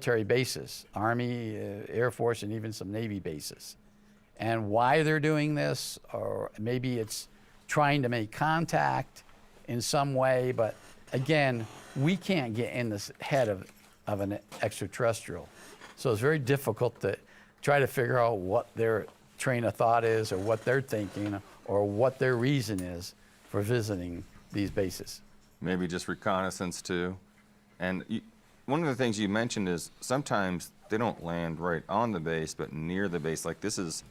military bases, Army, Air Force, and even some Navy bases. And why they're doing this, or maybe it's trying to make contact in some way, but again, we can't get in the head of an extraterrestrial. So it's very difficult to try to figure out what their train of thought is, or what they're thinking, or what their reason is for visiting these bases. Maybe just reconnaissance too. And one of the things you mentioned is sometimes they don't land right on the base, but near the base. Like this is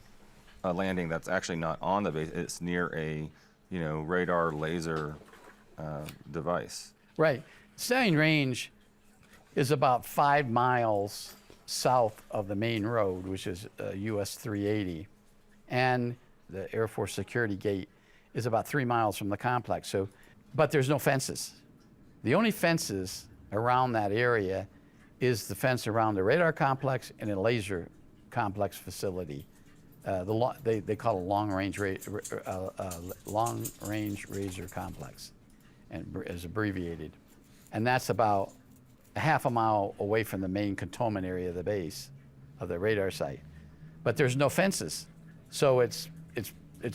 a landing that's actually not on the base. It's near a, radar laser device. Right. Stelling Range is about 5 miles south of the main road, which is US 380. And the Air Force Security Gate is about 3 miles from the complex. So, but there's no fences. The only fences around that area is the fence around the radar complex and a laser complex facility. They call it long range razor complex, and is abbreviated. And that's about a half a mile away from the main cantonment area of the base of the radar site. But there's no fences. So it's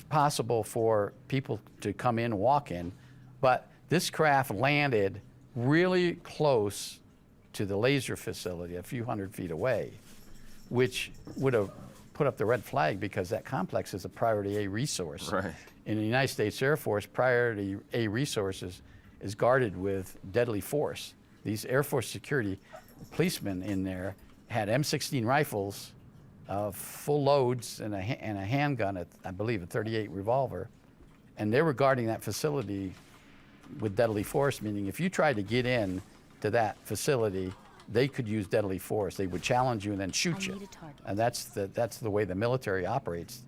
possible for people to come in, walk in, but this craft landed really close to the laser facility, a few hundred feet away, which would have put up the red flag because that complex is a priority A resource. Right. In the United States Air Force, priority A resources is guarded with deadly force. These Air Force security policemen in there had M16 rifles, full loads, and a handgun, I believe a .38 revolver, and they were guarding that facility with deadly force, meaning if you tried to get in to that facility, they could use deadly force. They would challenge you and then shoot you. And that's the way the military operates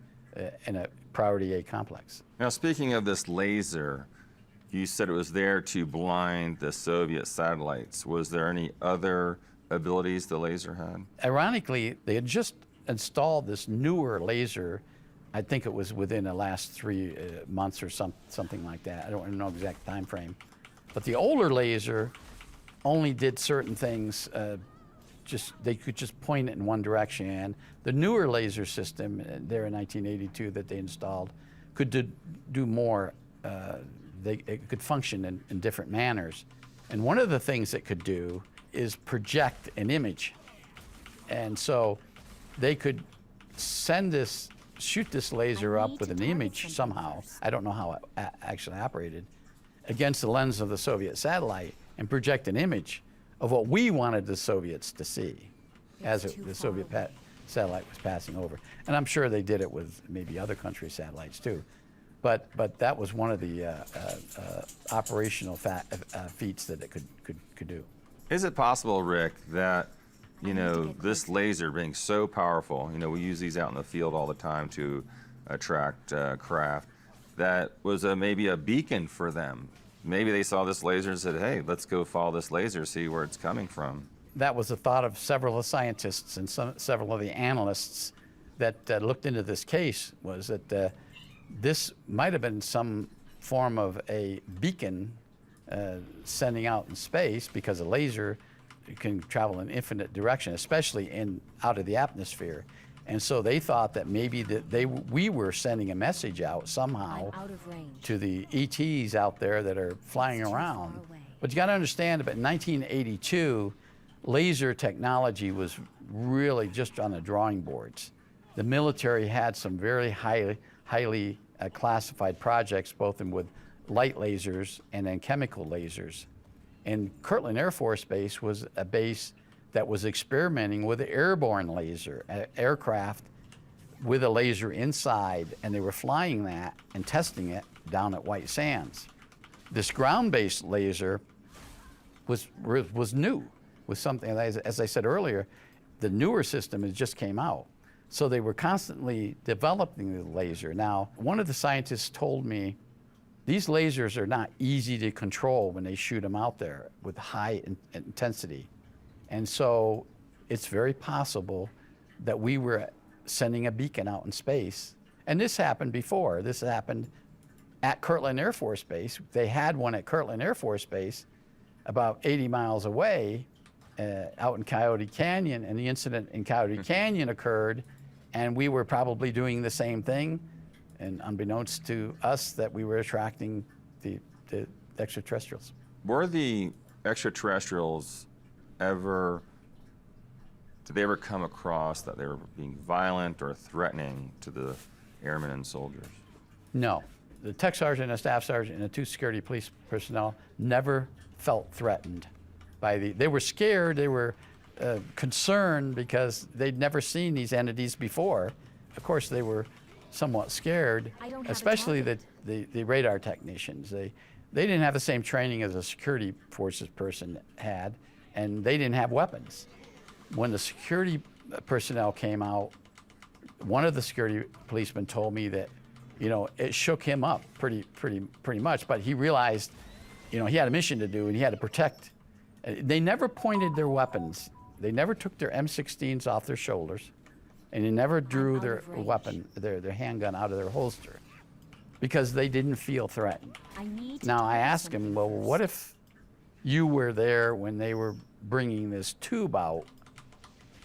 in a priority A complex. Now, speaking of this laser, you said it was there to blind the Soviet satellites. Was there any other abilities the laser had? Ironically, they had just installed this newer laser. I think it was within the last 3 months or something like that. I don't know the exact time frame. But the older laser only did certain things, they could just point it in one direction. The newer laser system there in 1982 that they installed could do more. It could function in different manners. And one of the things it could do is project an image. And so they could shoot this laser up with an image somehow, I don't know how it actually operated, against the lens of the Soviet satellite and project an image of what we wanted the Soviets to see as the Soviet satellite was passing over. And I'm sure they did it with maybe other countries' satellites too. But that was one of the operational feats that it could do. Is it possible, Rick, that this laser being so powerful, we use these out in the field all the time to attract craft, that was maybe a beacon for them? Maybe they saw this laser and said, hey, let's go follow this laser, see where it's coming from. That was the thought of several of the scientists and several of the analysts that looked into this case, was that this might have been some form of a beacon sending out in space, because a laser can travel in infinite direction, especially out of the atmosphere. And so they thought that maybe we were sending a message out somehow to the ETs out there that are flying around. But you got to understand, about 1982, laser technology was really just on the drawing boards. The military had some very highly classified projects, both with light lasers and then chemical lasers. And Kirtland Air Force Base was a base that was experimenting with an airborne laser, an aircraft with a laser inside, and they were flying that and testing it down at White Sands. This ground-based laser was new, was something, as I said earlier, the newer system has just came out. So they were constantly developing the laser. Now, one of the scientists told me, these lasers are not easy to control when they shoot them out there with high intensity. And so it's very possible that we were sending a beacon out in space. And this happened before. This happened at Kirtland Air Force Base. They had one at Kirtland Air Force Base about 80 miles away, out in Coyote Canyon, and the incident in Coyote Canyon occurred, and we were probably doing the same thing, and unbeknownst to us that we were attracting the extraterrestrials. Were the extraterrestrials ever, did they ever come across that they were being violent or threatening to the airmen and soldiers? No. The tech sergeant, a staff sergeant, and the 2 security police personnel never felt threatened by they were scared, they were concerned because they'd never seen these entities before. Of course, they were somewhat scared, especially the radar technicians. They didn't have the same training as a security forces person had, and they didn't have weapons. When the security personnel came out, one of the security policemen told me that, you know, it shook him up pretty much, but he realized, you know, he had a mission to do and he had to protect. They never pointed their weapons. They never took their M16s off their shoulders, and they never drew their weapon, their handgun out of their holster, because they didn't feel threatened. Now I asked him, well, what if you were there when they were bringing this tube out?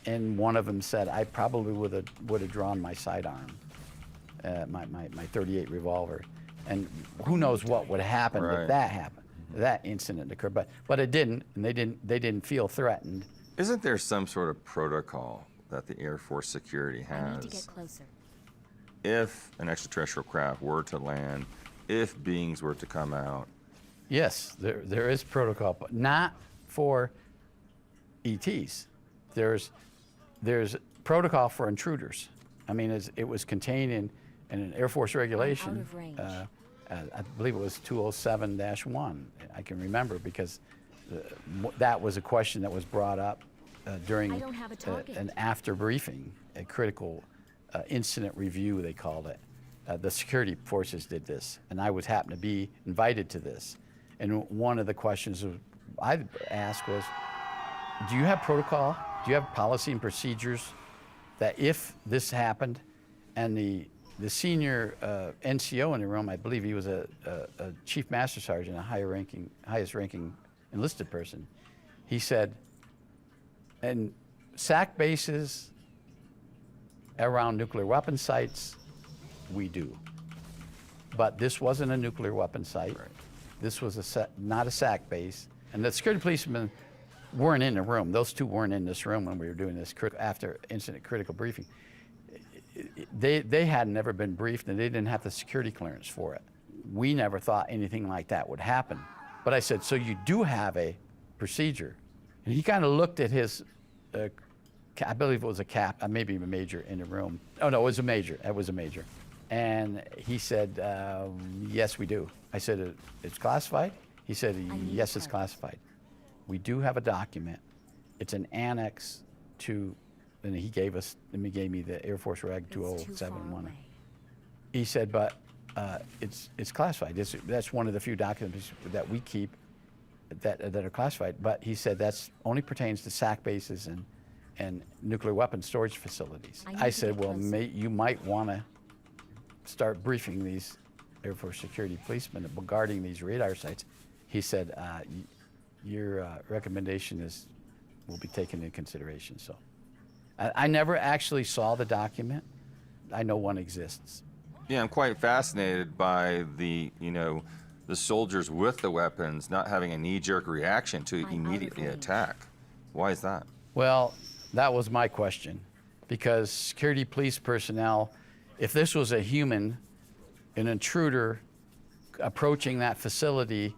And one of them said, I probably would have drawn my sidearm, my .38 revolver, and who knows what would happen if that happened, that incident occurred. But it didn't, and they didn't feel threatened. Isn't there some sort of protocol that the Air Force security has? I need to get closer. If an extraterrestrial craft were to land, if beings were to come out? Yes, there is protocol, but not for ETs. There's protocol for intruders. I mean, it was contained in an Air Force regulation. Out of range. I believe it was 207-1. I can remember because that was a question that was brought up during I don't have a target. an after briefing, a critical incident review, they called it. The security forces did this, and I happened to be invited to this. And one of the questions I asked was, do you have protocol? Do you have policy and procedures that if this happened, and the senior NCO in the room, I believe he was a chief master sergeant, a highest ranking enlisted person, he said, and SAC bases around nuclear weapon sites, we do. But this wasn't a nuclear weapon site. Right. This was not a SAC base. And the security policemen weren't in the room. Those 2 weren't in this room when we were doing this after incident critical briefing. They had never been briefed, and they didn't have the security clearance for it. We never thought anything like that would happen. But I said, so you do have a procedure? And he kind of looked at his, I believe it was a maybe a major in the room. Oh no, it was a major, it was a major. And he said, yes, we do. I said, it's classified? He said, yes, it's classified. We do have a document. It's an annex to, and he gave me the Air Force Reg 207-1. He said, but it's classified. That's one of the few documents that we keep that are classified. But he said that's only pertains to SAC bases and nuclear weapons storage facilities. I said, well, you might want to start briefing these Air Force security policemen regarding these radar sites. He said, your recommendation will be taken into consideration. So I never actually saw the document. I know one exists. Yeah, I'm quite fascinated by the soldiers with the weapons not having a knee-jerk reaction to immediately attack. Why is that? Well, that was my question, because security police personnel, if this was a human, an intruder approaching that facility,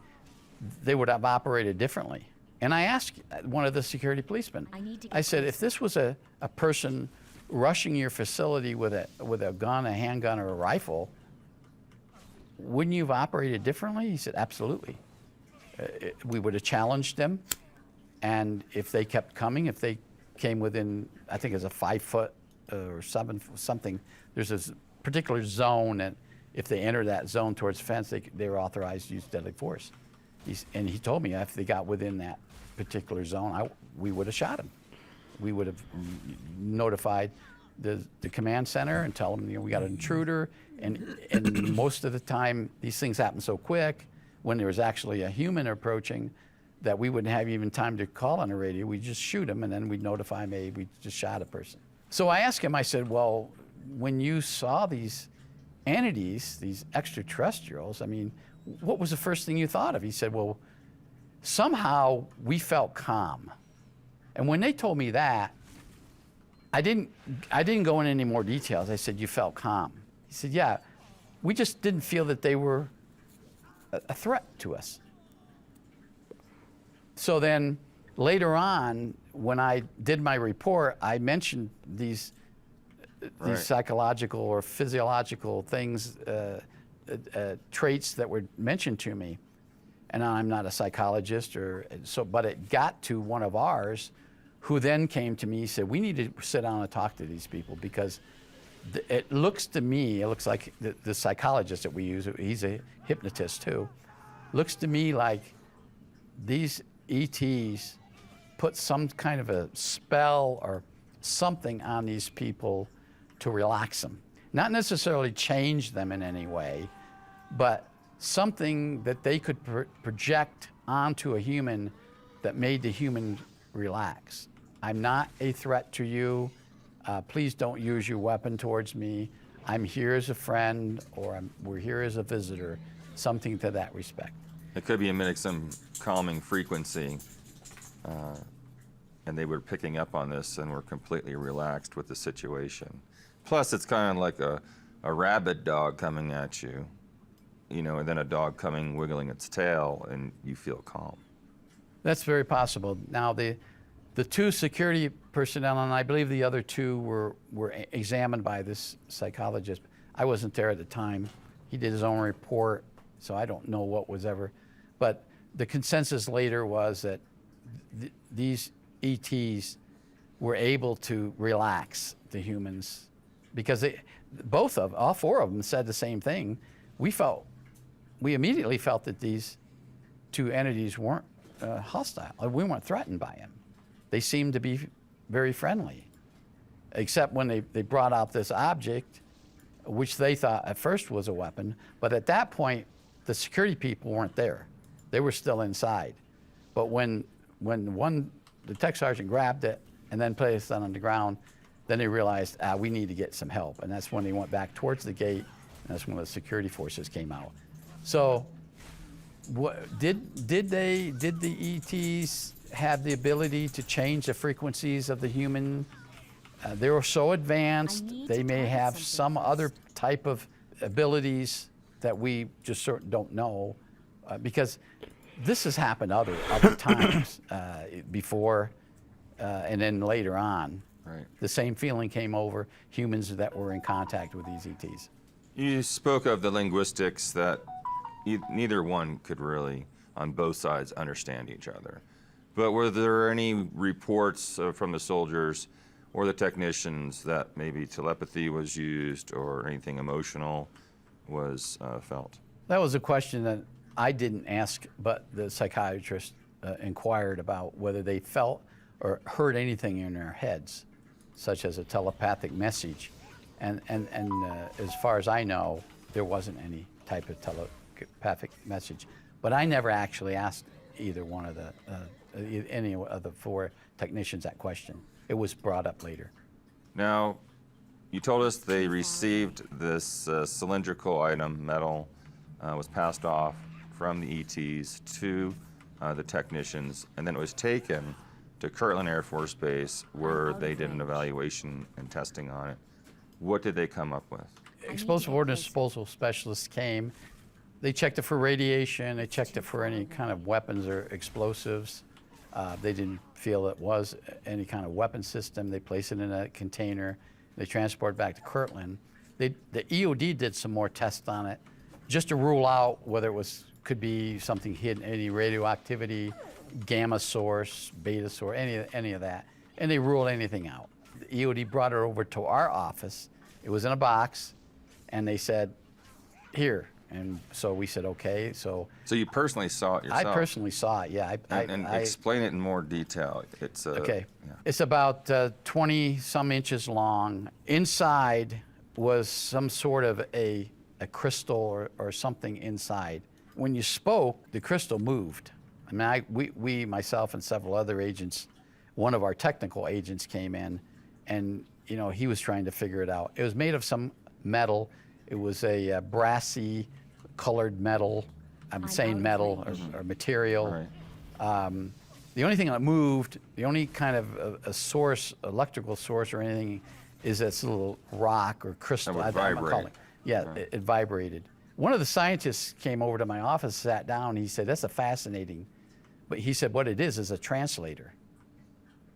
they would have operated differently. And I asked one of the security policemen, I said, if this was a person rushing your facility with a gun, a handgun, or a rifle, wouldn't you have operated differently? He said, absolutely. We would have challenged them, and if they kept coming, if they came within, I think it's a 5 foot or 7 something, there's this particular zone, and if they enter that zone towards the fence, they were authorized to use deadly force. And he told me if they got within that particular zone, we would have shot him. We would have notified the command center and tell them, we got an intruder. And most of the time, these things happen so quick. When there was actually a human approaching, that we wouldn't have even time to call on the radio. We'd just shoot them, and then we'd notify them, hey, we just shot a person. So I asked him, I said, well, when you saw these entities, these extraterrestrials, I mean, what was the first thing you thought of? He said, well, somehow we felt calm. And when they told me that, I didn't go into any more details. I said, you felt calm. He said, yeah, we just didn't feel that they were a threat to us. So then later on, when I did my report, I mentioned these psychological or physiological things, traits that were mentioned to me. And I'm not a psychologist, but it got to one of ours, who then came to me and said, we need to sit down and talk to these people, because it looks to me, it looks like the psychologist that we use, he's a hypnotist too, looks to me like these ETs put some kind of a spell or something on these people to relax them. Not necessarily change them in any way, but something that they could project onto a human that made the human relax. I'm not a threat to you. Please don't use your weapon towards me. I'm here as a friend, or we're here as a visitor, something to that respect. It could be emitting some calming frequency, and they were picking up on this and were completely relaxed with the situation. Plus, it's kind of like a rabid dog coming at you, you know, and then a dog coming wiggling its tail, and you feel calm. That's very possible. Now, the two security personnel, and I believe the other two were examined by this psychologist. I wasn't there at the time. He did his own report, so I don't know what was ever. But the consensus later was that these ETs were able to relax the humans, because all four of them said the same thing. We immediately felt that these two entities weren't hostile. We weren't threatened by them. They seemed to be very friendly, except when they brought out this object, which they thought at first was a weapon. But at that point, the security people weren't there. They were still inside. But when the tech sergeant grabbed it and then placed it on the ground, then they realized, we need to get some help. And that's when they went back towards the gate, and that's when the security forces came out. So did the ETs have the ability to change the frequencies of the human? They were so advanced, they may have some other type of abilities that we just sort of don't know, because this has happened other times before, and then later on. Right. The same feeling came over humans that were in contact with these ETs. You spoke of the linguistics that neither one could really, on both sides, understand each other. But were there any reports from the soldiers or the technicians that maybe telepathy was used or anything emotional was felt? That was a question that I didn't ask, but the psychiatrist inquired about whether they felt or heard anything in their heads, such as a telepathic message. And as far as I know, there wasn't any type of telepathic message. But I never actually asked either one of any of the four technicians that question. It was brought up later. Now, you told us they received this cylindrical item, metal, was passed off from the ETs to the technicians, and then it was taken to Kirtland Air Force Base, where they did an evaluation and testing on it. What did they come up with? Explosive ordnance disposal specialists came. They checked it for radiation. They checked it for any kind of weapons or explosives. They didn't feel it was any kind of weapon system. They placed it in a container. They transported it back to Kirtland. The EOD did some more tests on it, just to rule out whether it could be something hidden, any radioactivity, gamma source, beta source, any of that. And they ruled anything out. The EOD brought it over to our office. It was in a box, and they said, here. And so we said, okay. So you personally saw it yourself? I personally saw it, yeah. And explain it in more detail. It's okay. Yeah. It's about 20-some inches long. Inside was some sort of a crystal or something inside. When you spoke, the crystal moved. I mean, we, myself and several other agents, one of our technical agents came in, and you know, he was trying to figure it out. It was made of some metal. It was a brassy colored metal. I'm saying metal or material. Right. The only thing that moved, the only kind of a source, electrical source or anything, is this little rock or crystal. That would I don't know what to call vibrate. it. Yeah, Right. it vibrated. One of the scientists came over to my office, sat down. He said, "That's a fascinating," but he said, "What it is a translator,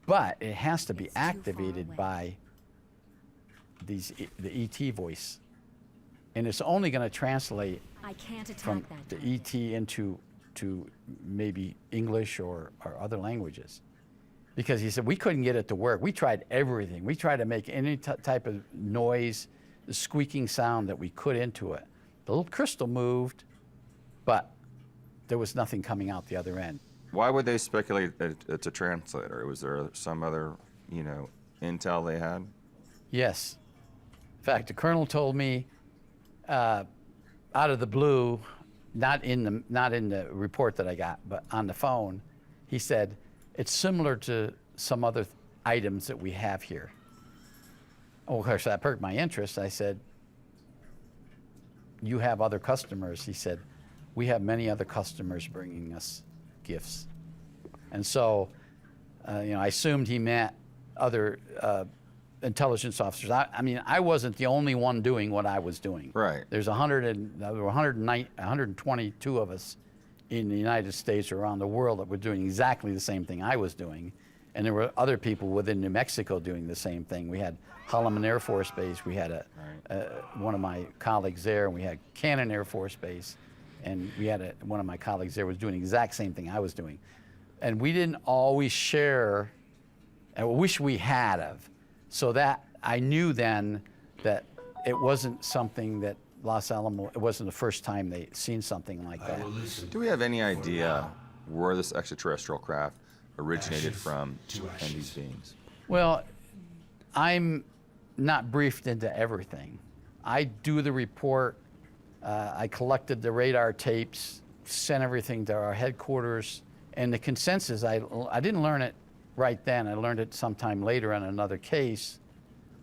but it has to be It's too far activated away. by the ET voice, and it's only going to translate I can't attack from that the target. ET into maybe English or other languages." Because he said, we couldn't get it to work. We tried everything. We tried to make any type of noise, the squeaking sound that we could into it. The little crystal moved, but there was nothing coming out the other end. Why would they speculate that it's a translator? Was there some other, you know, intel they had? Yes. In fact, the colonel told me out of the blue, not in the report that I got, but on the phone, he said, it's similar to some other items that we have here. Oh, of course, that perked my interest. I said, you have other customers? He said, we have many other customers bringing us gifts. And so, you know, I assumed he meant other intelligence officers. I mean, I wasn't the only one doing what I was doing. Right. There were 122 of us in the United States or around the world that were doing exactly the same thing I was doing. And there were other people within New Mexico doing the same thing. We had Holloman Air Force Base. We had one of my colleagues there, and we had Cannon Air Force Base. And we had one of my colleagues there was doing the exact same thing I was doing. And we didn't always share, and I wish we had of. So that I knew then that it wasn't something that Los Alamos, it wasn't the first time they'd seen something like that. Do we have any idea where this extraterrestrial craft originated from and these beings? Well, I'm not briefed into everything. I do the report. I collected the radar tapes, sent everything to our headquarters, and the consensus, I didn't learn it right then. I learned it sometime later on another case,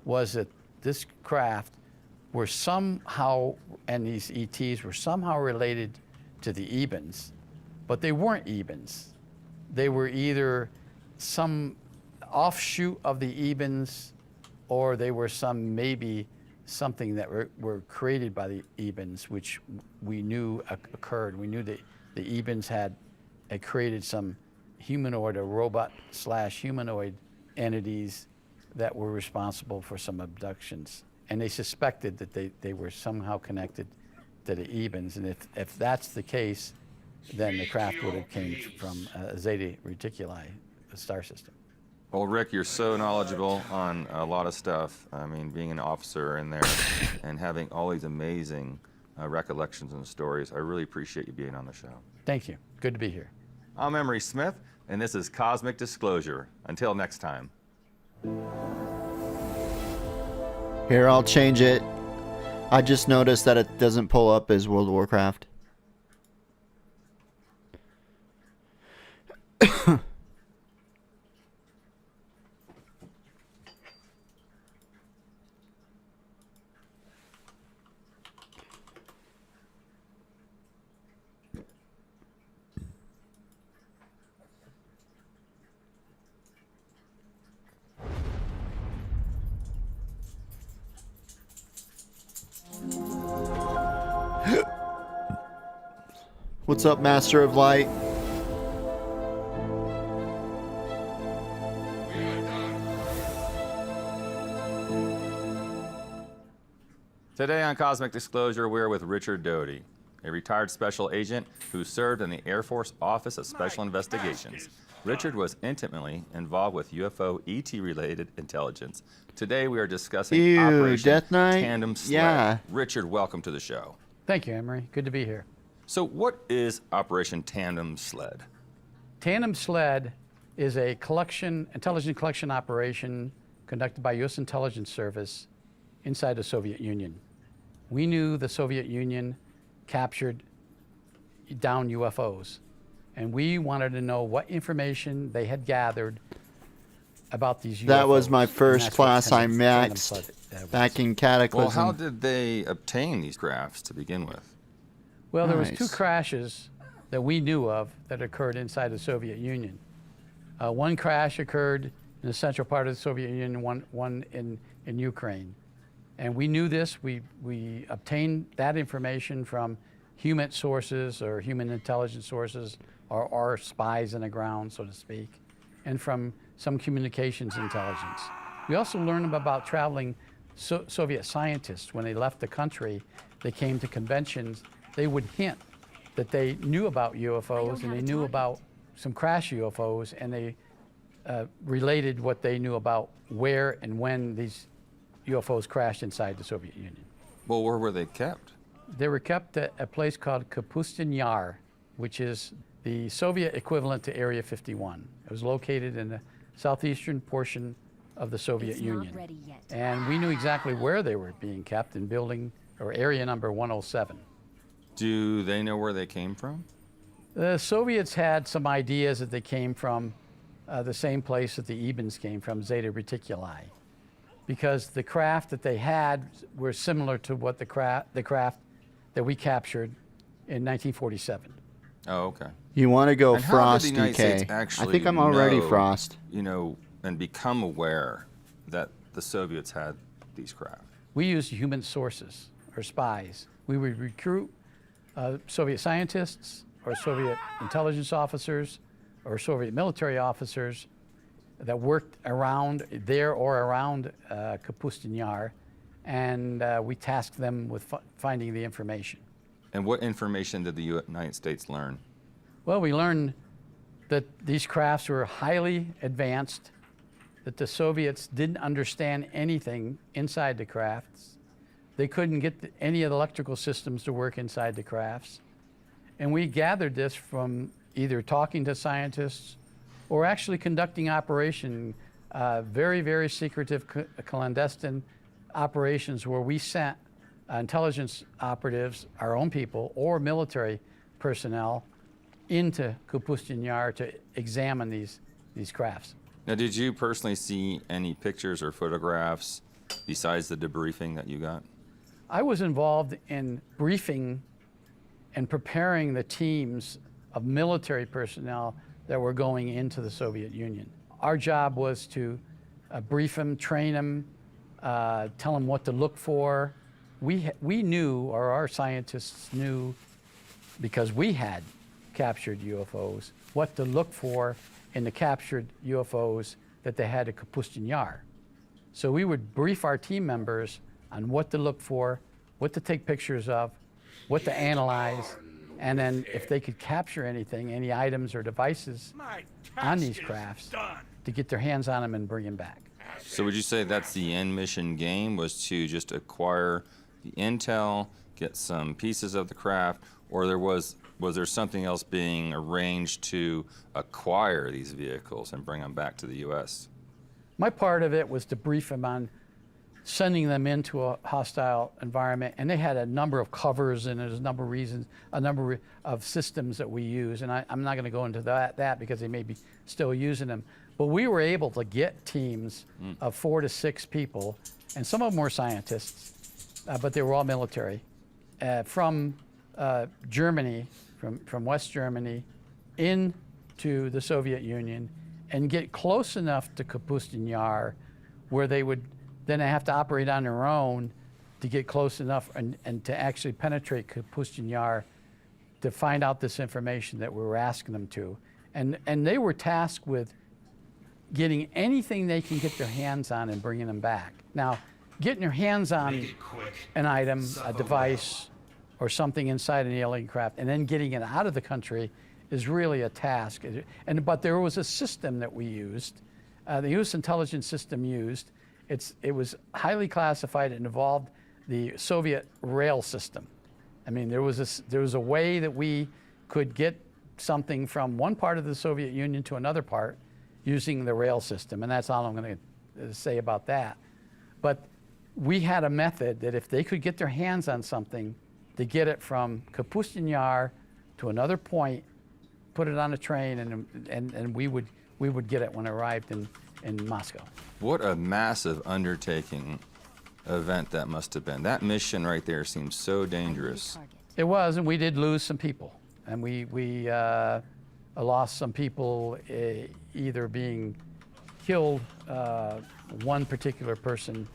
was that this craft were somehow, and these ETs were somehow related to the Ebens, but they weren't Ebens. They were either some offshoot of the Ebens, or they were maybe something that were created by the Ebens, which we knew occurred. We knew that the Ebens had created some humanoid or robot/humanoid entities that were responsible for some abductions. And they suspected that they were somehow connected to the Ebens. And if that's the case, then the craft would have came from Zeta Reticuli, the star system. Well, Rick, you're so knowledgeable on a lot of stuff. I mean, being an officer in there and having all these amazing recollections and stories. I really appreciate you being on the show. Thank you. Good to be here. I'm Emery Smith, and this is Cosmic Disclosure. Until next time. Here, I'll change it. I just noticed that it doesn't pull up as World of Warcraft. What's up, Master of Light? Today on Cosmic Disclosure, we're with Richard Doty, a retired special agent who served in the Air Force Office of Special Investigations. Richard was intimately involved with UFO ET-related intelligence. Today we are discussing Ew, Operation Death Knight? Tandem Sled. Yeah. Richard, welcome to the show. Thank you, Emery. Good to be here. So what is Operation Tandem Sled? Tandem Sled is a intelligence collection operation conducted by U.S. Intelligence Service inside the Soviet Union. We knew the Soviet Union captured down UFOs, And we wanted to know what information they had gathered about these UFOs. That was my And first that's class what I Tandem maxed Flood, back in Well, Cataclysm. how did they obtain these crafts to begin with? Well, there was two Nice. crashes that we knew of that occurred inside the Soviet Union. One crash occurred in the central part of the Soviet Union, one in Ukraine. And we knew this. We obtained that information from human sources or human intelligence sources or spies on the ground, so to speak, and from some communications intelligence. We also learned about traveling Soviet scientists. When they left the country, they came to conventions, they would hint that they knew about UFOs and they knew about some crash UFOs, and they related what they knew about where and when these UFOs crashed inside the Soviet Union. Well, where were they kept? They were kept at a place called Kapustin Yar, which is the Soviet equivalent to Area 51. It was located in the southeastern portion of the Soviet It's not Union. ready yet. And we knew exactly where they were being kept in building or area number 107. Do they know where they came from? The Soviets had some ideas that they came from the same place that the Ebens came from, Zeta Reticuli, because the craft that they had were similar to what the craft that we captured in 1947. Oh, okay. You want to go And how Frost, did the United DK? States I actually think I'm already know, Frost. You know, and become aware that the Soviets had these craft? We used human sources or spies. We would recruit Soviet scientists or Soviet intelligence officers or Soviet military officers that worked around there or around Kapustin Yar, and we tasked them with finding the information. And what information did the United States learn? Well, we learned that these crafts were highly advanced, that the Soviets didn't understand anything inside the crafts. They couldn't get any of the electrical systems to work inside the crafts. And we gathered this from either talking to scientists or actually conducting operation, very, very secretive clandestine operations where we sent intelligence operatives, our own people, or military personnel into Kapustin Yar to examine these crafts. Now, did you personally see any pictures or photographs besides the debriefing that you got? I was involved in briefing and preparing the teams of military personnel that were going into the Soviet Union. Our job was to brief them, train them, tell them what to look for. We knew, or our scientists knew, because we had captured UFOs, what to look for in the captured UFOs that they had at Kapustin Yar. So we would brief our team members on what to look for, what to take pictures of, what to analyze, and then if they could capture anything, any items or devices on these crafts, to get their hands on them and bring them back. So would you say that's the end mission game, was to just acquire the intel, get some pieces of the craft, or was there something else being arranged to acquire these vehicles and bring them back to the U.S.? My part of it was to brief them on sending them into a hostile environment, and they had a number of covers and there's a number of reasons, a number of systems that we use, and I'm not going to go into that because they may be still using them. But we were able to get teams of 4 to 6 people, and some of them were scientists, but they were all military, from Germany, from West Germany, into the Soviet Union, and get close enough to Kapustin Yar where they would then have to operate on their own to get close enough and to actually penetrate Kapustin Yar to find out this information that we were asking them to. And they were tasked with getting anything they can get their hands on and bringing them back. Now, getting your hands on an item, a device, or something inside an alien craft, and then getting it out of the country is really a task. But there was a system that we used, the U.S. intelligence system used. It was highly classified. It involved the Soviet rail system. I mean, there was a way that we could get something from one part of the Soviet Union to another part using the rail system, and that's all I'm going to say about that. But we had a method that if they could get their hands on something, to get it from Kapustin Yar to another point put it on a train, and we would get it when it arrived in Moscow. What a massive undertaking event that must have been. That mission right there seems so dangerous. It was, and we did lose some people, and we lost some people either being killed. One particular person,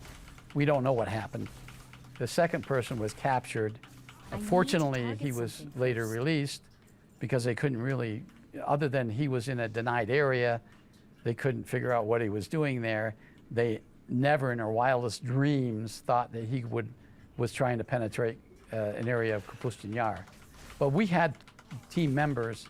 we don't know what happened. The second person was captured. Fortunately, he was later released because they couldn't really, other than he was in a denied area, they couldn't figure out what he was doing there. They never in their wildest dreams thought that he was trying to penetrate an area of Kapustin Yar. But we had team members,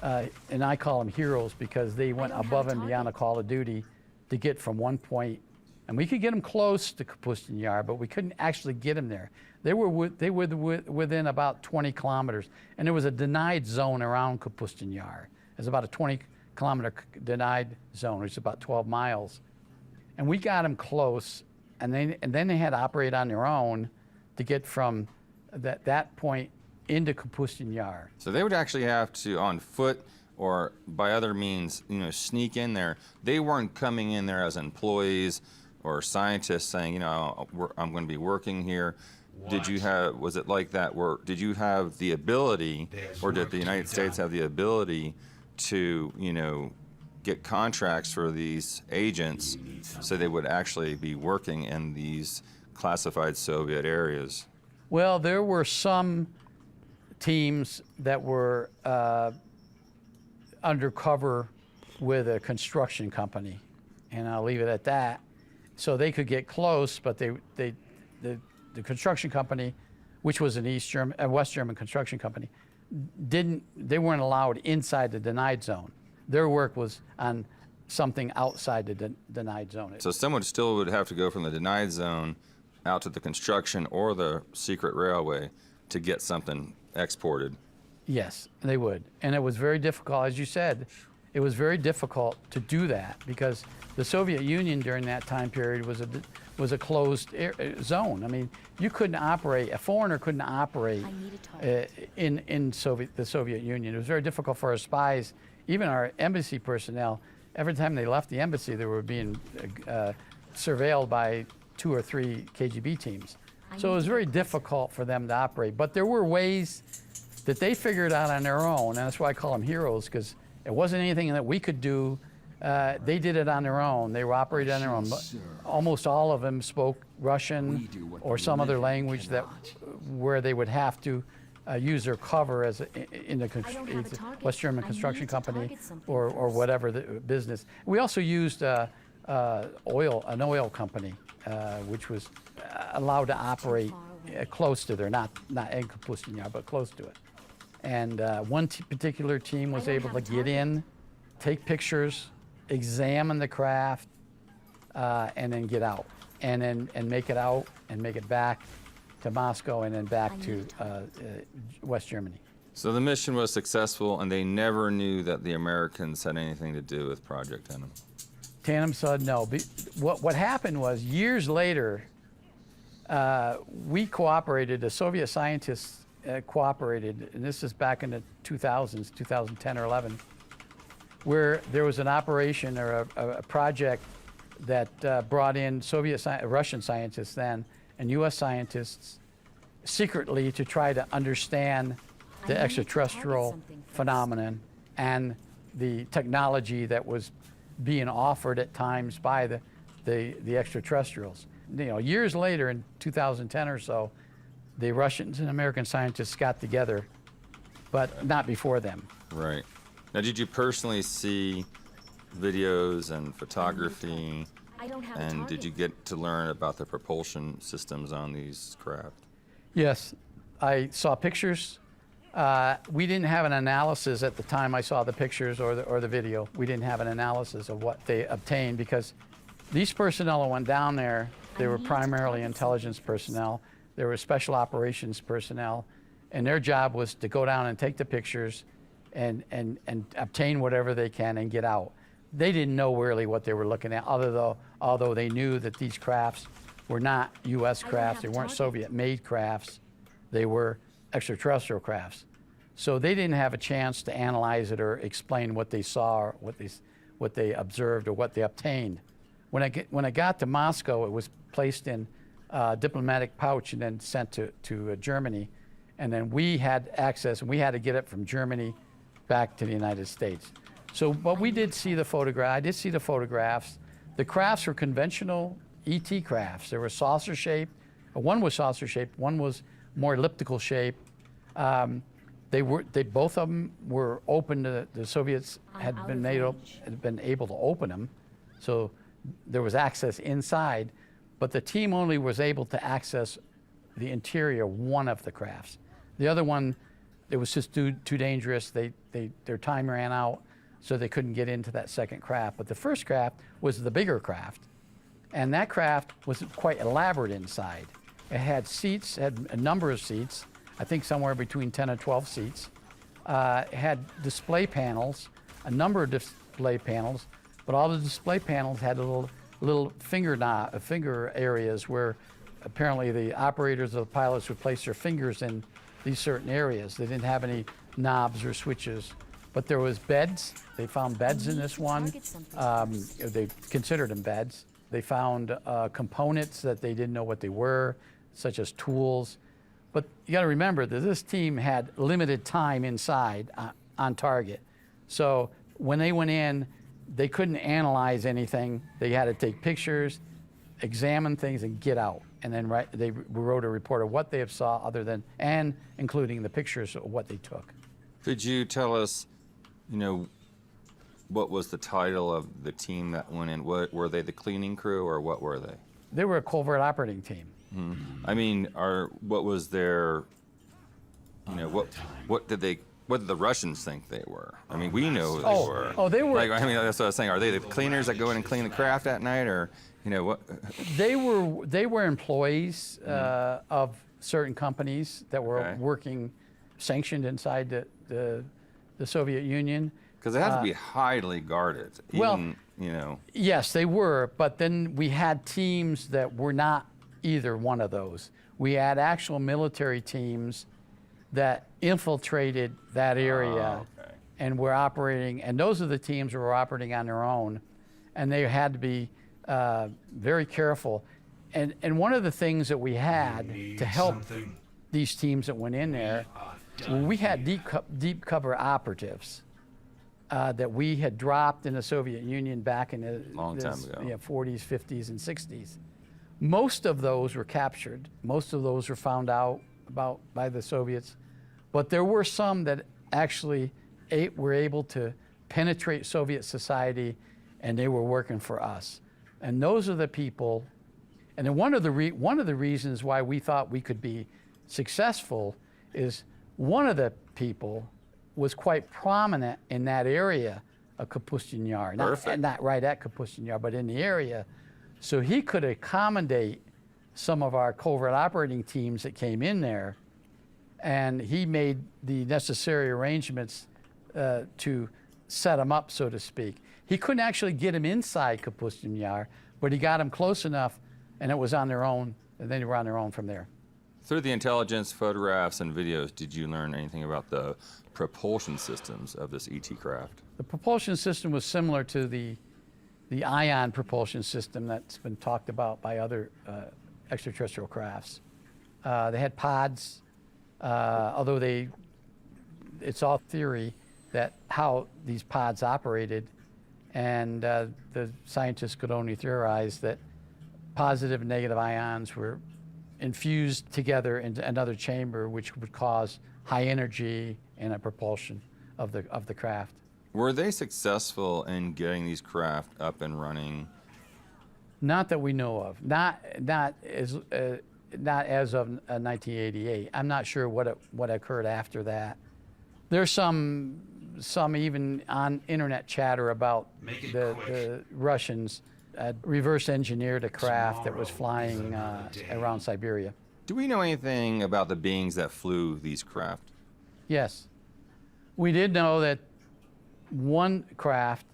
and I call them heroes because they went above and beyond a call of duty to get from one point, and we could get them close to Kapustin Yar, but we couldn't actually get them there. They were within about 20 kilometers, and there was a denied zone around Kapustin Yar. There's about a 20-kilometer denied zone, which is about 12 miles. And we got them close, and then they had to operate on their own to get from that point into Kapustin Yar. So they would actually have to, on foot or by other means, sneak in there. They weren't coming in there as employees or scientists saying, I'm going to be working here. Was it like that? Did you have the ability, or did the United States have the ability to, get contracts for these agents so they would actually be working in these classified Soviet areas? Well, there were some teams that were undercover with a construction company, and I'll leave it at that. So they could get close, but the construction company, which was a West German construction company, they weren't allowed inside the denied zone. Their work was on something outside the denied zone. So someone still would have to go from the denied zone out to the construction or the secret railway to get something exported. Yes, they would. And it was very difficult, as you said, it was very difficult to do that because the Soviet Union during that time period was a closed zone. I mean, you couldn't operate, a foreigner couldn't operate in the Soviet Union. It was very difficult for our spies, even our embassy personnel. Every time they left the embassy, they were being surveilled by 2 or 3 KGB teams. So it was very difficult for them to operate. But there were ways that they figured out on their own, and that's why I call them heroes, because it wasn't anything that we could do. They did it on their own. They were operating on their own. Almost all of them spoke Russian or some other language where they would have to use their cover in the West German construction company or whatever the business. We also used an oil company, which was allowed to operate close to there, not in Kapustin Yar, but close to it. And one particular team was able to get in, take pictures, examine the craft, and then get out, and make it out and make it back to Moscow and then back to West Germany. So the mission was successful, and they never knew that the Americans had anything to do with Project Tenem. Tenem said no. What happened was, years later, we cooperated, the Soviet scientists cooperated, and this is back in the 2000s, 2010 or 11, where there was an operation or a project that brought in Russian scientists then and U.S. scientists secretly to try to understand the extraterrestrial phenomenon and the technology that was being offered at times by the extraterrestrials. Years later, in 2010 or so, the Russians and American scientists got together, but not before them. Right. Now, did you personally see videos and photography, and did you get to learn about the propulsion systems on these craft? Yes, I saw pictures. We didn't have an analysis at the time I saw the pictures or the video. We didn't have an analysis of what they obtained because these personnel that went down there, they were primarily intelligence personnel. They were special operations personnel, and their job was to go down and take the pictures and obtain whatever they can and get out. They didn't know really what they were looking at, although they knew that these crafts were not U.S. crafts. They weren't Soviet-made crafts. They were extraterrestrial crafts. So they didn't have a chance to analyze it or explain what they saw, or what they observed, or what they obtained. When I got to Moscow, it was placed in a diplomatic pouch and then sent to Germany. And then we had access, and we had to get it from Germany back to the United States. So, but we did see the photograph. I did see the photographs. The crafts were conventional ET crafts. They were saucer shaped. One was saucer shaped. One was more elliptical shaped. Both of them were open to the Soviets had been able to open them, so there was access inside. But the team only was able to access the interior one of the crafts. The other one, it was just too dangerous. Their time ran out, so they couldn't get into that second craft. But the first craft was the bigger craft, and that craft was quite elaborate inside. It had seats, had a number of seats, I think somewhere between 10 and 12 seats. It had display panels, a number of display panels, but all the display panels had little finger areas where apparently the operators or the pilots would place their fingers in these certain areas. They didn't have any knobs or switches, but there was beds. They found beds in this one. They considered them beds. They found components that they didn't know what they were, such as tools. But you got to remember that this team had limited time inside on target. So when they went in, they couldn't analyze anything. They had to take pictures, examine things, and get out. And then they wrote a report of what they have saw, and including the pictures of what they took. Could you tell us, what was the title of the team that went in? Were they the cleaning crew, or what were they? They were a covert operating team. I mean, what was their, what did the Russians think they were? I mean, we know who they were. Oh, they were. That's what I was saying. Are they the cleaners that go in and clean the craft at night, or what? They were employees of certain companies that were working, sanctioned inside the Soviet Union. Because it had to be highly guarded. Yes, they were. But then we had teams that were not either one of those. We had actual military teams that infiltrated that area and were operating, and those are the teams that were operating on their own, and they had to be very careful. And one of the things that we had to help these teams that went in there, we had deep cover operatives that we had dropped in the Soviet Union back in the long time ago. 40s, 50s, and 60s. Most of those were captured. Most of those were found out about by the Soviets. But there were some that actually were able to penetrate Soviet society, and they were working for us. And those are the people. And then one of the reasons why we thought we could be successful is one of the people was quite prominent in that area of Kapustin Yar. Not right at Kapustin Yar, but in the area. So he could accommodate some of our covert operating teams that came in there, and he made the necessary arrangements to set them up, so to speak. He couldn't actually get them inside Kapustin Yar, but he got them close enough, and it was on their own, and then they were on their own from there. Through the intelligence, photographs, and videos, did you learn anything about the propulsion systems of this ET craft? The propulsion system was similar to the ion propulsion system that's been talked about by other extraterrestrial crafts. They had pods, although it's all theory that how these pods operated, and the scientists could only theorize that positive and negative ions were infused together into another chamber, which would cause high energy and a propulsion of the craft. Were they successful in getting these craft up and running? Not that we know of. Not as of 1988. I'm not sure what occurred after that. There's some even on internet chatter about the Russians reverse engineered a craft that was flying around Siberia. Do we know anything about the beings that flew these craft? Yes. We did know that one craft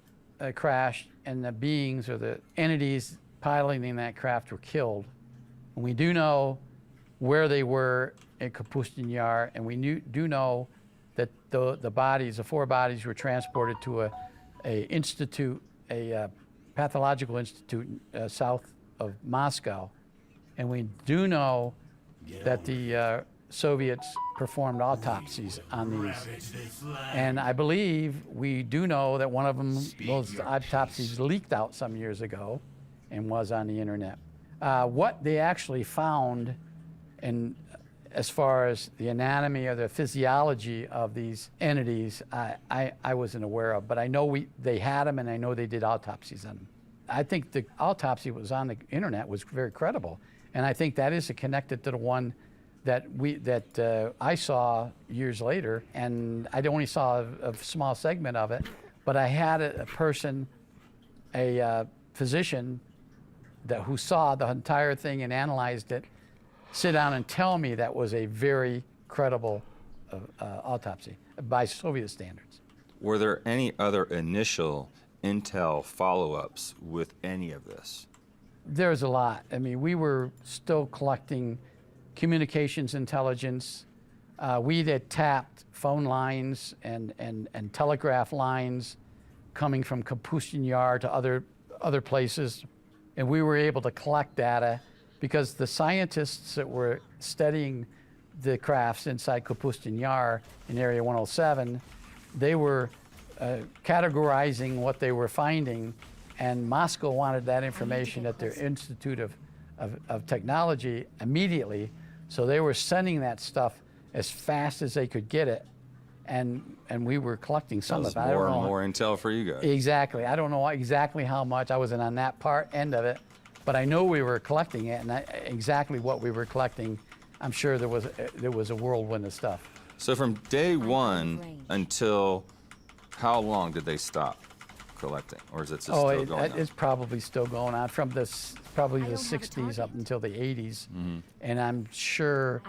crashed, and the beings or the entities piloting that craft were killed. And we do know where they were in Kapustin Yar, and we do know that the bodies, the 4 bodies, were transported to a institute, a pathological institute south of Moscow, and we do know that the Soviets performed autopsies on these. And I believe we do know that one of them, those autopsies leaked out some years ago and was on the internet. What they actually found, and as far as the anatomy or the physiology of these entities, I wasn't aware of, but I know they had them, and I know they did autopsies on them. I think the autopsy was on the internet was very credible, and I think that is connected to the one that I saw years later, and I only saw a small segment of it, but I had a person, a physician, who saw the entire thing and analyzed it, sit down and tell me that was a very credible autopsy by Soviet standards. Were there any other initial intel follow-ups with any of this? There's a lot. I mean, we were still collecting communications intelligence. We had tapped phone lines and telegraph lines coming from Kapustin Yar to other places, and we were able to collect data because the scientists that were studying the crafts inside Kapustin Yar in Area 107, they were categorizing what they were finding, and Moscow wanted that information at their Institute of Technology immediately, so they were sending that stuff as fast as they could get it, and we were collecting some of it. More and more intel for you guys. Exactly. I don't know exactly how much. I wasn't on that end of it, but I know we were collecting it, and exactly what we were collecting, I'm sure there was a whirlwind of stuff. So from day one until how long did they stop collecting, or is it just still going on? It's probably still going on from probably the 60s up until the 80s, and I'm sure,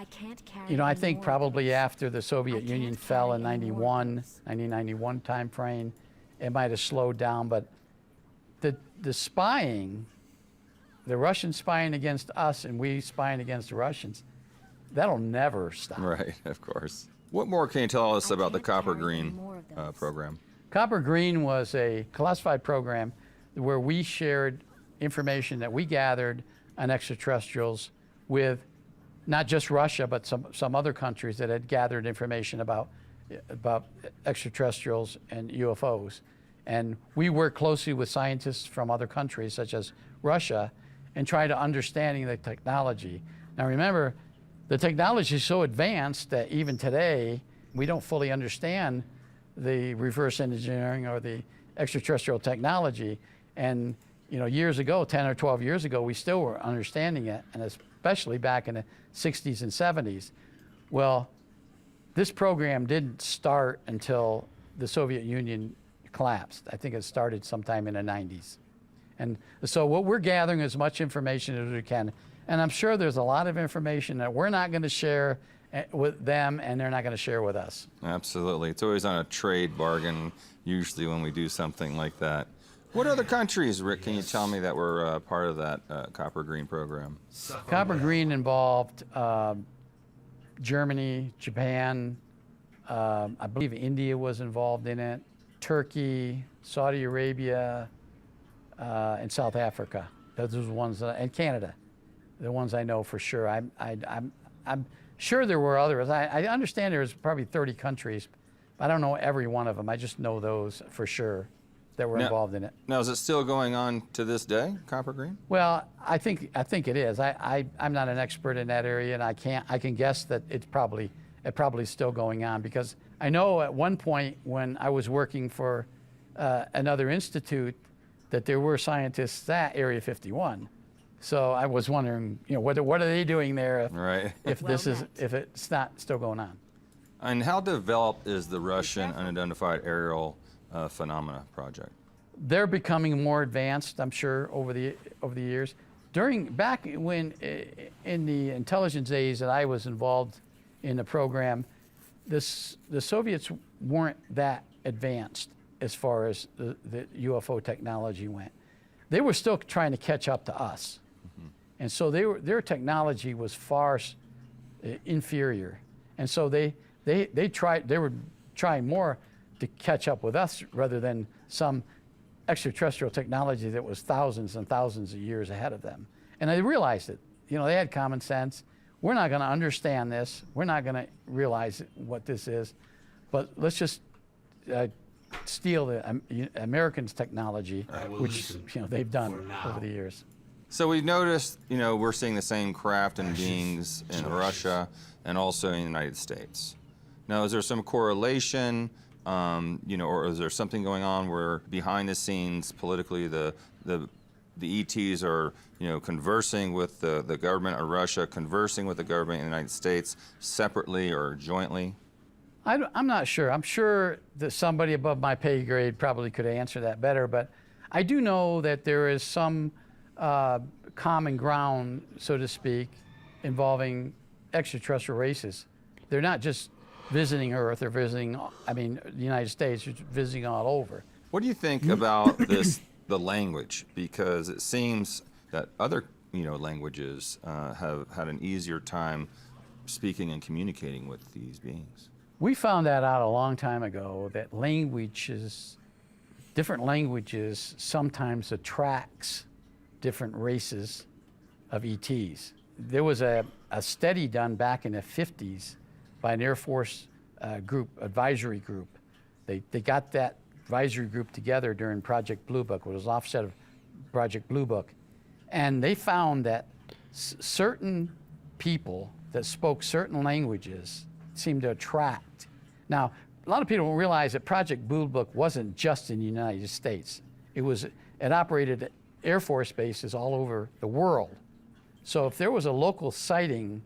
I think probably after the Soviet Union fell in 1991 time frame, it might have slowed down, but the spying, the Russians spying against us and we spying against the Russians, that'll never stop. Right, of course. What more can you tell us about the Copper Green program? Copper Green was a classified program where we shared information that we gathered on extraterrestrials with not just Russia, but some other countries that had gathered information about extraterrestrials and UFOs. And we worked closely with scientists from other countries, such as Russia, and tried to understanding the technology. Now remember, the technology is so advanced that even today, we don't fully understand the reverse engineering or the extraterrestrial technology. And years ago, 10 or 12 years ago, we still were understanding it, and especially back in the 60s and 70s. Well, this program didn't start until the Soviet Union collapsed. I think it started sometime in the 90s. And so what we're gathering as much information as we can, and I'm sure there's a lot of information that we're not going to share with them, and they're not going to share with us. Absolutely. It's always on a trade bargain, usually when we do something like that. What other countries, Rick, can you tell me that were part of that Copper Green program? Copper Green involved Germany, Japan, I believe India was involved in it, Turkey, Saudi Arabia, and South Africa. Those are the ones and Canada, the ones I know for sure. I'm sure there were others. I understand there's probably 30 countries. I don't know every one of them. I just know those for sure that were involved in it. Now, is it still going on to this day, Copper Green? Well, I think it is. I'm not an expert in that area, and I can guess that it's probably still going on, because I know at one point when I was working for another institute that there were scientists at Area 51. So I was wondering, what are they doing there if if it's not still going on? And how developed is the Russian Unidentified Aerial Phenomena Project? They're becoming more advanced, I'm sure, over the years. Back when in the intelligence days that I was involved in the program, the Soviets weren't that advanced as far as the UFO technology went. They were still trying to catch up to us. And so their technology was far inferior. And so they were trying more to catch up with us rather than some extraterrestrial technology that was thousands and thousands of years ahead of them. And they realized it. You know, they had common sense. We're not going to understand this. We're not going to realize what this is. But let's just steal the Americans' technology, which they've done over the years. So we've noticed, we're seeing the same craft and beings in Russia and also in the United States. Now, is there some correlation, or is there something going on where behind the scenes politically the ETs are, conversing with the government of Russia, conversing with the government of the United States separately or jointly? I'm not sure. I'm sure that somebody above my pay grade probably could answer that better, but I do know that there is some common ground, so to speak, involving extraterrestrial races. They're not just visiting Earth, they're visiting, the United States, visiting all over. What do you think about the language? Because it seems that other, languages have had an easier time speaking and communicating with these beings. We found that out a long time ago, that different languages sometimes attracts different races of ETs. There was a study done back in the 50s by an Air Force advisory group. They got that advisory group together during Project Blue Book, which was an offset of Project Blue Book. And they found that certain people that spoke certain languages seemed to attract. Now, a lot of people don't realize that Project Blue Book wasn't just in the United States. It operated at Air Force bases all over the world. So if there was a local sighting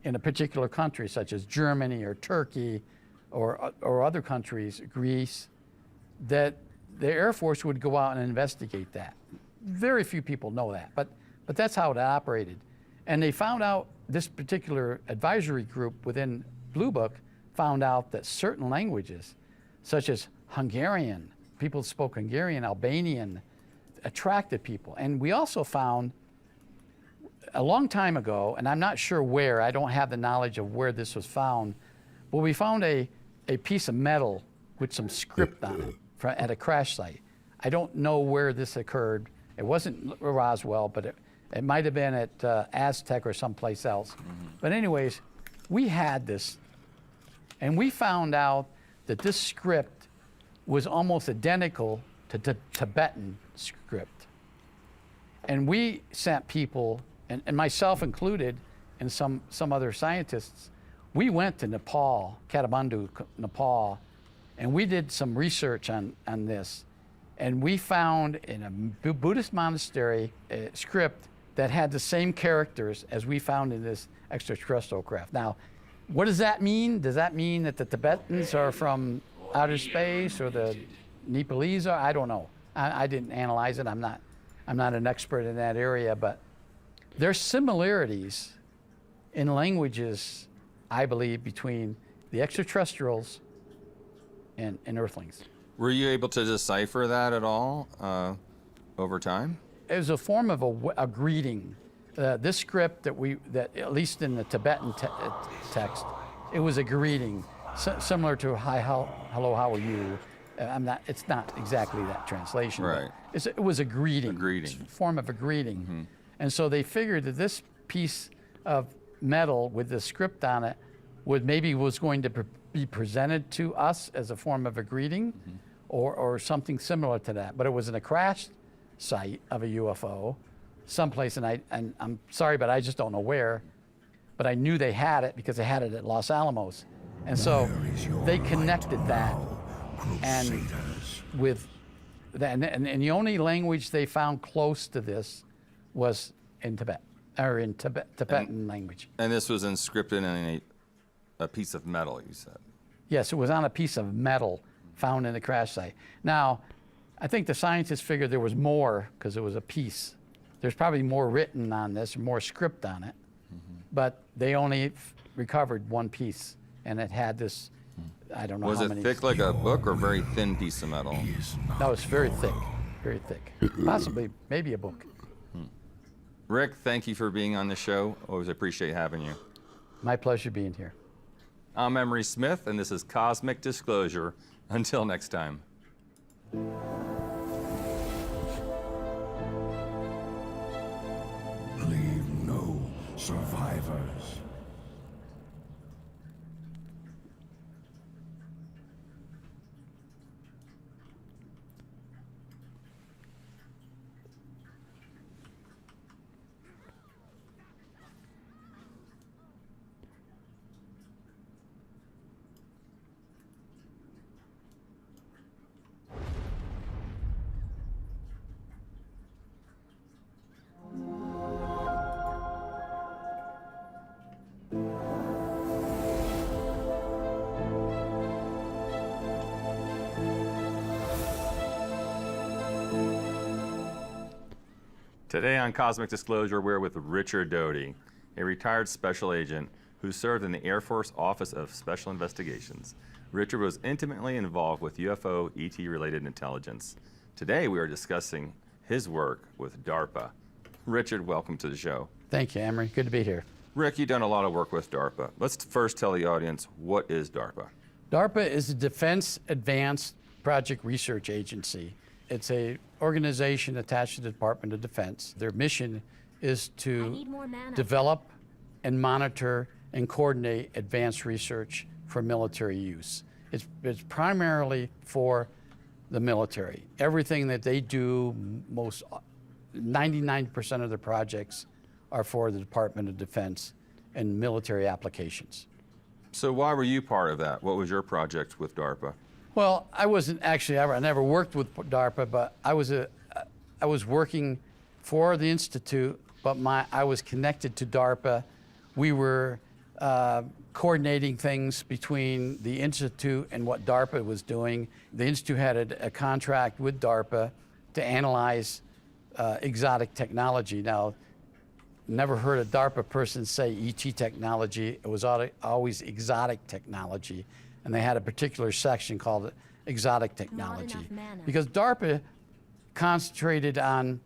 in a particular country, such as Germany or Turkey or other countries, Greece, that the Air Force would go out and investigate that. Very few people know that, but that's how it operated. And they found out, this particular advisory group within Blue Book found out that certain languages, such as Hungarian, people who spoke Hungarian, Albanian, attracted people. And we also found a long time ago, and I'm not sure where, I don't have the knowledge of where this was found, but we found a piece of metal with some script on it at a crash site. I don't know where this occurred. It wasn't Roswell, but it might have been at Aztec or someplace else. But anyways, we had this, and we found out that this script was almost identical to Tibetan script. And we sent people, and myself included, and some other scientists, we went to Nepal, Kathmandu, Nepal, and we did some research on this. And we found in a Buddhist monastery a script that had the same characters as we found in this extraterrestrial craft. Now, what does that mean? Does that mean that the Tibetans are from outer space, or the Nepalese are? I don't know. I didn't analyze it. I'm not an expert in that area, but there's similarities in languages, I believe, between the extraterrestrials and Earthlings. Were you able to decipher that at all over time? It was a form of a greeting. This script that at least in the Tibetan text, it was a greeting, similar to "Hi, hello, how are you?" It's not exactly that translation. Right. It was a greeting. A greeting. It's a form of a greeting. And so they figured that this piece of metal with the script on it was going to be presented to us as a form of a greeting, or something similar to that. But it was in a crash site of a UFO, someplace, and I'm sorry, but I just don't know where. But I knew they had it because they had it at Los Alamos, and so they connected that, and with that, and the only language they found close to this was in Tibet, or in Tibetan language. And this was inscripted in a piece of metal, you said? Yes, it was on a piece of metal found in the crash site. Now, I think the scientists figured there was more because it was a piece. There's probably more written on this, more script on it, but they only recovered one piece, and it had this, I don't know Was how it many. thick like a book or very thin piece of metal? No, it's very thick, possibly, maybe a book. Rick, thank you for being on the show. Always appreciate having you. My pleasure being here. I'm Emery Smith, and this is Cosmic Disclosure. Until next time. Leave no survivors. Today on Cosmic Disclosure, we're with Richard Doty, a retired special agent who served in the Air Force Office of Special Investigations. Richard was intimately involved with UFO ET-related intelligence. Today, we are discussing his work with DARPA. Richard, welcome to the show. Thank you, Emery. Good to be here. Rick, you've done a lot of work with DARPA. Let's first tell the audience, what is DARPA? DARPA is the Defense Advanced Project Research Agency. It's an organization attached to the Department of Defense. Their mission is to develop and monitor and coordinate advanced research for military use. It's primarily for the military. Everything that they do, 99% of the projects are for the Department of Defense and military applications. So why were you part of that? What was your project with DARPA? Well, I wasn't actually I never worked with DARPA, but I was working for the Institute, but I was connected to DARPA. We were coordinating things between the Institute and what DARPA was doing. The Institute had a contract with DARPA to analyze exotic technology. Now, never heard a DARPA person say ET technology. It was always exotic technology. And they had a particular section called exotic technology. Because DARPA concentrated on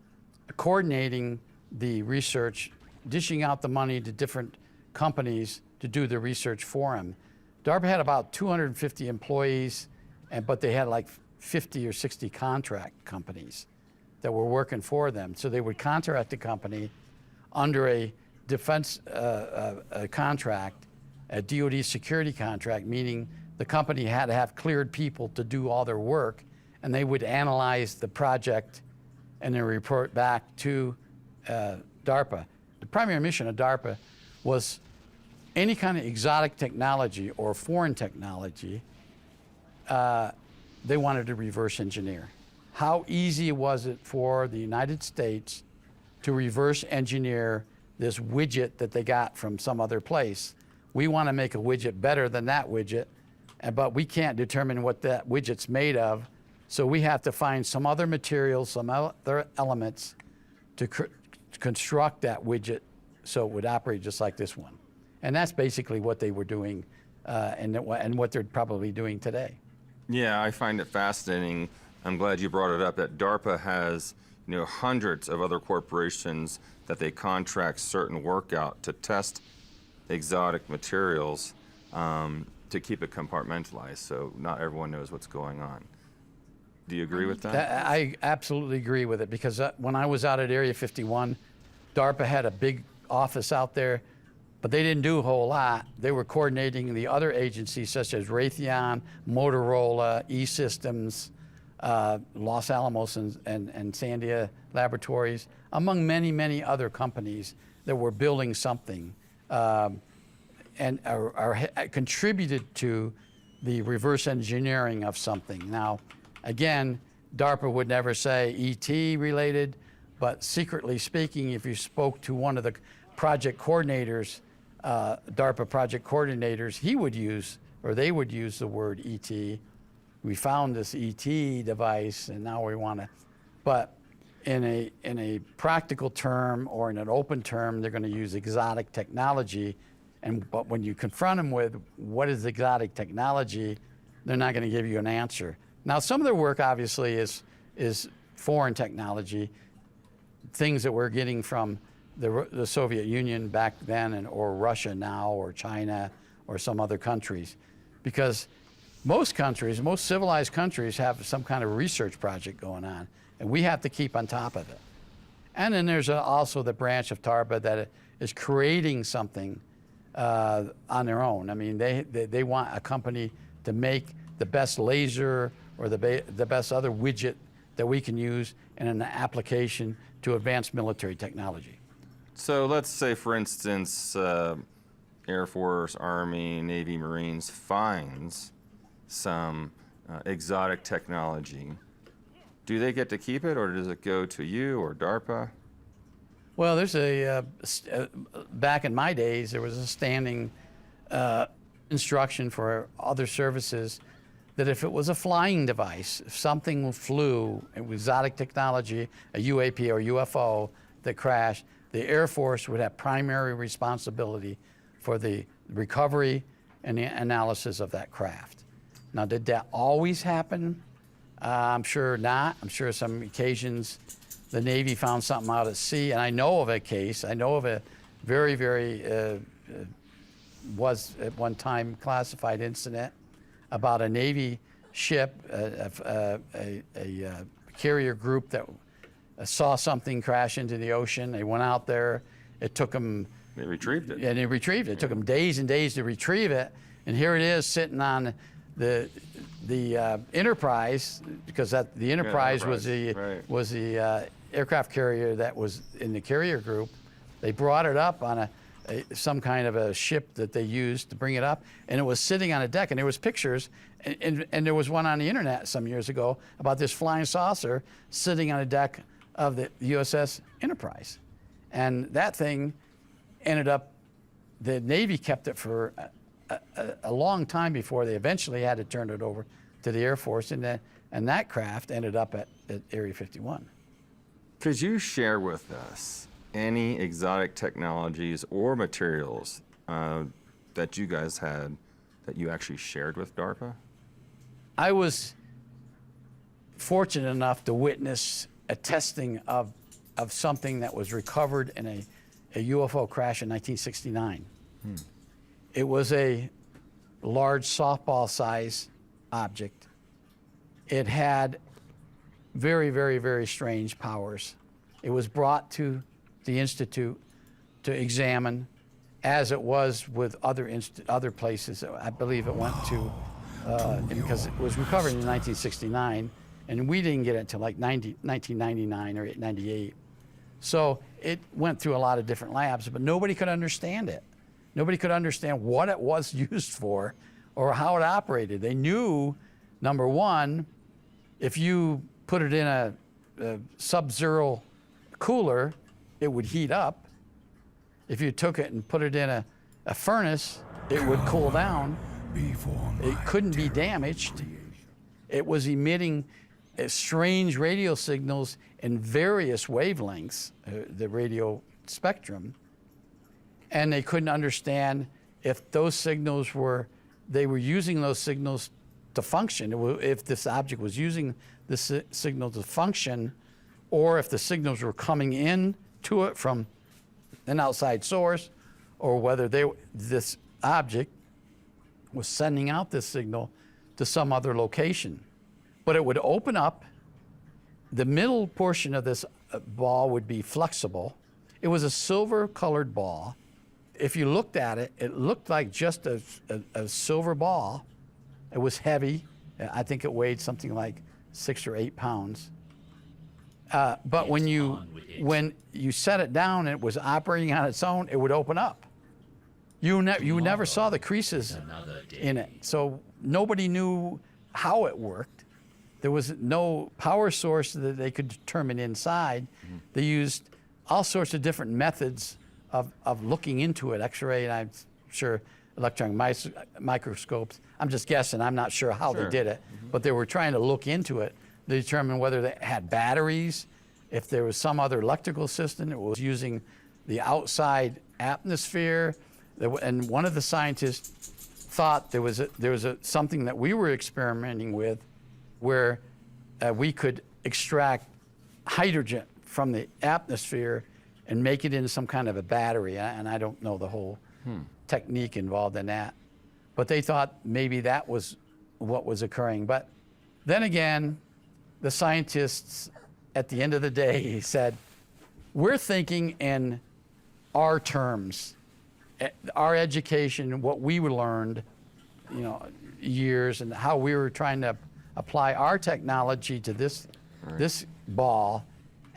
coordinating the research, dishing out the money to different companies to do the research for them. DARPA had about 250 employees, but they had like 50 or 60 contract companies that were working for them. So they would contract a company under a defense contract, a DoD security contract, meaning the company had to have cleared people to do all their work, and they would analyze the project and then report back to DARPA. The primary mission of DARPA was any kind of exotic technology or foreign technology, they wanted to reverse engineer. How easy was it for the United States to reverse engineer this widget that they got from some other place? We want to make a widget better than that widget, but we can't determine what that widget's made of, so we have to find some other materials, some other elements to construct that widget so it would operate just like this one. And that's basically what they were doing and what they're probably doing today. Yeah, I find it fascinating. I'm glad you brought it up that DARPA has hundreds of other corporations that they contract certain work out to test exotic materials to keep it compartmentalized, so not everyone knows what's going on. Do you agree with that? I absolutely agree with it, because when I was out at Area 51, DARPA had a big office out there, but they didn't do a whole lot. They were coordinating the other agencies such as Raytheon, Motorola, E-Systems, Los Alamos and Sandia Laboratories, among many, many other companies that were building something and contributed to the reverse engineering of something. Now, again, DARPA would never say ET related, but secretly speaking, if you spoke to one of the project coordinators, DARPA project coordinators, he would use, or they would use the word ET. We found this ET device, and now we want to, but in a practical term or in an open term, they're going to use exotic technology. But when you confront them with what is exotic technology, they're not going to give you an answer. Now, some of their work obviously is foreign technology, things that we're getting from the Soviet Union back then, or Russia now, or China, or some other countries, because most countries, most civilized countries have some kind of research project going on, and we have to keep on top of it. And then there's also the branch of DARPA that is creating something on their own. I mean, they want a company to make the best laser or the best other widget that we can use in an application to advance military technology. So let's say, for instance, Air Force, Army, Navy, Marines finds some exotic technology. Do they get to keep it, or does it go to you or DARPA? Well, there's back in my days, there was a standing instruction for other services that if it was a flying device, if something flew, exotic technology, a UAP or UFO that crashed, the Air Force would have primary responsibility for the recovery and the analysis of that craft. Now, did that always happen? I'm sure not. I'm sure some occasions the Navy found something out at sea, and I know of a case, I know of a very, was at one time classified incident about a Navy ship, a carrier group that saw something crash into the ocean. They went out there. It took them. They retrieved it. And they retrieved it. It took them days and days to retrieve it. And here it is sitting on the Enterprise, because the Enterprise was the aircraft carrier that was in the carrier group. They brought it up on some kind of a ship that they used to bring it up, and it was sitting on a deck, and there was pictures, and there was one on the internet some years ago about this flying saucer sitting on a deck of the USS Enterprise. And that thing ended up, the Navy kept it for a long time before they eventually had to turn it over to the Air Force, and that craft ended up at Area 51. Could you share with us any exotic technologies or materials that you guys had that you actually shared with DARPA? I was fortunate enough to witness a testing of something that was recovered in a UFO crash in 1969. It was a large softball-size object. It had very strange powers. It was brought to the Institute to examine, as it was with other places. I believe it went to, because it was recovered in 1969, and we didn't get it until like 1999 or 98. So it went through a lot of different labs, but nobody could understand it. Nobody could understand what it was used for or how it operated. They knew, number one, if you put it in a sub-zero cooler, it would heat up. If you took it and put it in a furnace, it would cool down. It couldn't be damaged. It was emitting strange radio signals in various wavelengths, the radio spectrum, and they couldn't understand if those signals they were using those signals to function, if this object was using the signal to function, or if the signals were coming in to it from an outside source, or whether this object was sending out this signal to some other location. But it would open up. The middle portion of this ball would be flexible. It was a silver-colored ball. If you looked at it, it looked like just a silver ball. It was heavy. I think it weighed something like 6 or 8 pounds. But when you set it down and it was operating on its own, it would open up. You never saw the creases in it. So nobody knew how it worked. There was no power source that they could determine inside. Mm-hmm. They used all sorts of different methods of looking into it, X-ray, and I'm sure electron microscopes. I'm just guessing. I'm not sure how they did it, but they were trying to look into it to determine whether they had batteries, if there was some other electrical system that was using the outside atmosphere. And one of the scientists thought there was something that we were experimenting with, where we could extract hydrogen from the atmosphere and make it into some kind of a battery. And I don't know the whole technique involved in that. but they thought maybe that was what was occurring. But then again, the scientists at the end of the day said, we're thinking in our terms, our education, what we learned, years, and how we were trying to apply our technology to this ball.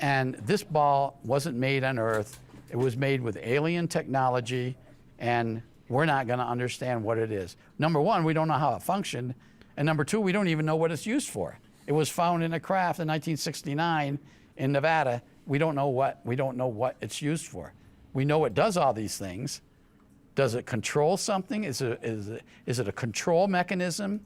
And this ball wasn't made on Earth. It was made with alien technology, and we're not going to understand what it is. Number one, we don't know how it functioned, and number two, we don't even know what it's used for. It was found in a craft in 1969 in Nevada. We don't know what it's used for. We know it does all these things. Does it control something? Is it a control mechanism?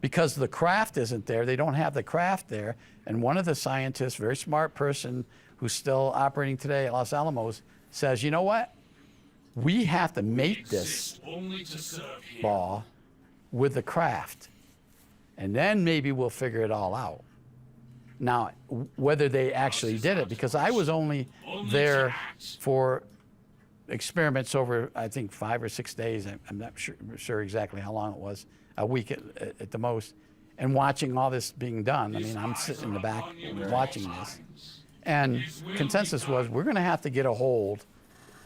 Because the craft isn't there, they don't have the craft there. And one of the scientists, very smart person who's still operating today at Los Alamos, says, you know what? We have to make this ball with the craft. And then maybe we'll figure it all out. Now, whether they actually did it, because I was only there for experiments over, I think, 5 or 6 days. I'm not sure exactly how long it was, a week at the most, and watching all this being done. I mean, I'm sitting in the back watching this. And consensus was, we're going to have to get a hold.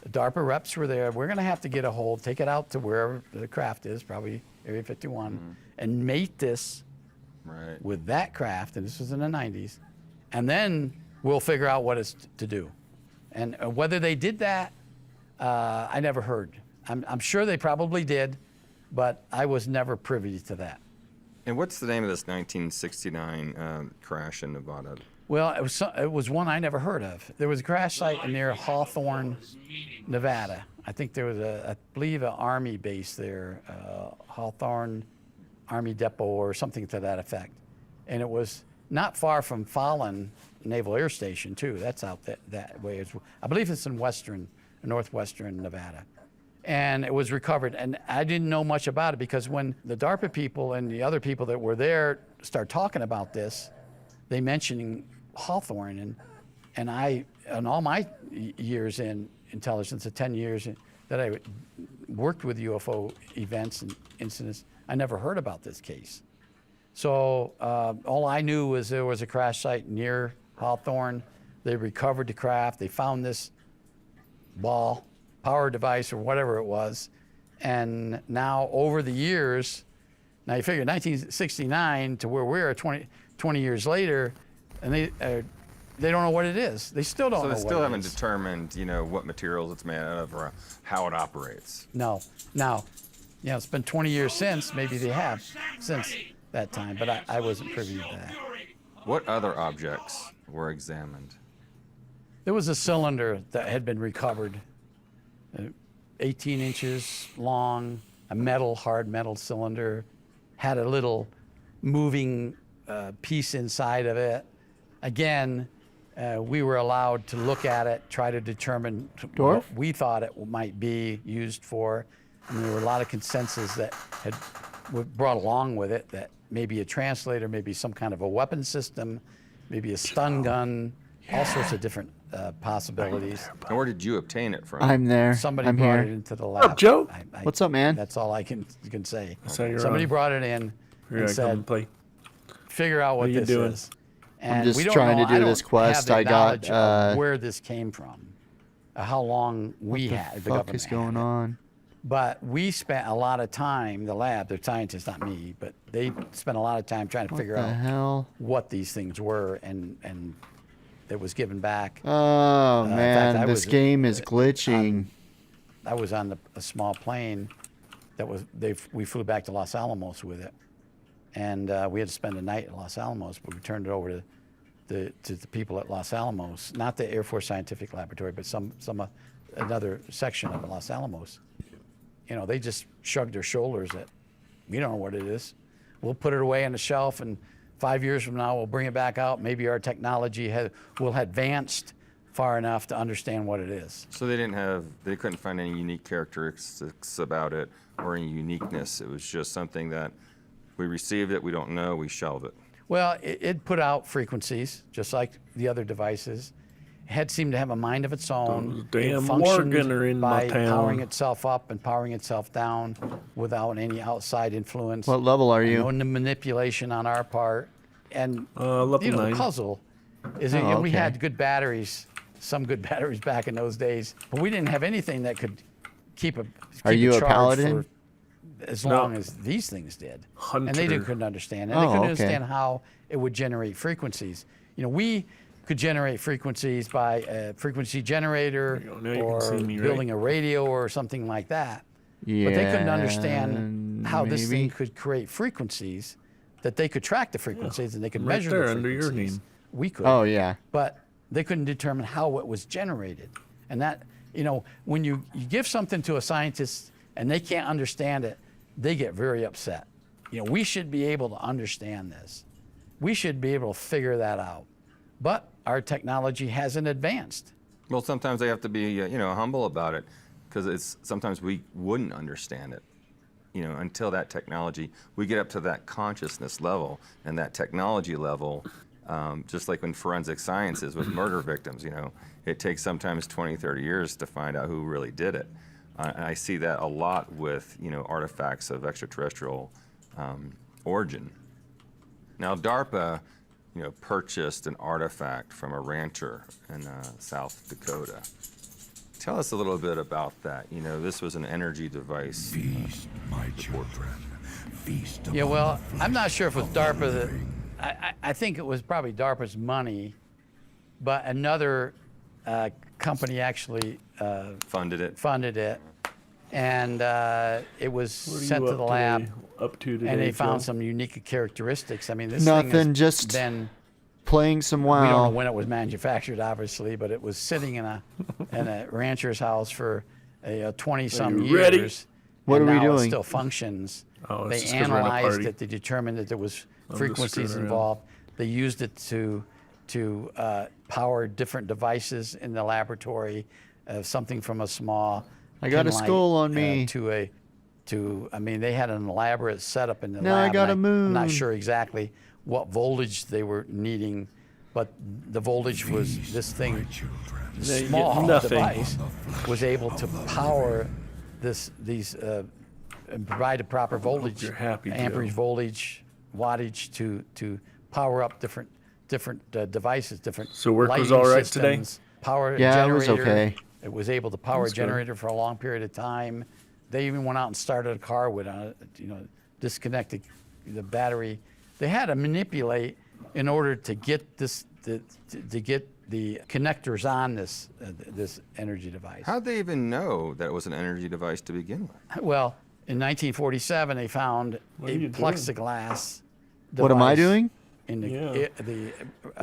The DARPA reps were there. We're going to have to get a hold, take it out to wherever the craft is, probably Area 51, and mate this with that craft, and this was in the 90s, and then we'll figure out what it's to do. And whether they did that, I never heard. I'm sure they probably did, but I was never privy to that. And what's the name of this 1969 crash in Nevada? Well, it was one I never heard of. There was a crash site near Hawthorne, Nevada. I think there was I believe, an Army base there, Hawthorne Army Depot or something to that effect. And it was not far from Fallon Naval Air Station, too. That's out that way. I believe it's in northwestern Nevada. And it was recovered. And I didn't know much about it because when the DARPA people and the other people that were there start talking about this, they mentioned Hawthorne. And all my years in intelligence, the 10 years that I worked with UFO events and incidents, I never heard about this case. So all I knew was there was a crash site near Hawthorne. They recovered the craft. They found this ball, power device, or whatever it was. And now over the years, now you figure 1969 to where we are 20 years later, and they don't know what it is. They still don't know what it is. So they still haven't determined, what materials it's made out of or how it operates. No. Now, it's been 20 years since. Maybe they have since that time, but I wasn't privy to that. What other objects were examined? There was a cylinder that had been recovered, 18 inches long, a hard metal cylinder, had a little moving piece inside of it. Again, we were allowed to look at it, try to determine what we thought it might be used for. And there were a lot of consensus that had brought along with it, that maybe a translator, maybe some kind of a weapon system, maybe a stun gun, all sorts of different possibilities. And where did you obtain it from? I'm there. Somebody I'm brought here. it into the lab. Oh, Joe. What's up, man? That's all I can say. So you're Somebody on. brought it in Here and I come and said, play. figure out what you this doing? is. And just we don't trying know, to do I don't this quest. have the I got, knowledge of where this came from, how long we had, the What government is going had it. on? But we spent a lot of time, the lab, the scientists, not me, but they spent a lot of time trying to figure The out hell? what these things were, and it was given back. Oh fact, man, I this was, game is glitching. I was on a small plane that we flew back to Los Alamos with it, and we had to spend a night at Los Alamos, but we turned it over to the people at Los Alamos, not the Air Force Scientific Laboratory, but another section of Los Alamos. They just shrugged their shoulders at, we don't know what it is. We'll put it away on the shelf, and 5 years from now, we'll bring it back out. Maybe our technology will have advanced far enough to understand what it is. So they couldn't find any unique characteristics about it or any uniqueness. It was just something that we received it, we don't know, we shelved it. Well, it put out frequencies, just like the other devices. had seemed to have a mind of its own. Those It damn functioned Morgan are in my by town. powering itself up and powering itself down without any outside influence. What level are you? No manipulation on our part. And level you know, 9. the puzzle is Oh, that we okay. had good batteries, some good batteries back in those days, but we didn't have anything that could keep Are you a charge paladin? for as No. long as these things did. And they Hunter. couldn't understand it. Oh, They couldn't okay. understand how it would generate frequencies. You know, we could generate frequencies by a frequency generator There you go. Now you can or see me, right? building a radio or something like that. Yeah. But they couldn't understand how this thing maybe. could create frequencies, that they could track the frequencies and they could Right measure there the under your frequencies. name. We could. Oh yeah. But they couldn't determine how it was generated. And that, you know, when you give something to a scientist and they can't understand it, they get very upset. You know, we should be able to understand this. We should be able to figure that out. But our technology hasn't advanced. Well, sometimes they have to be, you know, humble about it, because it's sometimes we wouldn't understand it, you know, until that technology, we get up to that consciousness level and that technology level, just like when forensic science is with murder victims, you know, it takes sometimes 20, 30 years to find out who really did it. And I see that a lot with, you know, artifacts of extraterrestrial origin. Now, DARPA, you know, purchased an artifact from a rancher in South Dakota. Tell us a little bit about that. You know, this was an energy device. Feast, my children. Feast Yeah, upon well, the flesh I'm not sure if it was of DARPA the that, living. I think it was probably DARPA's money, but another company actually Funded it. funded it, and it was What are sent you to the up lab, today- up to today, and they found Joe? some unique characteristics. I mean, this Nothing, thing has just been, Playing some we don't know WoW. when it was manufactured, obviously, but it was sitting in a rancher's house for 20-some you ready? years. What and are we now doing? It still functions. Oh, They it's just 'cause we're in a analyzed party. it. They determined that there was just frequencies screwing around. involved. They used it to power different devices in the laboratory, something from a small. I got a pin light, skull on me. I mean, they had an elaborate setup in the Now I lab. got and a I'm not moon. sure exactly what voltage they were needing, but the voltage was this My thing children. Now you get small nothing. device was able to power these and provide a proper voltage, you're happy, Joe. amperage, voltage, wattage to power up different devices, different. So work was lighting all right today? systems, Power Yeah, it generator. was okay. It was able to power a That's good. generator for a long period of time. They even went out and started a car with disconnected the battery. They had to manipulate in order to get to get the connectors on this energy device. How'd they even know that it was an energy device to begin with? Well, in 1947, they found What are a you doing? plexiglass. What am I device doing? In the, Yeah.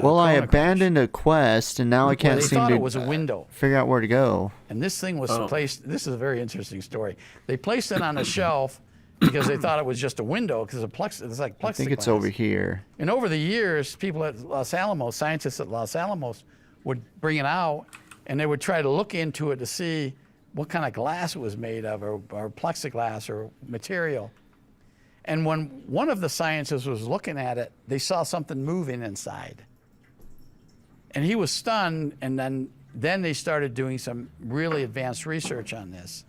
Well, I Corona crush, abandoned a quest, and now I where can't they seem thought to it was a window. figure out where to go. And this thing was Oh. placed. This is a very interesting story. They placed it on a shelf because they thought it was just a window because it's like plexiglass. I think it's over here. And over the years, people at Los Alamos, scientists at Los Alamos, would bring it out and they would try to look into it to see what kind of glass it was made of, or plexiglass or material. And when one of the scientists was looking at it, they saw something moving inside. And he was stunned, and then they started doing some really advanced research on this.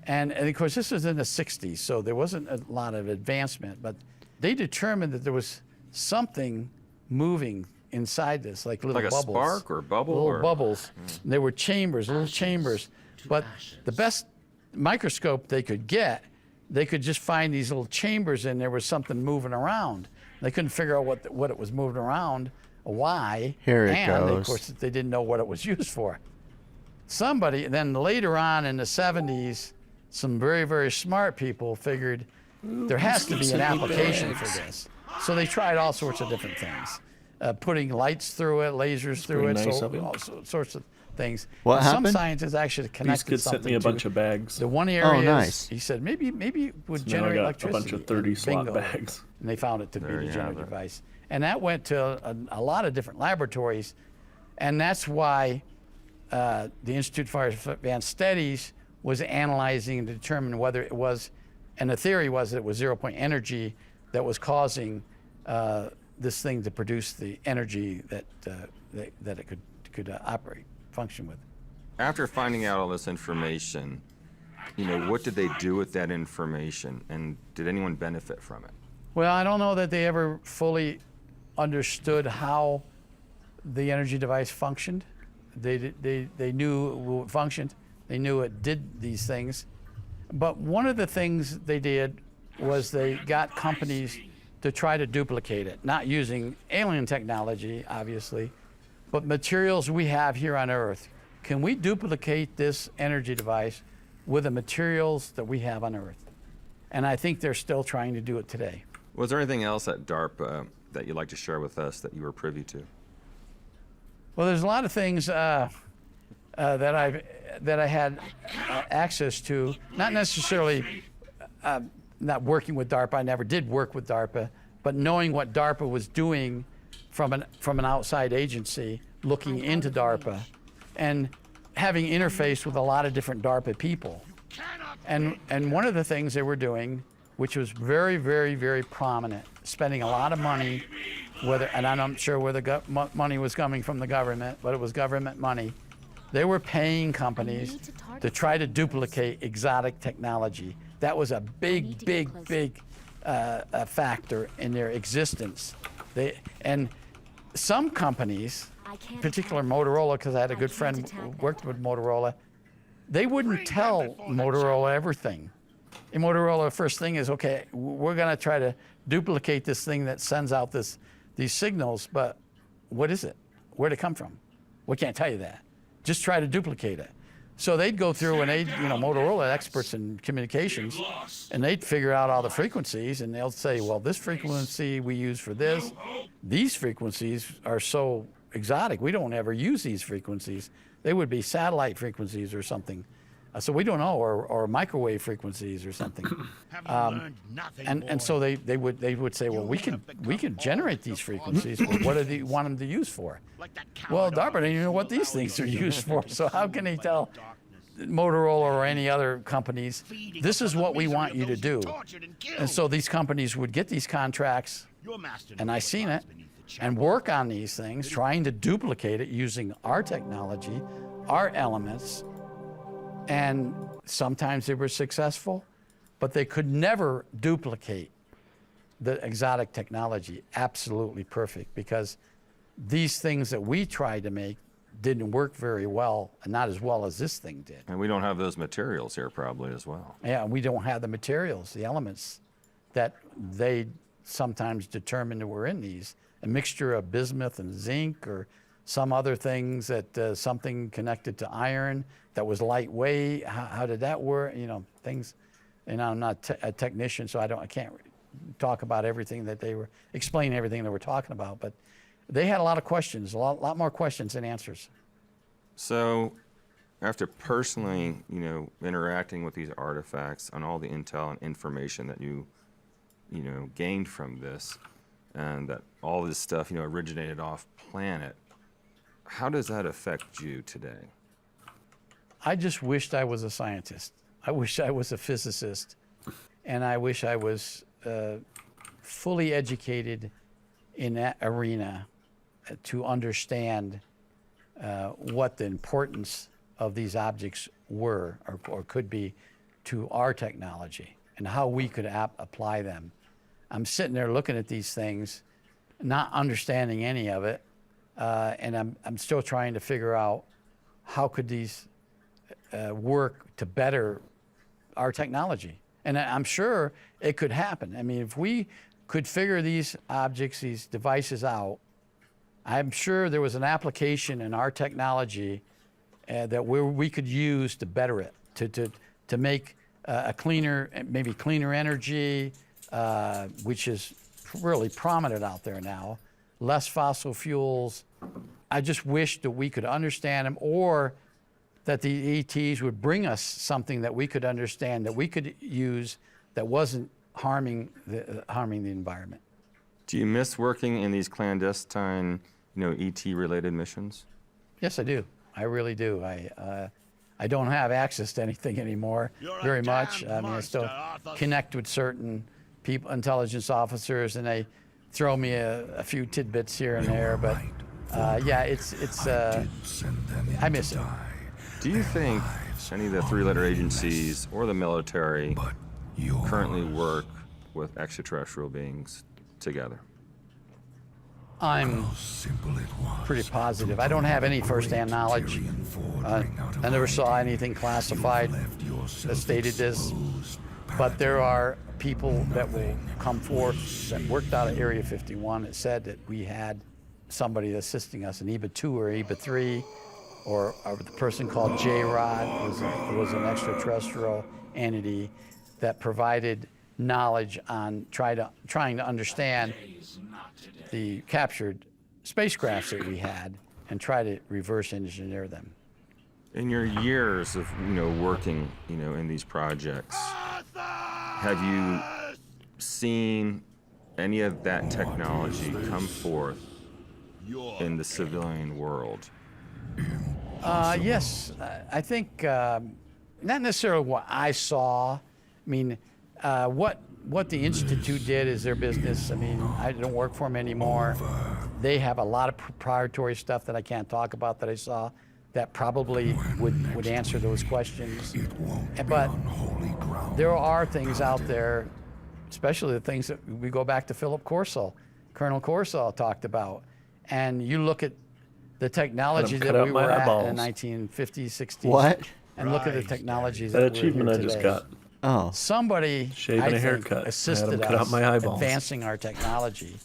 And of course, this was in the 60s, so there wasn't a lot of advancement, but they determined that there was something moving inside this, like little Like a bubbles. spark or bubble Little or- bubbles. And there were chambers, little chambers. But the best microscope they could get, they could just find these little chambers and there was something moving around. They couldn't figure out what it was moving around, why. Here it and goes. of course, they didn't know what it was used for. Somebody, then later on in the 70s, some very, very smart people figured there has to be an application for this. So they tried all sorts of different things, putting lights through it, lasers through it, pretty nice so of him. all sorts of things. What And happened? Some scientists actually These connected kids sent something me a to bunch of bags. the one area. nice. He said maybe it would Now I generate got a electricity. bunch of 30 and slot bingo. bags. And they found it to There be you the have generator it. device. And that went to a lot of different laboratories. And that's why the Institute for Advanced Studies was analyzing to determine whether it was, and the theory was that it was 0 point energy that was causing this thing to produce the energy that it could operate, function with. After finding out all this information, what did they do with that information, and did anyone benefit from it? Well, I don't know that they ever fully understood how the energy device functioned. They knew it functioned. They knew it did these things. But one of the things they did was they got companies to try to duplicate it, not using alien technology, obviously, but materials we have here on Earth. Can we duplicate this energy device with the materials that we have on Earth? And I think they're still trying to do it today. Was there anything else at DARPA that you'd like to share with us that you were privy to? Well, there's a lot of things that I had access to, not necessarily not working with DARPA. I never did work with DARPA, but knowing what DARPA was doing from an outside agency, looking into DARPA, and having interface with a lot of different DARPA people. And one of the things they were doing, which was very, very, very prominent, spending a lot of money, and I'm not sure where the money was coming from the government, but it was government money. They were paying companies to try to duplicate exotic technology. That was a big factor in their existence. And some companies, in particular Motorola, because I had a good friend who worked with Motorola, they wouldn't tell Motorola everything. And Motorola, the first thing is, okay, we're going to try to duplicate this thing that sends out these signals, but what is it? Where'd it come from? We can't tell you that. Just try to duplicate it. So they'd go through and Motorola experts in communications, and they'd figure out all the frequencies, and they'll say, well, this frequency we use for this. These frequencies are so exotic, we don't ever use these frequencies. They would be satellite frequencies or something. So we don't know, or microwave frequencies or something. And so they would say, well, we can generate these frequencies, but what do you want them to use for? Well, DARPA doesn't even know what these things are used for, so how can he tell Motorola or any other companies, this is what we want you to do? And so these companies would get these contracts, and I seen it, and work on these things, trying to duplicate it using our technology, our elements, and sometimes they were successful, but they could never duplicate the exotic technology absolutely perfect, because these things that we tried to make didn't work very well, and not as well as this thing did. And we don't have those materials here probably as well. Yeah, we don't have the materials, the elements that they sometimes determined were in these. A mixture of bismuth and zinc, or some other things that something connected to iron that was lightweight. How did that work? Things. And I'm not a technician, so I can't talk about everything that explain everything they were talking about. But they had a lot of questions, a lot more questions than answers. So, after personally, interacting with these artifacts on all the intel and information that you gained from this, and that all this stuff, originated off planet, how does that affect you today? I just wished I was a scientist. I wish I was a physicist, and I wish I was fully educated in that arena to understand what the importance of these objects were or could be to our technology and how we could apply them. I'm sitting there looking at these things, not understanding any of it, and I'm still trying to figure out how could these work to better our technology. And I'm sure it could happen. I mean, if we could figure these objects, these devices out, I'm sure there was an application in our technology that we could use to better it, to make a cleaner, maybe cleaner energy, which is really prominent out there now, less fossil fuels. I just wish that we could understand them, or that the ETs would bring us something that we could understand, that we could use, that wasn't harming the environment. Do you miss working in these clandestine, ET-related missions? Yes, I do. I really do. I don't have access to anything anymore very much. I mean, I still connect with certain people, intelligence officers, and throw me a few tidbits here and there, but yeah, it's Send them I in miss to it. die. Do you think any of the three-letter agencies or the military But yours. currently work with extraterrestrial beings together? I'm How simple it was. pretty positive. I don't have any firsthand knowledge. Tyrian Ford I ring out of never hiding. saw anything classified Left yourself that stated this, exposed, but there are people that will come forth that worked out of Area 51 that said that we had somebody assisting us in EBA 2 or EBA 3, or the person called J-Rod was an extraterrestrial entity that provided knowledge on trying to understand the captured spacecrafts that we had and try to reverse engineer them. In your years of working in these projects, have you seen any of that technology come forth in the civilian world? Yes, I think not necessarily what I saw. I mean, what the Institute did is their business. I mean, I don't work for them anymore. They have a lot of proprietary stuff that I can't talk about that I saw that probably would answer those questions. But there are things out there, especially the things that we go back to Philip Corso, Colonel Corso talked about. And you look at the technology Let 'em cut that out we my were at eyeballs. in the 1950s, 60s. What? And look at the technologies That that we're achievement here I just today. got. Oh, Somebody, Shave I and a think, haircut. I had 'em assisted cut out us my eyeballs. advancing our technology,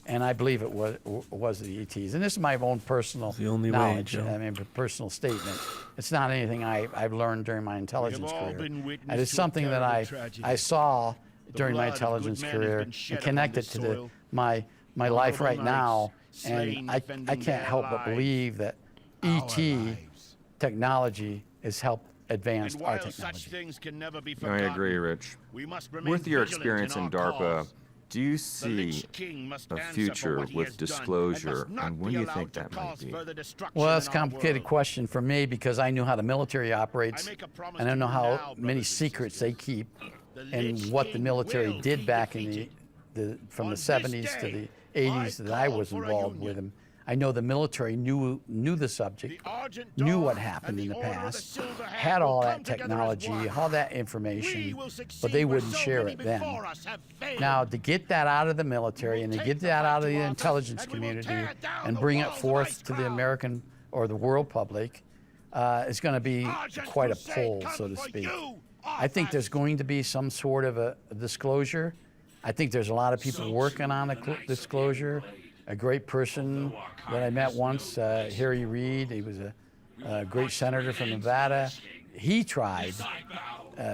and I believe it was the ETs. And this is my own personal the only way, knowledge. Joe. I mean, a personal statement. It's not anything I've learned during my intelligence all career. been witness And it's to a something that terrible tragedy. I saw during my blood of good intelligence men has career been shed and upon connected this to soil. my life right Honorable now. knights, slain And I defending can't their help but lives. believe that ET technology has helped advance And our while such technology. things can never be I forgotten, agree, Rich. we must remain With your vigilant experience in our DARPA, cause. do you The see Lich King must a answer for future what he with has done, disclosure, must not and when be do you allowed think to that might cause be? further destruction Well, that's a in our complicated world. question for me because I know how the military operates, I make a promise and I to know you how now, many brothers and secrets they sisters. keep, The and Lich what the King military will did be back in defeated. from On the this 70s to the day, 80s that I call was for a involved with union. them. I know the military knew the subject, The Argent knew Dawn what and happened the in the Order of the past, Silver Hand had will all come that together as technology, one. all that We information, will succeed but they where wouldn't so share many it then. before us have failed. Now, to get that out of the military and to take get the that fight out of to the office, intelligence and we will community tear down and the bring it walls of forth Ice to the Crown. American or the world public is going to be Argent quite a Crusade pull, comes so to for speak. you, I think there's going to be some sort of a disclosure. I think there's a lot of people working on a disclosure. A great person that I met once, Harry Reid, he was a great senator from Nevada. He tried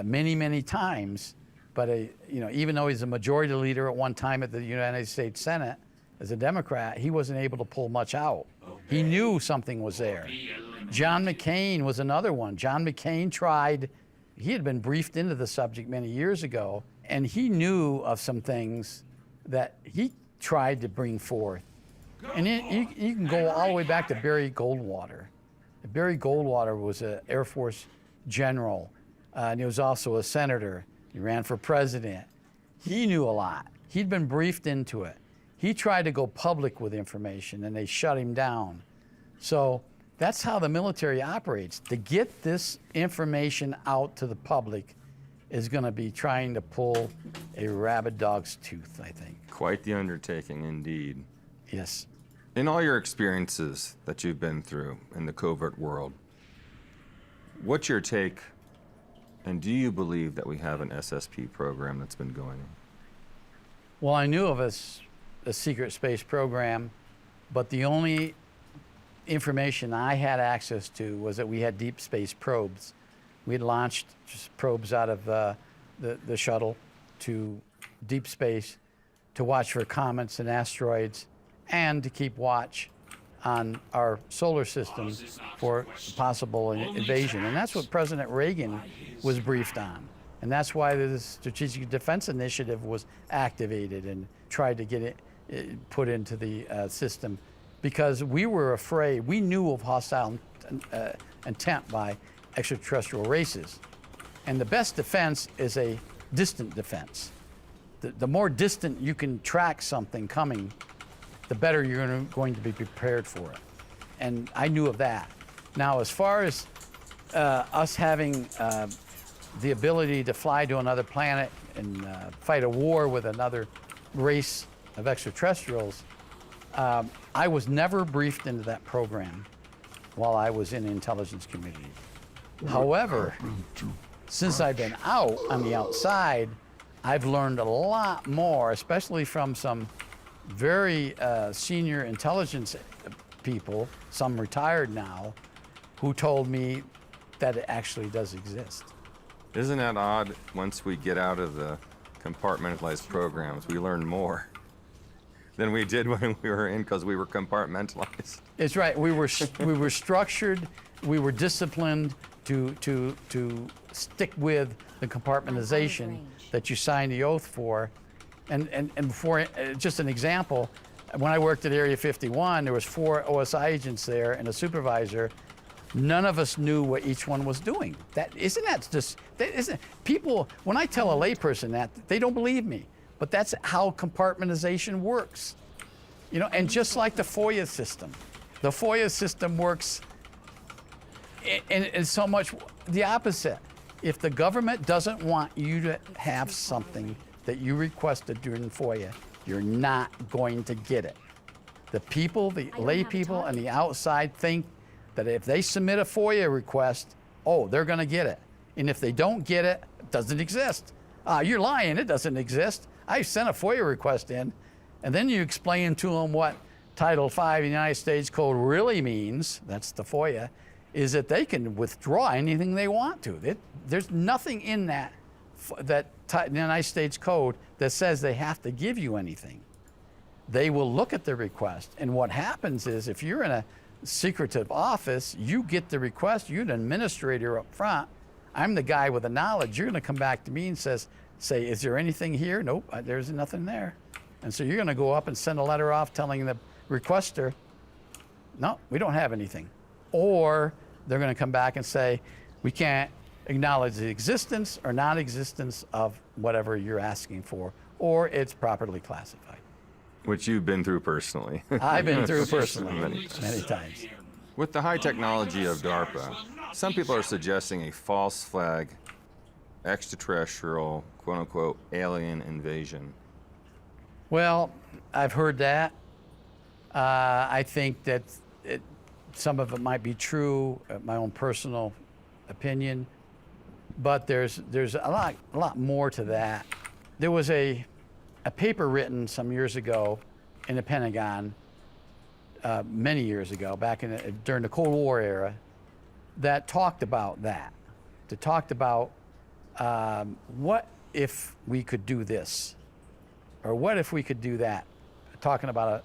many, many times, but even though he's a majority leader at one time at the United States Senate as a Democrat, he wasn't able to pull much out. He knew something was there. John McCain was another one. John McCain tried. He had been briefed into the subject many years ago, and he knew of some things that he tried to bring forth. And you can go all the way back to Barry Goldwater. Barry Goldwater was an Air Force general, and he was also a senator. He ran for president. He knew a lot. He'd been briefed into it. He tried to go public with information, and they shut him down. So that's how the military operates. To get this information out to the public is going to be trying to pull a rabid dog's tooth, I think. Quite the undertaking, indeed. Yes. In all your experiences that you've been through in the covert world, what's your take, and do you believe that we have an SSP program that's been going on? Well, I knew of a secret space program, but the only information I had access to was that we had deep space probes. We had launched just probes out of the shuttle to deep space to watch for comets and asteroids and to keep watch on our solar system for possible invasion. And that's what President Reagan was briefed on. And that's why the Strategic Defense Initiative was activated and tried to get it put into the system, because we were afraid. We knew of hostile intent by extraterrestrial races. And the best defense is a distant defense. the more distant you can track something coming, the better you're going to be prepared for it. And I knew of that. Now, as far as us having the ability to fly to another planet and fight a war with another race of extraterrestrials, I was never briefed into that program while I was in the intelligence community. However, since I've been out on the outside, I've learned a lot more, especially from some very senior intelligence people, some retired now, who told me that it actually does exist. Isn't that odd? Once we get out of the compartmentalized programs, we learn more than we did when we were in, because we were compartmentalized. It's right. We were structured. We were disciplined to stick with the compartmentalization that you signed the oath for. And before, just an example, when I worked at Area 51, there was 4 OSI agents there and a supervisor. None of us knew what each one was doing. Isn't people, when I tell a layperson that, they don't believe me. But that's how compartmentalization works. You know, and just like the FOIA system works in so much the opposite. If the government doesn't want you to have something that you requested during FOIA, you're not going to get it. The people, the lay people on the outside think that if they submit a FOIA request, oh, they're going to get it. And if they don't get it, it doesn't exist. You're lying, it doesn't exist. I sent a FOIA request in, and then you explain to them what Title V of the United States Code really means, that's the FOIA, is that they can withdraw anything they want to. There's nothing in that United States Code that says they have to give you anything. They will look at the request, and what happens is if you're in a secretive office, you get the request, you're an administrator up front, I'm the guy with the knowledge, you're gonna come back to me and say, is there anything here? Nope, there's nothing there. And so you're gonna go up and send a letter off telling the requester, no, we don't have anything. Or they're gonna come back and say, we can't acknowledge the existence or non-existence of whatever you're asking for, or it's properly classified. Which you've been through personally. I've been through personally Many many times. With the high technology of DARPA, some people are suggesting a false flag extraterrestrial, quote unquote, alien invasion. Well, I've heard that. I think that some of it might be true, my own personal opinion, but there's a lot more to that. There was a paper written some years ago in the Pentagon, many years ago, back during the Cold War era, that talked about that. That talked about what if we could do this, or what if we could do that, talking about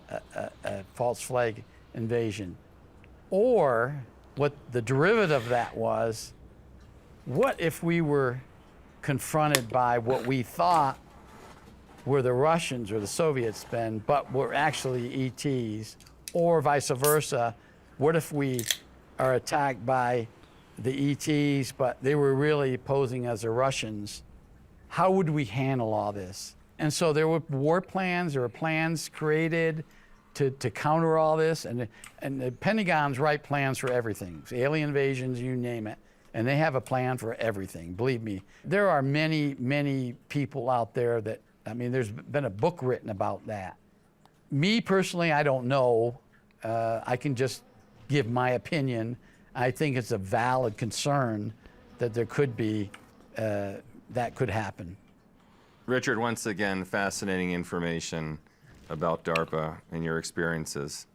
a false flag invasion. Or what the derivative of that was, what if we were confronted by what we thought were the Russians or the Soviets been, but were actually ETs, or vice versa. What if we are attacked by the ETs, but they were really posing as the Russians? How would we handle all this? And so there were war plans, there were plans created to counter all this, and the Pentagon's write plans for everything, alien invasions, you name it, and they have a plan for everything, believe me. There are many, many people out there that, I mean, there's been a book written about that. Me personally, I don't know. I can just give my opinion. I think it's a valid concern that there could be, that could happen. Richard, once again, fascinating information about DARPA and your experiences.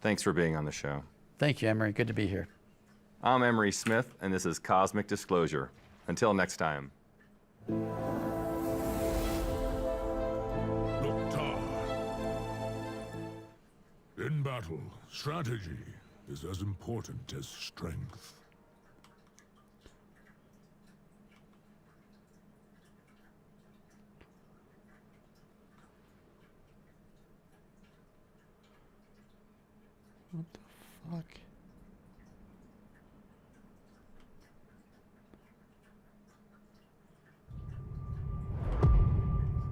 Thanks for being on the show. Thank you, Emery. Good to be here. I'm Emery Smith, and this is Cosmic Disclosure. Until next time. Loktar. In battle, strategy is as important as strength. What the fuck?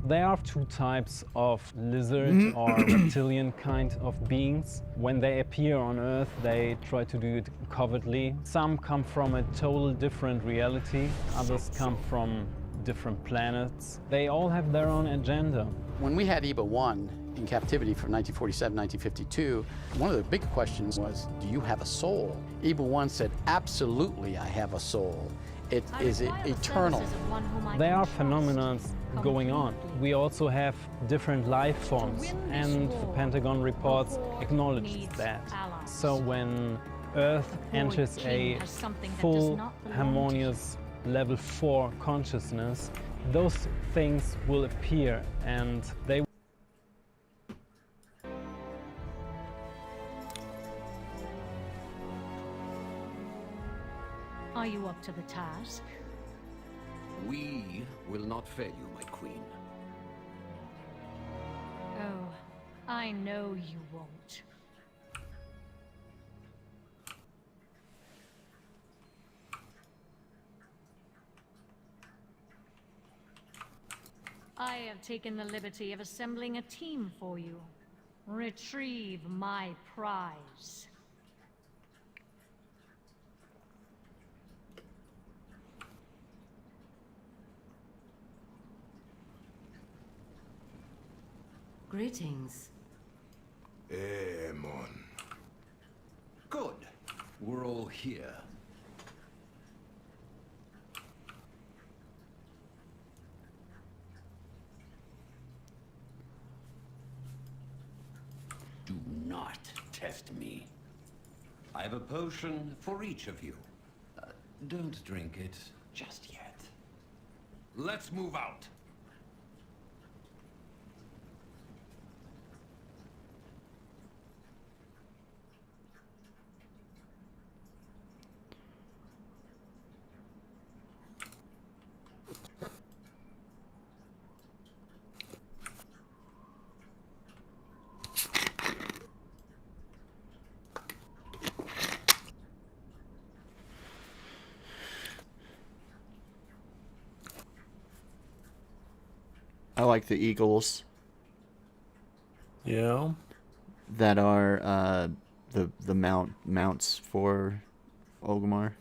There are two types of lizard or reptilian kind of beings. When they appear on Earth, they try to do it covertly. Some come from a total different reality, others come from different planets. They all have their own agenda. When we had EBA 1 in captivity from 1947, 1952, one of the big questions was, do you have a soul? EBA 1 said, absolutely, I have a soul. It is eternal. There are phenomena going on. We also have different life forms, and the Pentagon reports acknowledge that. So when Earth enters a full harmonious level 4 consciousness, those things will appear, and they Are you up to the task? We will not fail you, my queen. Oh, I know you won't. I have taken the liberty of assembling a team for you. Retrieve my prize. Greetings. Aemon. Good. We're all here. Do not test me. I have a potion for each of you. Don't drink it just yet. Let's move out. I like the eagles Yeah. that are the mounts for Orgrimmar.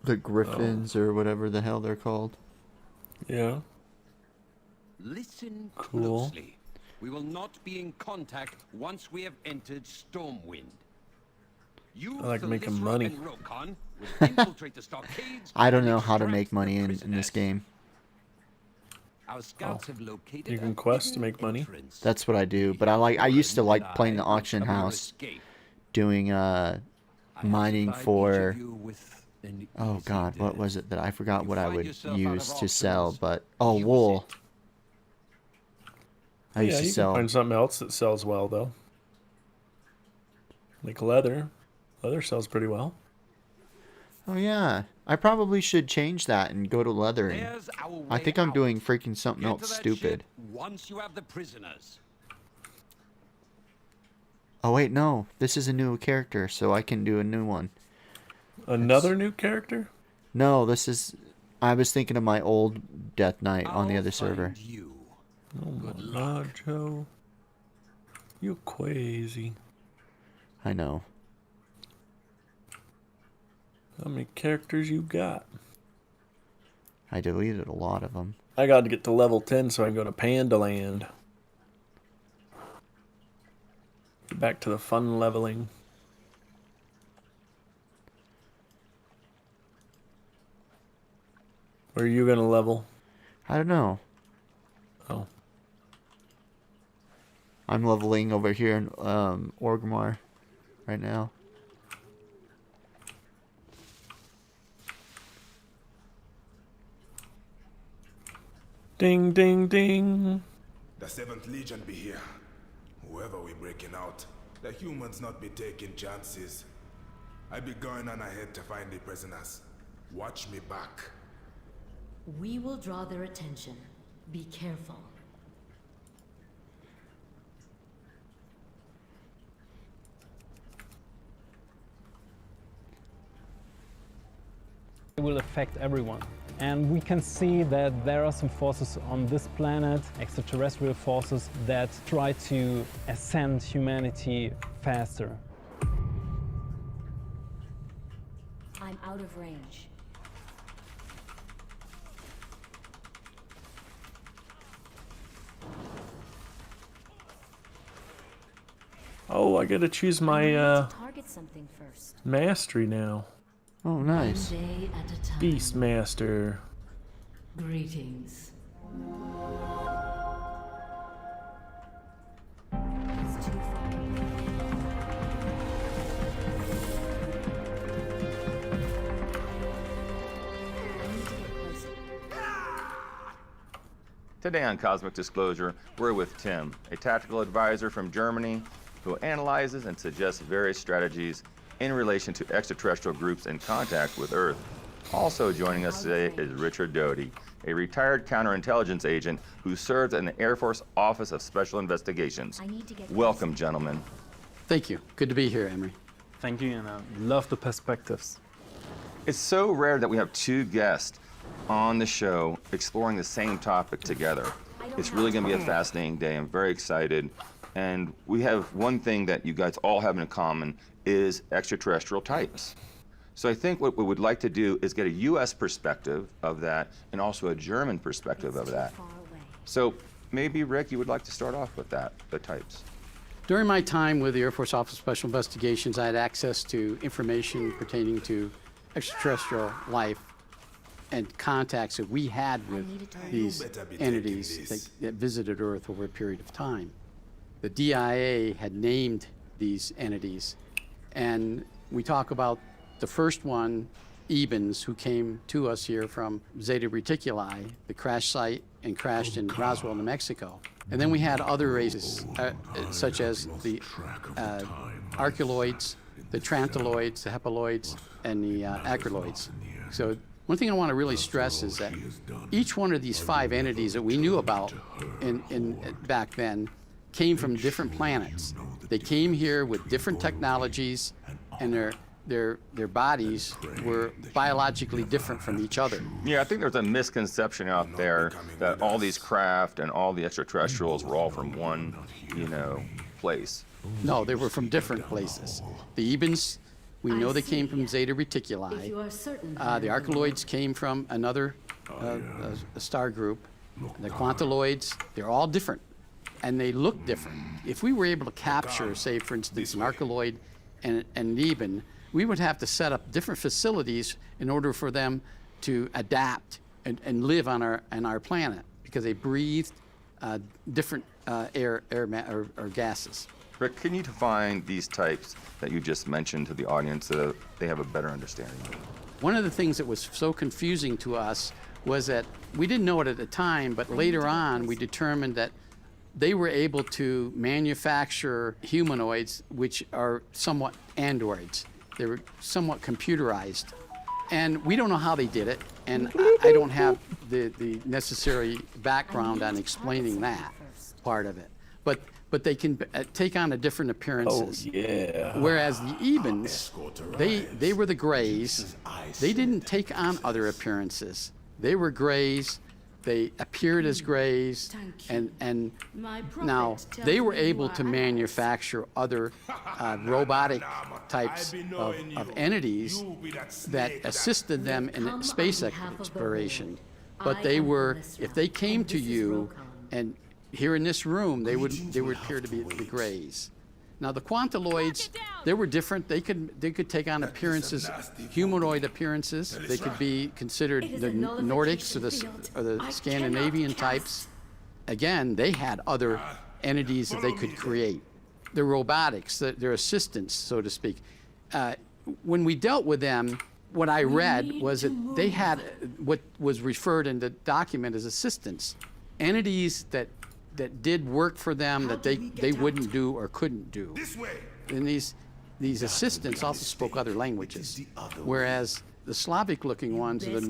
The griffins or whatever the hell they're called. Yeah. Listen Cool. closely. We will not be in contact once we have entered Stormwind. You, I like making Thelyssra money. and Rokon, will infiltrate the stockades. I don't and know how to extract make money the in this prisoners. game. Our scouts have located You can a quest to hidden make money. entrance. That's what I do. But I used to like playing the auction house, doing I have mining supplied each for. of you with an Oh easy God, what death. was it that I forgot You what I find would yourself out use of to sell? options, But use wool. it. I used Yeah, to you sell. can find something else that sells well though. Like leather. Leather sells pretty well. Oh yeah, I probably should change that and go to leather. And There's our I way think I'm out. doing freaking something Get else to that stupid. ship once you have the prisoners. Oh wait, no, this is a new character, so I can do a new one. Another new character? No, this is. I was thinking of my old Death Knight on the I'll other server. find you. Oh my Good God, Joe. You crazy. I know. How many characters you got? I deleted a lot of them. I got to get to level 10 so I can go to Pandaland. Get back to the fun leveling. Where are you going to level? I don't know. Oh. I'm leveling over here in Orgrimmar right now. Ding, ding, ding. The 7th Legion be here. Whoever we breaking out, the humans not be taking chances. I be going on ahead to find the prisoners. Watch me back. We will draw their attention. Be careful. will affect everyone. And we can see that there are some forces on this planet, extraterrestrial forces, that try to ascend humanity faster. I'm out of range. Oh, I gotta choose my Target something first. mastery now. Oh, nice. One day at a time. Beastmaster. Greetings. It's too far away. I need to get closer. Today on Cosmic Disclosure, we're with Tim, a tactical advisor from Germany who analyzes and suggests various strategies in relation to extraterrestrial groups in contact with Earth. Also joining us today is Richard Doty, a retired counterintelligence agent who served in the Air Force Office of Special Investigations. I need to get Welcome, gentlemen. Thank you. Good to be here, Emery. Thank you, and I love the perspectives. It's so rare that we have two guests on the show exploring the same topic together. It's really going to be a fascinating day. I'm very excited. And we have one thing that you guys all have in common is extraterrestrial types. So I think what we would like to do is get a U.S. perspective of that and also a German perspective of that. far away. So maybe, Rick, you would like to start off with that, the types. During my time with the Air Force Office of Special Investigations, I had access to information pertaining to extraterrestrial life and contacts that we had with these better be entities taking this. that visited Earth over a period of time. The DIA had named these entities, and we talk about the first one, Ebens, who came to us here from Zeta Reticuli, the crash site, and crashed in Roswell, New Mexico. And then we had other races, such as the archeoloids, the trantyloids, the hepaloids, and the acryloids. So one thing I want to really stress is that each one of these 5 entities that we knew about back then came from different planets. They came here with different technologies, and their bodies were biologically different from each other. Yeah, I think there's a misconception out there that all these craft and all the extraterrestrials were all from one, place. No, they were from different places. The Ebens, we know they came from Zeta If Reticuli. you are certain. The archeoloids came from another a star group. The quantiloids, they're all different, and they look different. If we were able to capture, say, for instance, an archeoloid and an Eben, we would have to set up different facilities in order for them to adapt and live on our planet, because they breathed different air or gases. Rick, can you define these types that you just mentioned to the audience so that they have a better understanding? One of the things that was so confusing to us was that we didn't know it at the time, but later on we determined that they were able to manufacture humanoids which are somewhat androids. They were somewhat computerized. And we don't know how they did it, and I don't have the necessary background on explaining that part of it. But they can take on a different appearances. Oh, yeah. Whereas the Ebens, they were the Greys. They didn't take on other appearances. They were Greys. They appeared as Greys, and now they were able to manufacture other robotic types of entities that assisted them in space exploration. But they were, if they came to you, and here in this room, they would appear to be the Greys. Now the quantiloids, they were different. They could take on appearances, humanoid appearances. They could be considered the Nordics or the Scandinavian types. Again, they had other entities that they could create. The robotics, their assistants, so to speak. When we dealt with them, what I read was that they had what was referred in the document as assistants, entities that did work for them that they wouldn't do or couldn't do. And these assistants also spoke other languages, whereas the Slavic-looking ones, or the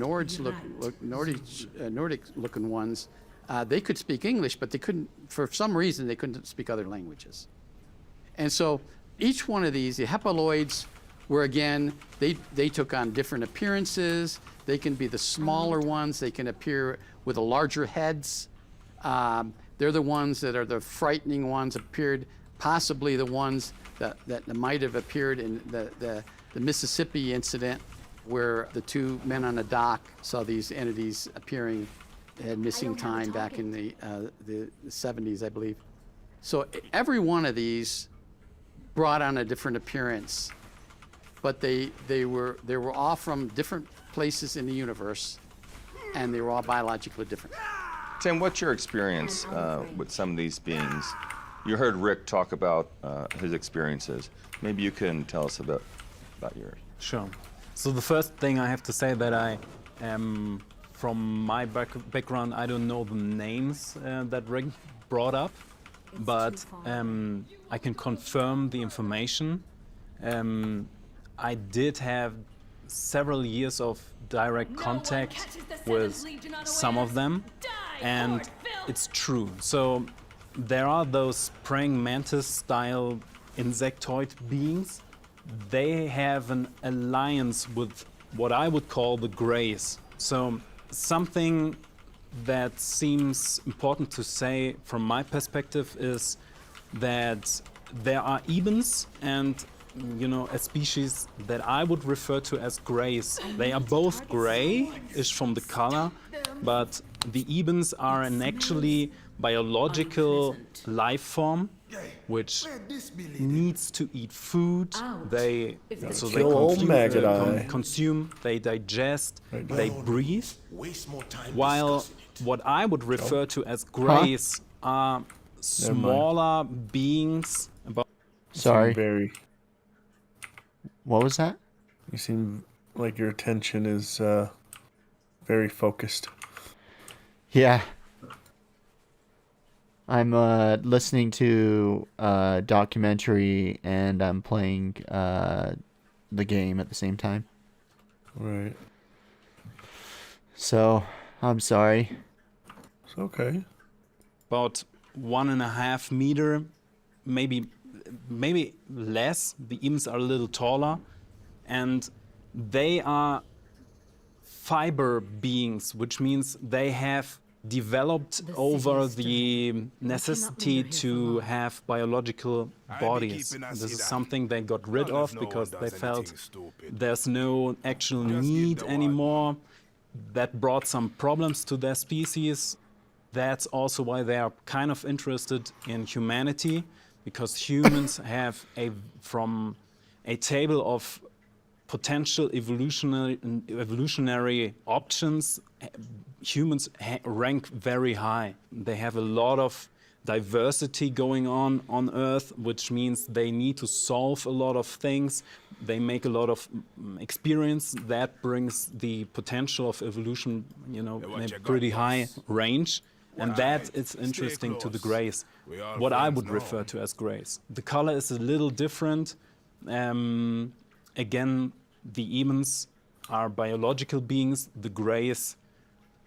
Nordic-looking ones, they could speak English, but they couldn't, for some reason, they couldn't speak other languages. And so each one of these, the hepaloids where again, they took on different appearances. They can be the smaller ones. They can appear with the larger heads. They're the ones that are the frightening ones, appeared possibly the ones that might have appeared in the Mississippi incident, where the two men on the dock saw these entities appearing at missing time back in the 70s, I believe. So every one of these brought on a different appearance, but they were all from different places in the universe, and they were all biologically different. Tim, what's your experience with some of these beings? You heard Rick talk about his experiences. Maybe you can tell us a bit about yours. Sure. So the first thing I have to say that I am, from my background, I don't know the names that Rick brought up, but I can confirm the information. I did have several years of direct contact with some of them, and it's true. So there are those praying mantis style insectoid beings. They have an alliance with what I would call the Greys. So something that seems important to say from my perspective is that there are Ebens and, you know, a species that I would refer to as Greys. They are both gray-ish from the color, but the Ebens are an actually biological life form which needs to eat food. They consume, they digest, they breathe. While what I would refer to as Greys are smaller beings. Sorry. Very. What was that? You seem like your attention is very focused. Yeah. I'm listening to a documentary and I'm playing the game at the same time. Right. So, I'm sorry. It's okay. About 1.5 meter, maybe less. The Ebens are a little taller, and they are fiber beings, which means they have developed over the necessity to have biological bodies. This is something they got rid of because they felt there's no actual need anymore. That brought some problems to their species. That's also why they are kind of interested in humanity, because humans have from a table of potential evolutionary options, humans rank very high. They have a lot of diversity going on Earth, which means they need to solve a lot of things. They make a lot of experience. That brings the potential of evolution, you know, in a pretty high range. And that is interesting to the Greys, what I would refer to as Greys. The color is a little different. Again, the Ebens are biological beings. The Greys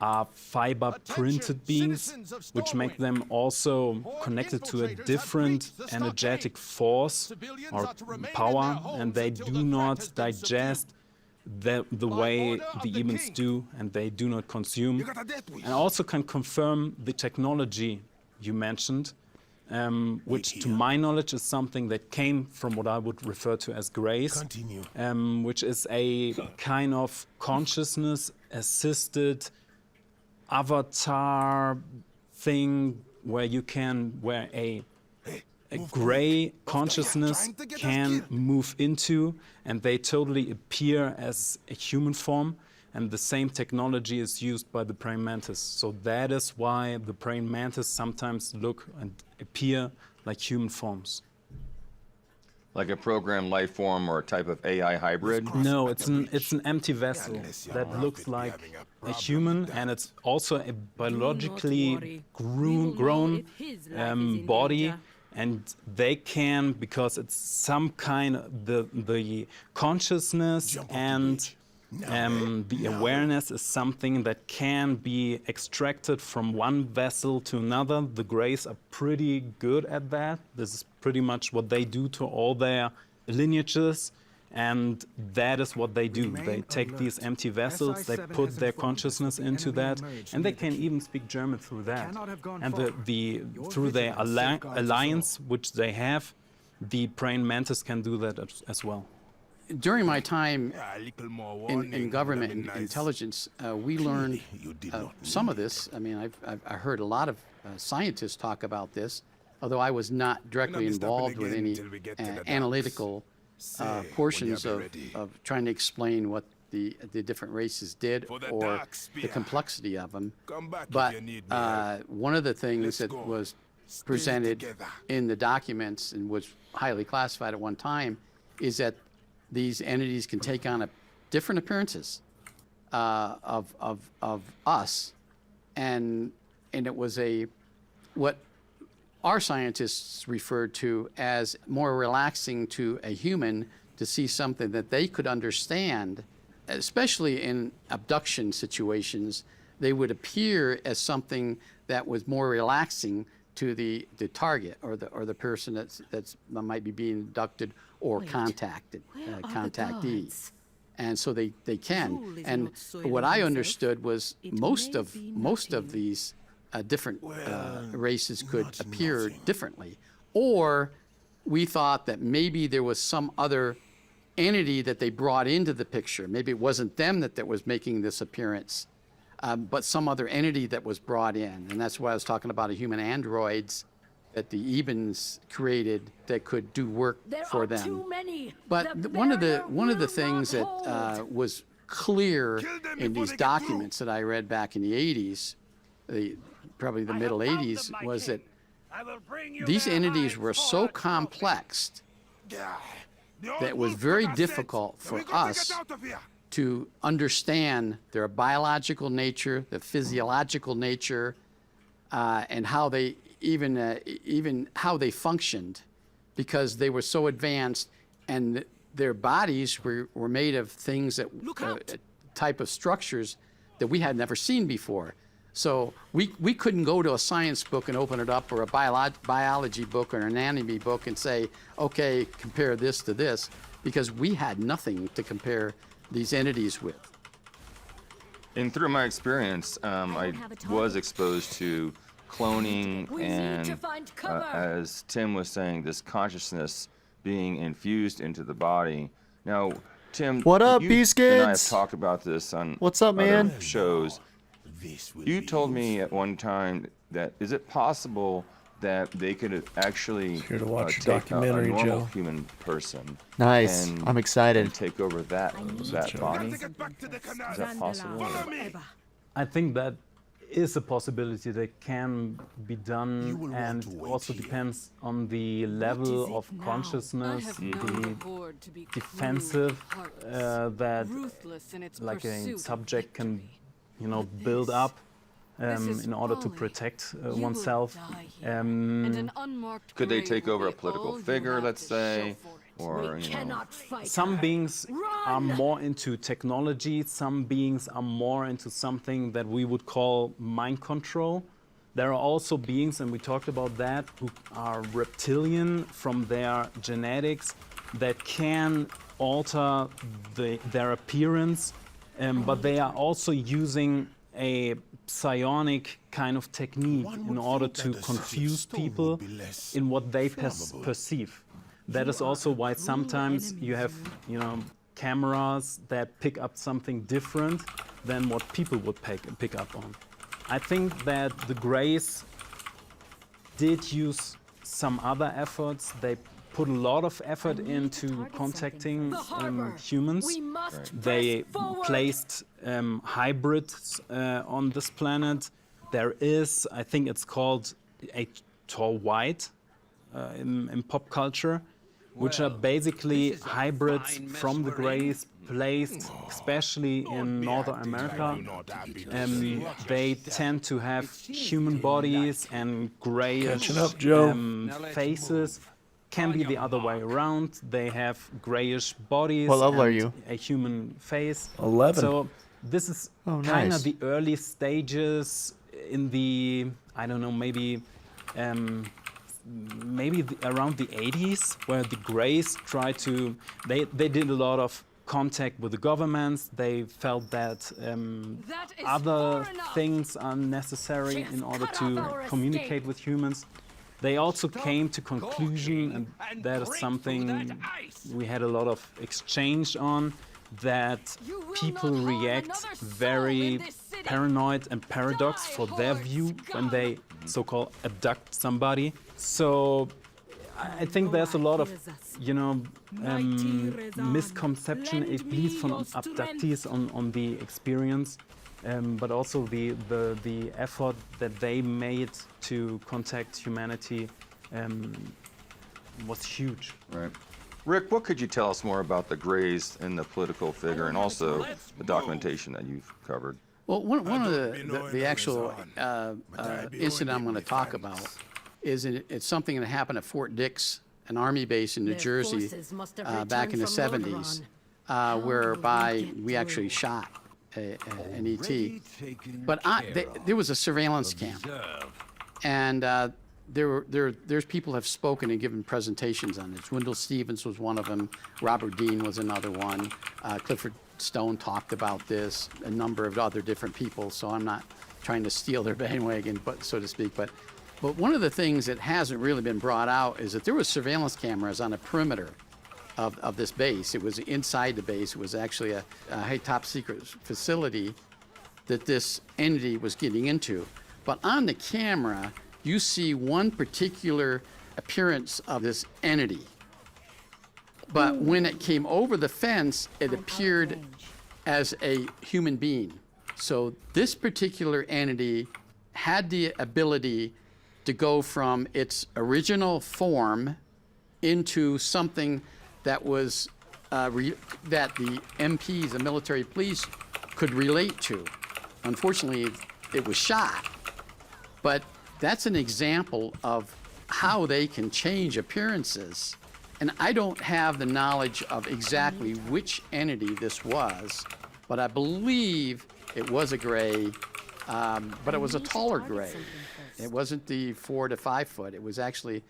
are fiber-printed beings, which make them also connected to a different energetic force or power, and they do not digest the way the Ebens do, and they do not consume. And also can confirm the technology you mentioned, which to my knowledge is something that came from what I would refer to as Greys, which is a kind of consciousness-assisted avatar thing where a gray consciousness can move into, and they totally appear as a human form, and the same technology is used by the praying mantis. So that is why the praying mantis sometimes look and appear like human forms. Like a programmed life form or a type of AI hybrid? No, it's an empty vessel that looks like a human, and it's also a biologically grown body. And they can, because it's some kind of the consciousness and the awareness is something that can be extracted from one vessel to another. The Greys are pretty good at that. This is pretty much what they do to all their lineages. And that is what they do. They take these empty vessels, they put their consciousness into that, and they can even speak German through that. And through their alliance, which they have, the praying mantis can do that as well. During my time A little more warning in would government have and been nice. intelligence, we learned You did not some of this. I mean, I heard a lot of scientists talk about this, although I was not directly be stopping involved with again any till we get to the docks. analytical Say when portions you're of, ready. of trying to explain what the different races did For the or docks, the Spear. complexity of them. Come back if But you need me help. one of the things Let's that go. was Stay presented together. in the documents and was highly classified at one time is that these entities can take on different appearances of us, and it was what our scientists referred to as more relaxing to a human to see something that they could understand, especially in abduction situations. They would appear as something that was more relaxing to the target or the person that might be being abducted or Wait, contacted, where are the contactee. gods? And so they can. Fool is And not soiled what I himself. understood was It most may of be most of nothing. these different races could not appear nothing. differently, or we thought that maybe there was some other entity that they brought into the picture. Maybe it wasn't them that was making this appearance, but some other entity that was brought in. And that's why I was talking about a human androids that the Ebens created that could do work There for are them. too many. But The one of the barrier things will that not hold. was clear Kill them in before these they get through. documents that I read back in the 80s, probably the middle 80s, was that these entities were so complex Yeah. The old that was wolf very got sense, difficult and for we got to us get out of here. to understand their biological nature, the physiological nature, and how they even how they functioned, because they were so advanced, and their bodies were made of things that type of structures that we had never seen before. So we couldn't go to a science book and open it up, or a biology book or an anatomy book and say, okay, compare this to this, because we had nothing to compare these entities with. And through my experience, I have a was target. exposed to cloning We need and, to find cover. as Tim was saying, this consciousness being infused into the body. Now, Tim, What up, you Beast and I have Kids? talked about this on What's up, other man? shows. This will You be told me at one time that is it possible that they could actually Here to watch your take a documentary, normal Joe. human person Nice. and I'm excited. and take over that body? to get back to the canal. Is that possible? Follow me. I think that is a possibility that can be done, will and want to wait also here. depends on the is level it of now? consciousness, I have known the the horde to be defensive cruel and heartless, that ruthless in its like a pursuit of subject can, victory. build up is in order to folly. protect You will oneself. die here, and an unmarked Could they grave take will over a be political all you figure, have let's to show say, for it. or We you know, cannot fight Some her. beings are Run! more into technology, some beings are more into something that we would call mind control. There are also beings, and we talked about that, who are reptilian from their genetics, that can alter their appearance, but they are also using a psionic kind of technique One in would order think to that a city of confuse stone people would be less in what they flammable. perceive. That is also why sometimes you have, cameras that pick up something different than what people would pick up on. I think that the Greys did use some other efforts. They put a lot of effort I need to into target contacting The harbor. humans. We must They press forward. placed hybrids on this planet. There is, I think it's called a tall white in pop culture, which are basically this is a hybrids fine mess from the we're in. Greys placed, especially in Northern America. They tend to have human bodies and grayish Catching up, Joe. Now let's faces. Can be the other way around. They have grayish bodies What level are and you? a human face. 11. So this is Oh, kind nice. of the early stages in the, I don't know, maybe maybe around the 80s, where the Greys tried to, they did a lot of contact with the governments. They felt that That is other far enough. things are necessary in order cut to off our communicate escape. with humans. They also came to conclusion, and that is break something through that ice. we had a lot of exchange on, that You will people not harm react another soul very in this city. paranoid and paradox Die, for their hordes, view when scum. they so-called abduct somebody. So I think there's a lot of, you know, misconception, lend at least me from your strength. abductees on the experience, but also the effort that they made to contact humanity was huge. Right. Rick, what could you tell us more about the Greys and the political figure, and also the documentation that you've covered? Well, one of don't be knowing the on actual his own, but I be incident knowing I'm going to the talk families. about is it's something that happened at Fort Dix, an Army base in New Their Jersey, forces must have back in the returned from 70s, Lordaeron. whereby get we actually through? shot an ET. Taken But care there was a surveillance cam, Observe. and there's people have spoken and given presentations on this. Wendell Stevens was one of them. Robert Dean was another one. Clifford Stone talked about this. A number of other different people. So I'm not trying to steal their bandwagon, but so to speak. But one of the things that hasn't really been brought out is that there was surveillance cameras on the perimeter of this base. It was inside the base. It was actually a high top secret facility that this entity was getting into. But on the camera, you see one particular appearance of this entity. But when it came over the fence, it appeared as a human being. So this particular entity had the ability to go from its original form into something that was that the MPs, the military police, could relate to. Unfortunately, it was shot. But that's an example of how they can change appearances. And I don't have the knowledge of exactly which entity this was, but I believe it was a gray, but it was a taller gray. It wasn't the 4 to 5 foot. It was actually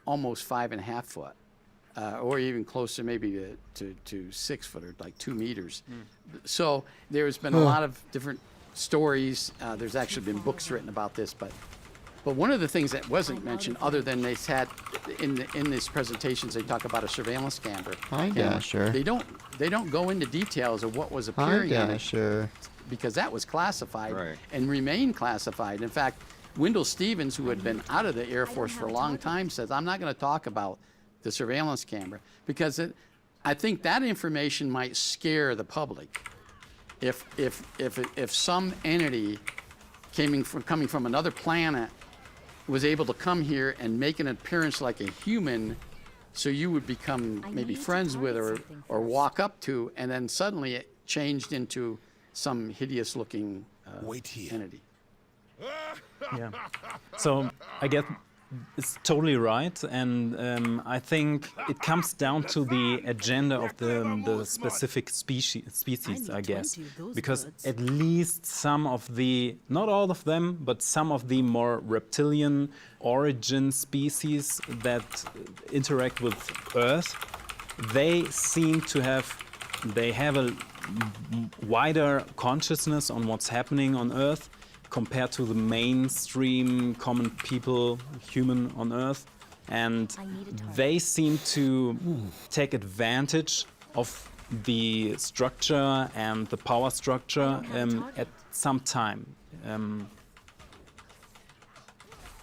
almost 5.5 foot, or even closer maybe to 6 foot, or like 2 meters. So there's been a lot of different stories. There's actually been books written about this, but one of the things that wasn't mentioned, other than they had in these presentations, they talk about a surveillance camera. Hi, Dasher. They don't go into details of what was Hi, appearing in it, Dasher. because that was classified Right. and remained classified. In fact, Wendell Stevens, who had been out of the Air Force for a long time, says, "I'm not going to talk about the surveillance camera because I think that information might scare the public. If some entity coming from another planet was able to come here and make an appearance like a human, so you would become maybe need to friends with target or something or first. walk up to, and then suddenly it changed into some hideous-looking Wait here. entity." Yeah. So I guess it's totally right, and I think it comes down to the agenda of the specific species, I guess, 20 of those because birds. at least some of the, not all of them, but some of the more reptilian origin species that interact with Earth, they seem to have a wider consciousness on what's happening on Earth compared to the mainstream common people, human on Earth. And they seem to take advantage of the structure and the power structure at some time.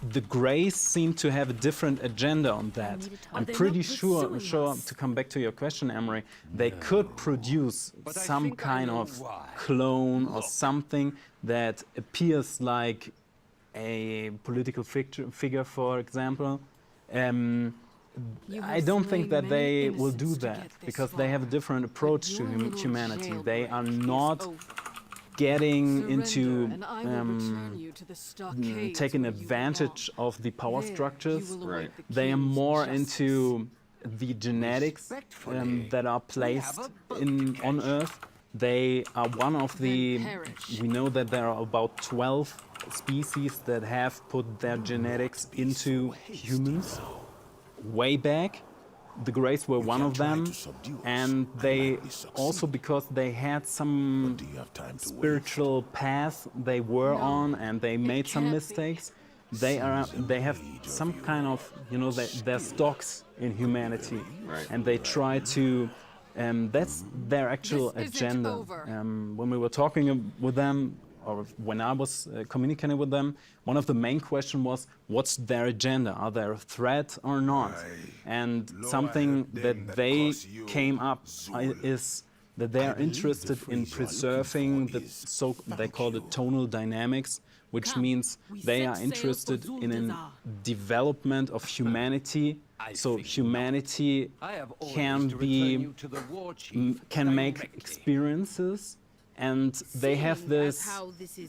The Greys seem to have a different agenda on that. I'm they pretty not sure, pursuing us? to come back to your question, Emery, they could produce But I some think I kind know of why. clone or something that appears like a political figure, for example. You I have don't think slain that many they will do innocents to that get this because they have a far. different approach to Your little humanity. They are jailbreak is not over. getting into Surrender, and I will return you to the stockades taking where you advantage belong. of the power There, you structures. will await Right. the They are king's more justice. into the genetics Respectfully, that are placed on Earth. They are one of the. Then perish. We know that there are about 12 species that have put their genetics into humans way back. The Greys were one of them, and they also, because they had some spiritual path they were on and they made some mistakes, they have some kind of, you know, their stocks in humanity, and they try to, that's their actual agenda. When we were talking with them, or when I was communicating with them, one of the main questions was, what's their agenda? Are they a threat or not? And something that they came up is that they are interested in preserving they call it tonal dynamics, which means they are interested in a development of humanity. So humanity can make experiences, and they have this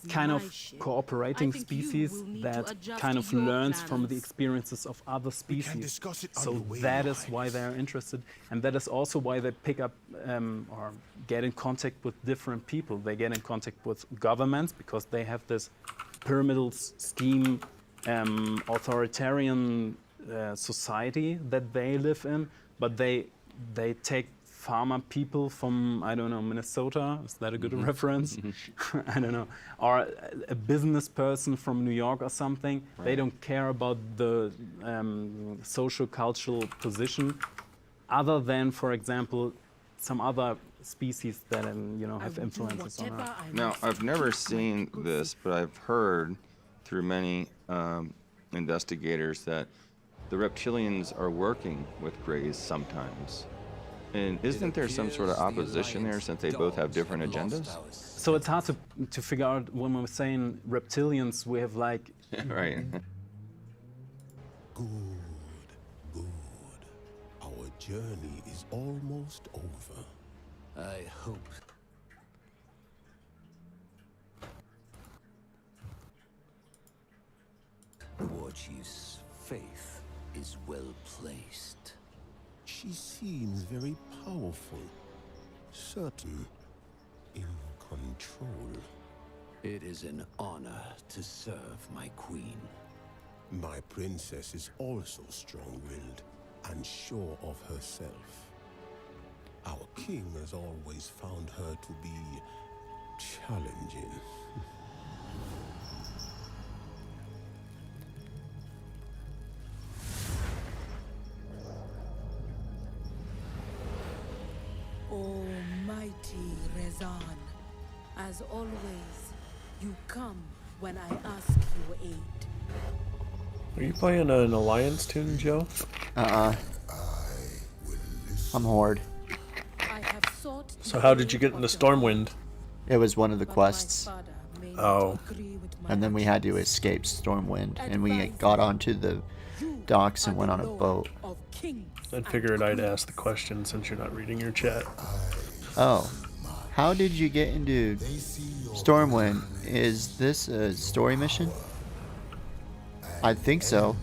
kind of cooperating species that kind of learns from the experiences of other species. So that is why they're interested, and that is also why they pick up or get in contact with different people. They get in contact with governments because they have this pyramidal scheme, authoritarian society that they live in, but they take farmer people from, I don't know, Minnesota, is that a good reference? I don't know. Or a business person from New York or something. They don't care about the social cultural position, other than, for example, some other species that have influences on us. Now, I've never seen this, but I've heard through many investigators that the reptilians are working with Greys sometimes. And isn't there some sort of opposition there, since they both have different agendas? So it's hard to figure out. When we're saying reptilians, we have like... Right. Good. Our journey is almost over. I hope. The war chief's faith is well placed. She seems very powerful, certain, in control. It is an honor to serve my queen. My princess is also strong-willed and sure of herself. Our king has always found her to be challenging. Almighty Rezan, as always, you come when I ask your aid. Are you playing an Alliance tune, Joe? I'm Horde. I have sought So how did you get into Stormwind? It was one of the quests. Oh. And then we had to escape Stormwind, and we got onto the docks and went on a boat. I figured I'd ask the question since you're not reading your chat. Oh. How did you get into Stormwind? Is this a story mission? I think so.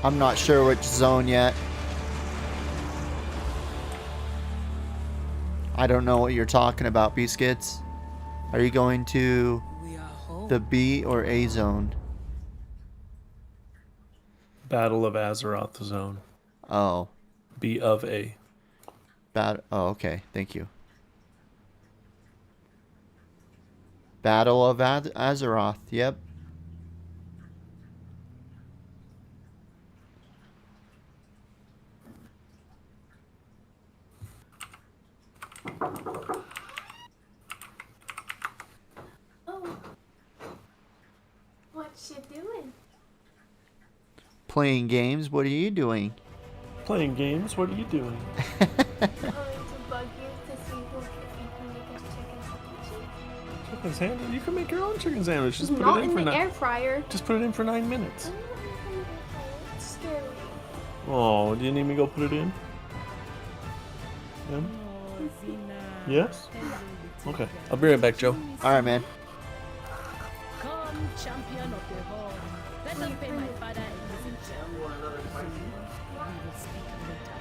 I'm not sure which zone yet. I don't know what you're talking about, Biscuits. Are you going to the B or A zone? Battle of Azeroth zone. Oh. B of A. Oh, okay. Thank you. Battle of Azeroth. Yep. Oh. What you doing? Playing games. What are you doing? Playing games? What are you doing? I'm going to bug you to see if you can make us chicken sandwich. Chicken sandwich? You can make your own chicken sandwich. Just put Not it in in for the air fryer. Just put it in for 9 minutes. It's scary. Oh, do you need me to go put it in? Yeah? Yes? Okay. I'll be right back, Joe. Alright, man. Come, champion of the horde. Let us pay my father a visit. We will speak later.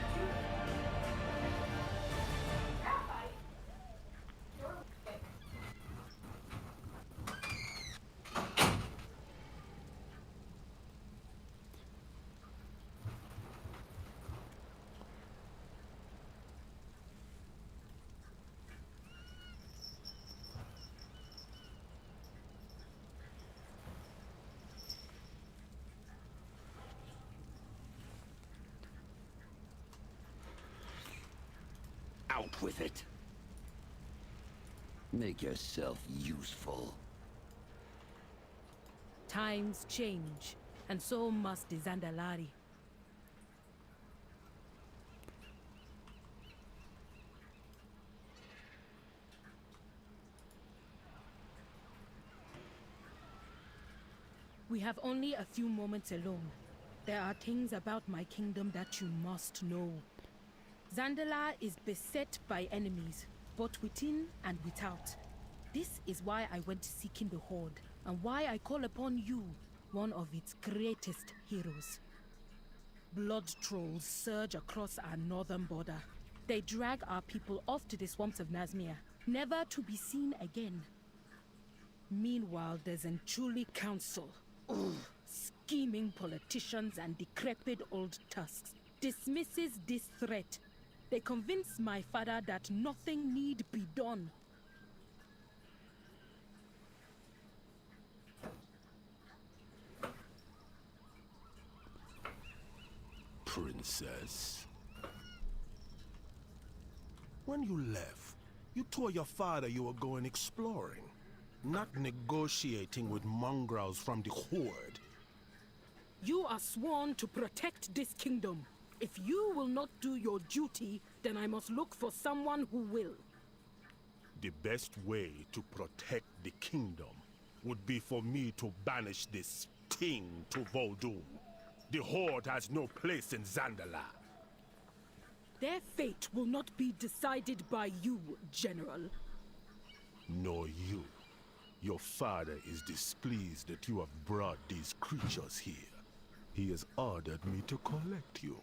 Out with it. Make yourself useful. Times change, and so must the Zandalari. We have only a few moments alone. There are things about my kingdom that you must know. Zandalar is beset by enemies, both within and without. This is why I went seeking the Horde, and why I call upon you, one of its greatest heroes. Blood trolls surge across our northern border. They drag our people off to the swamps of Nazmir, never to be seen again. Meanwhile, there's Enchuli Council. Ugh, scheming politicians and decrepit old tusks dismisses this threat. They convince my father that nothing need be done. Princess. When you left, you told your father you were going exploring, not negotiating with mongrels from the Horde. You are sworn to protect this kingdom. If you will not do your duty, then I must look for someone who will. The best way to protect the kingdom would be for me to banish this thing to Vol'dun. The Horde has no place in Zandalar. Their fate will not be decided by you, General. Nor you. Your father is displeased that you have brought these creatures here. He has ordered me to collect you.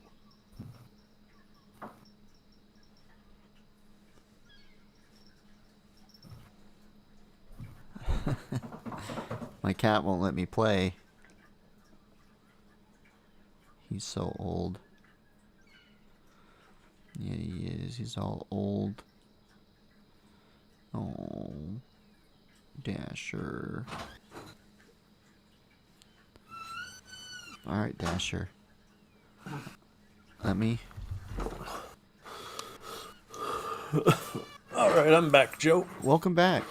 My cat won't let me play. He's so old. Yeah, he is. He's all old. Oh. Dasher. Alright, Dasher. Let me. Alright, I'm back, Joe. Welcome back.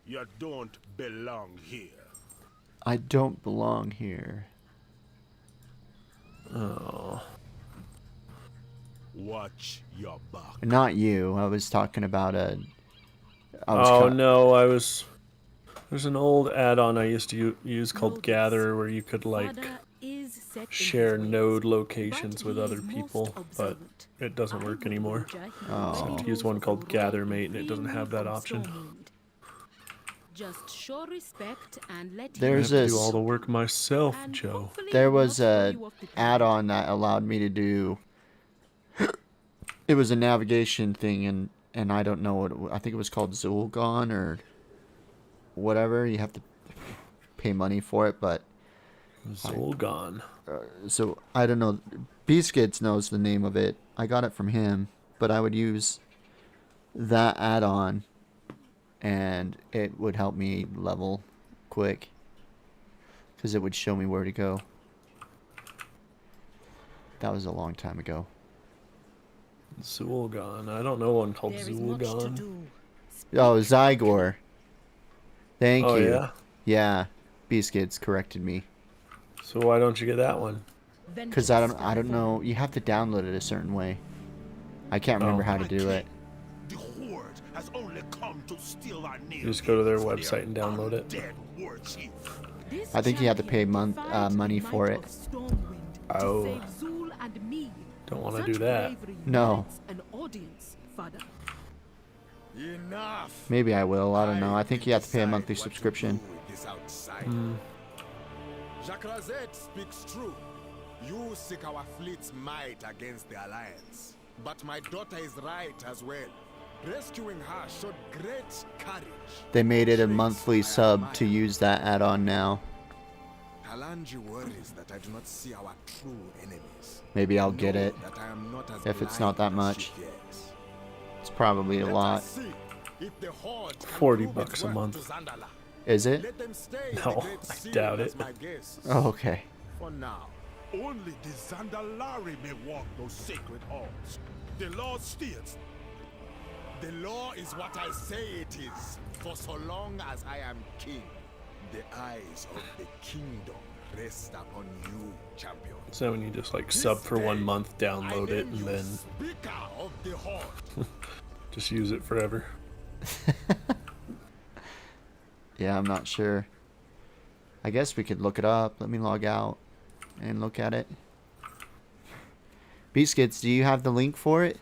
You don't belong here. I don't belong here. Oh. Watch your back. Not you. I was talking about a. No, there's an old add-on I used to use called Gather, where you could like share node locations with other people, but it doesn't work anymore. Oh. So I have to use one called GatherMate, and it doesn't have that option. Just show respect and let There's I have to this. do all the work myself, Joe. There was a add-on that allowed me to do. It was a navigation thing, and I don't know what I think it was called Zulgon or whatever. You have to pay money for it, but Zul'Gon. So I don't know. Beastkids knows the name of it. I got it from him, but I would use that add-on, and it would help me level quick, because it would show me where to go. That was a long time ago. Zul'Gon. I don't know one called Zul'Gon. Oh, Zygor. Thank Oh, you. yeah? Yeah. Beastkids corrected me. So why don't you get that one? Because I don't know. You have to download it a certain way. I can't remember how to do it. The Horde has only come to steal our You just go to their website and download it. dead war chief. I think you have to pay money for it. Oh. Don't want to do that. No. An audience, Father. Enough. Maybe I will. I don't know. I think you have to pay a monthly subscription. Jacques Rosette speaks true. You seek our fleet's might against the Alliance. But my daughter is right as well. Rescuing her showed great courage. They made it a monthly sub to use that add-on now. Halanji worries that I do not see our true enemies. Maybe I'll get it. That I am not as If it's not that blind as much. she fears. It's probably a lot. If the Horde can 40 prove bucks its a worth month. to Zandala, Is it? let them stay in the No, Great I Seal doubt as it. my guests. Oh, okay. For now. Only the Zandalari may walk those sacred halls. The law states. The law is what I say it is. For so long as I am king, the eyes of the kingdom rest upon you, champion. So when you just like sub for 1 month, download it, and then Speaker of the Horde. just use it forever. Yeah, I'm not sure. I guess we could look it up. Let me log out and look at it. Beastkids, do you have the link for it?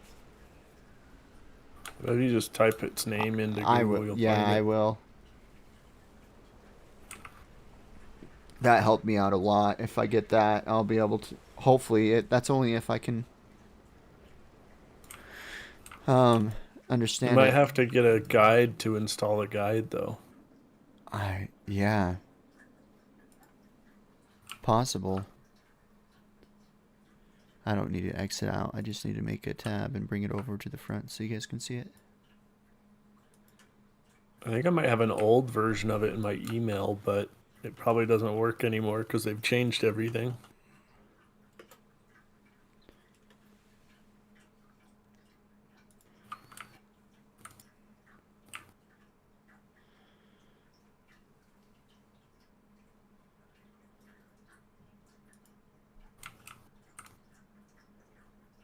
If you just type its name into Google, I will. you'll Yeah, find it. I will. That helped me out a lot. If I get that, I'll be able to. Hopefully, that's only if I can understand You might it. have to get a guide to install a guide, though. Yeah. Possible. I don't need to exit out. I just need to make a tab and bring it over to the front so you guys can see it. I think I might have an old version of it in my email, but it probably doesn't work anymore because they've changed everything.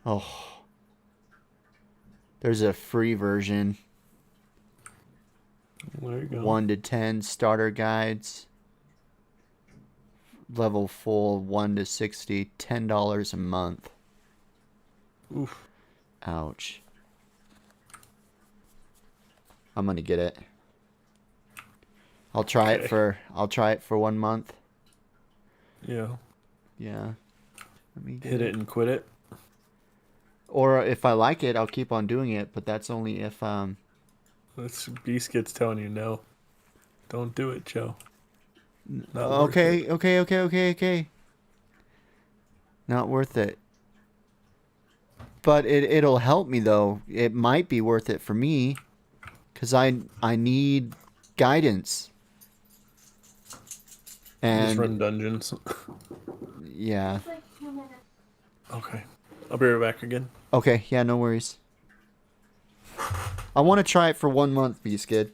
Oh. There's a free version. There you go. 1 to 10 starter guides. Level full 1 to 60, $10 a month. Oof. Ouch. I'm gonna get it. I'll try it for 1 month. Yeah. Yeah. Let me Hit it and quit it. Or if I like it, I'll keep on doing it, but that's only if That's Beastkids telling you no. Don't do it, Joe. Not worth Okay. Not worth it. But it'll help me though. It might be worth it for me, cause I need guidance. And Just run dungeons. yeah. Okay. I'll be right back again. Okay. Yeah. No worries. I want to try it for 1 month, Beastkid.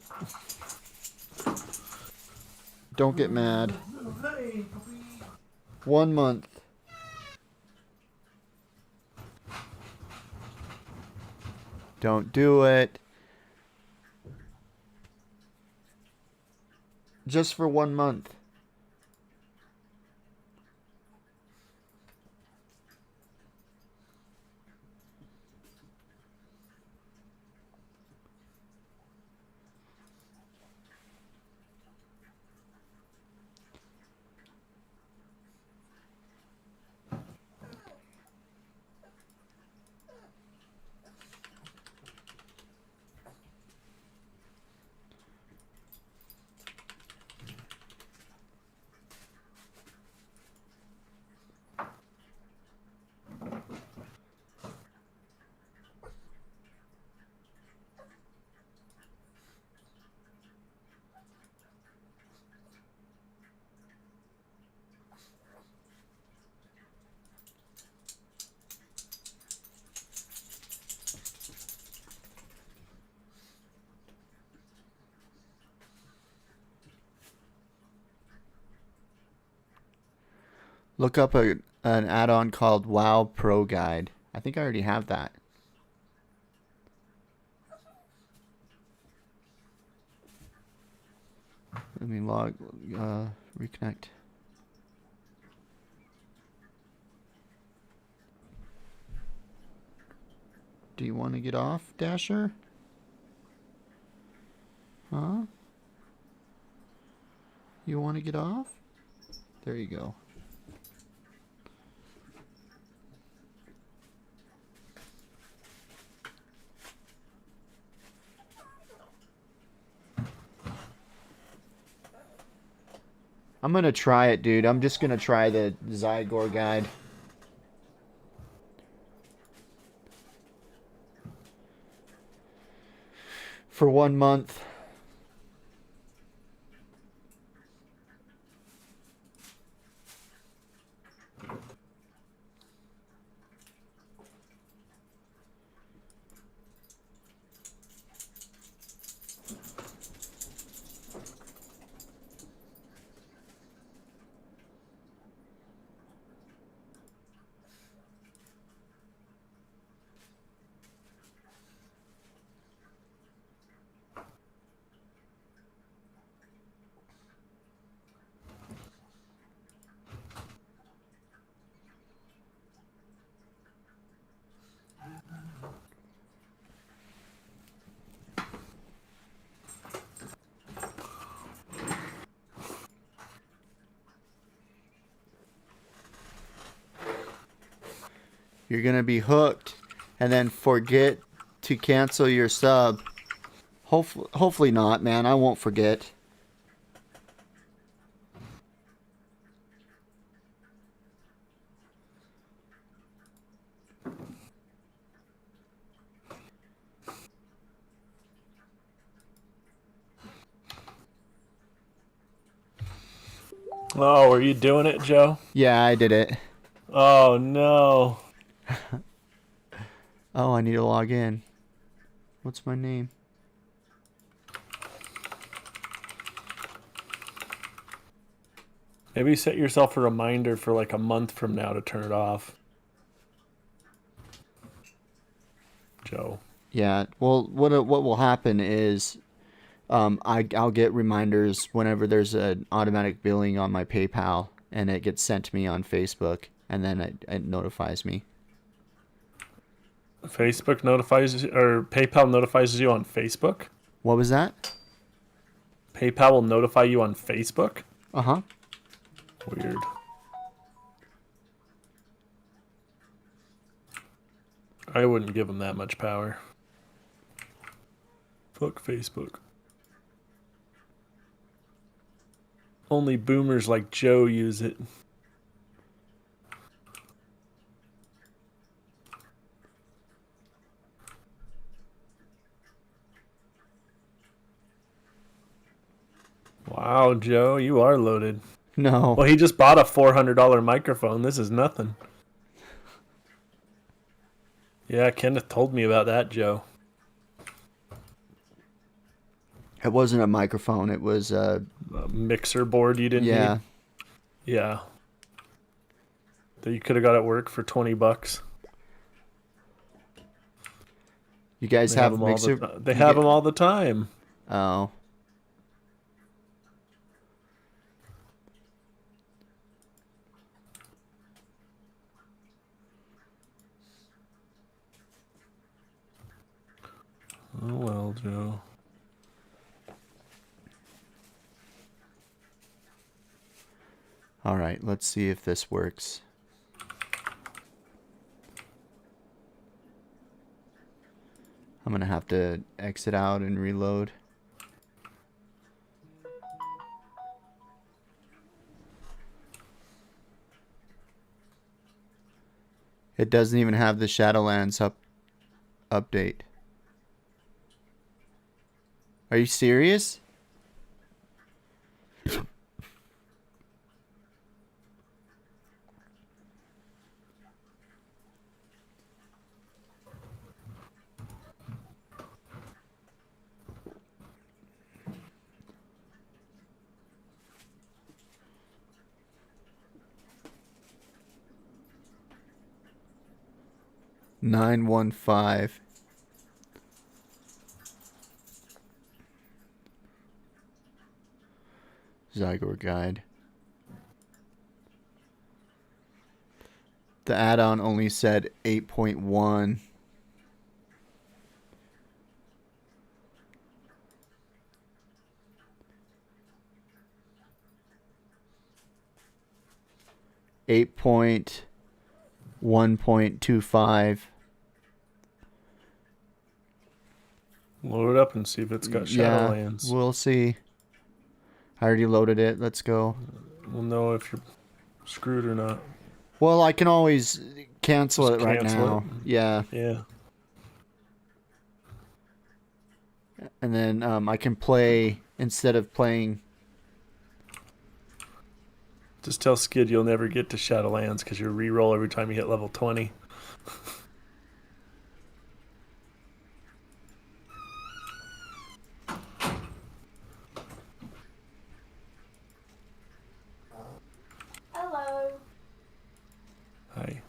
Don't get mad. 1 month. Don't do it. Just for 1 month. Look up an add-on called WoW Pro Guide. I think I already have that. Let me reconnect. Do you want to get off, Dasher? Huh? You want to get off? There you go. I'm gonna try it, dude. I'm just gonna try the Zygor guide. For 1 month. You're gonna be hooked and then forget to cancel your sub. Hopefully not, man. I won't forget. Oh, were you doing it, Joe? Yeah, I did it. Oh, no. Oh, I need to log in. What's my name? Maybe set yourself a reminder for like a month from now to turn it off. Joe. Yeah, well, what will happen is I'll get reminders whenever there's an automatic billing on my PayPal, and it gets sent to me on Facebook, and then it notifies me. Facebook notifies, or PayPal notifies you on Facebook? What was that? PayPal will notify you on Facebook? Uh-huh. Weird. I wouldn't give them that much power. Fuck Facebook. Only boomers like Joe use it. Wow, Joe, you are loaded. No. Well, he just bought a $400 microphone. This is nothing. Yeah, Kenneth told me about that, Joe. It wasn't a microphone. It was a mixer board you didn't need? Yeah. That you could have got at work for $20. You guys have mixer? They have them all the time. Oh. Oh well, Joe. All right, let's see if this works. I'm gonna have to exit out and reload. It doesn't even have the Shadowlands update. Are you serious? 915. Zygor guide. The add-on only said 8.1. Eight point 1.25. Load it up and see if it's got Shadowlands. Yeah, we'll see. I already loaded it. Let's go. We'll know if you're screwed or not. Well, I can always cancel Just it right cancel now. it. Yeah. Yeah. And then I can play, instead of playing... Just tell Skid you'll never get to Shadowlands because you reroll every time you hit level 20. Hello. Hi.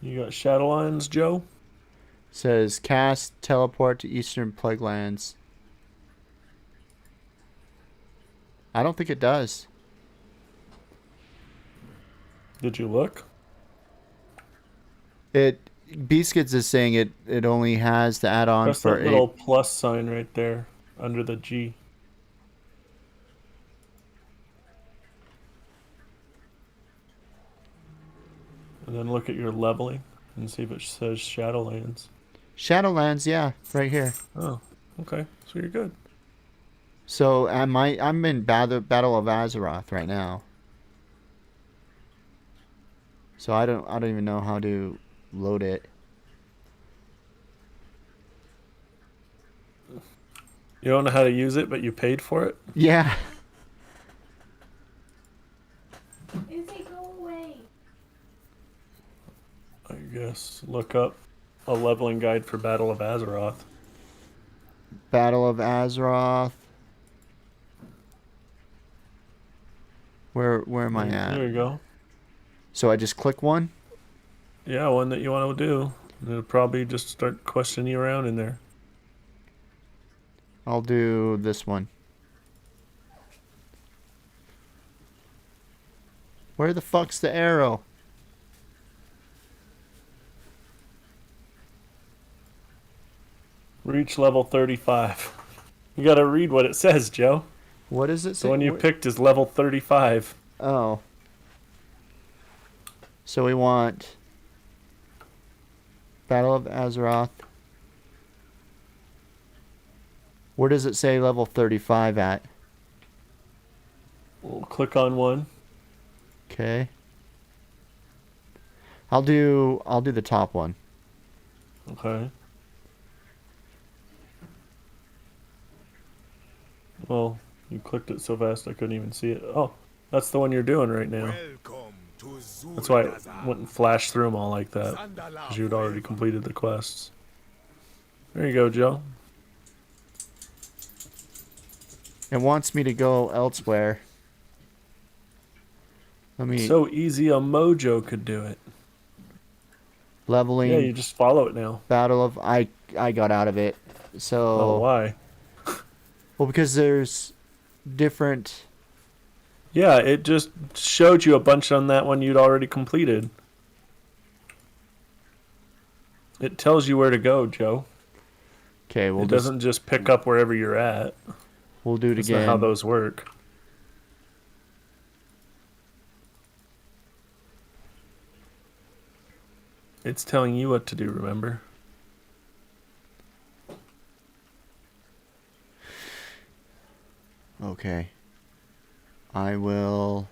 You got Shadowlands, Joe? Says cast teleport to Eastern Plaguelands. I don't think it does. Did you look? Beaskids is saying it only has the add-on Press for that little plus sign right there under the G. And then look at your leveling and see if it says Shadowlands. Shadowlands, yeah, right here. Oh, okay. So you're good. So I'm in Battle of Azeroth right now. So I don't even know how to load it. You don't know how to use it, but you paid for it? Yeah. Izzy, go away. I guess look up a leveling guide for Battle of Azeroth. Battle of Azeroth. Where am I at? There you go. So I just click one? Yeah, one that you want to do. And it'll probably just start questioning you around in there. I'll do this one. Where the fuck's the arrow? Reach level 35. You gotta read what it says, Joe. What does it say? The one you picked is level 35. Oh. So we want Battle of Azeroth. Where does it say level 35 at? We'll click on one. Okay. I'll do the top one. Okay. Well, you clicked it so fast I couldn't even see it. Oh, that's the one you're doing right now. That's why it wouldn't flash through them all like that, because you'd already completed the quests. There you go, Joe. It wants me to go elsewhere. Let me So easy a Mojo could do it. leveling. Yeah, you just follow it now. Battle of I got out of it. So Oh, why? well, because there's different. Yeah, it just showed you a bunch on that one you'd already completed. It tells you where to go, Joe. Okay, It doesn't just pick up wherever you're at. We'll do it That's again. not how those work. It's telling you what to do, remember? Okay. I will.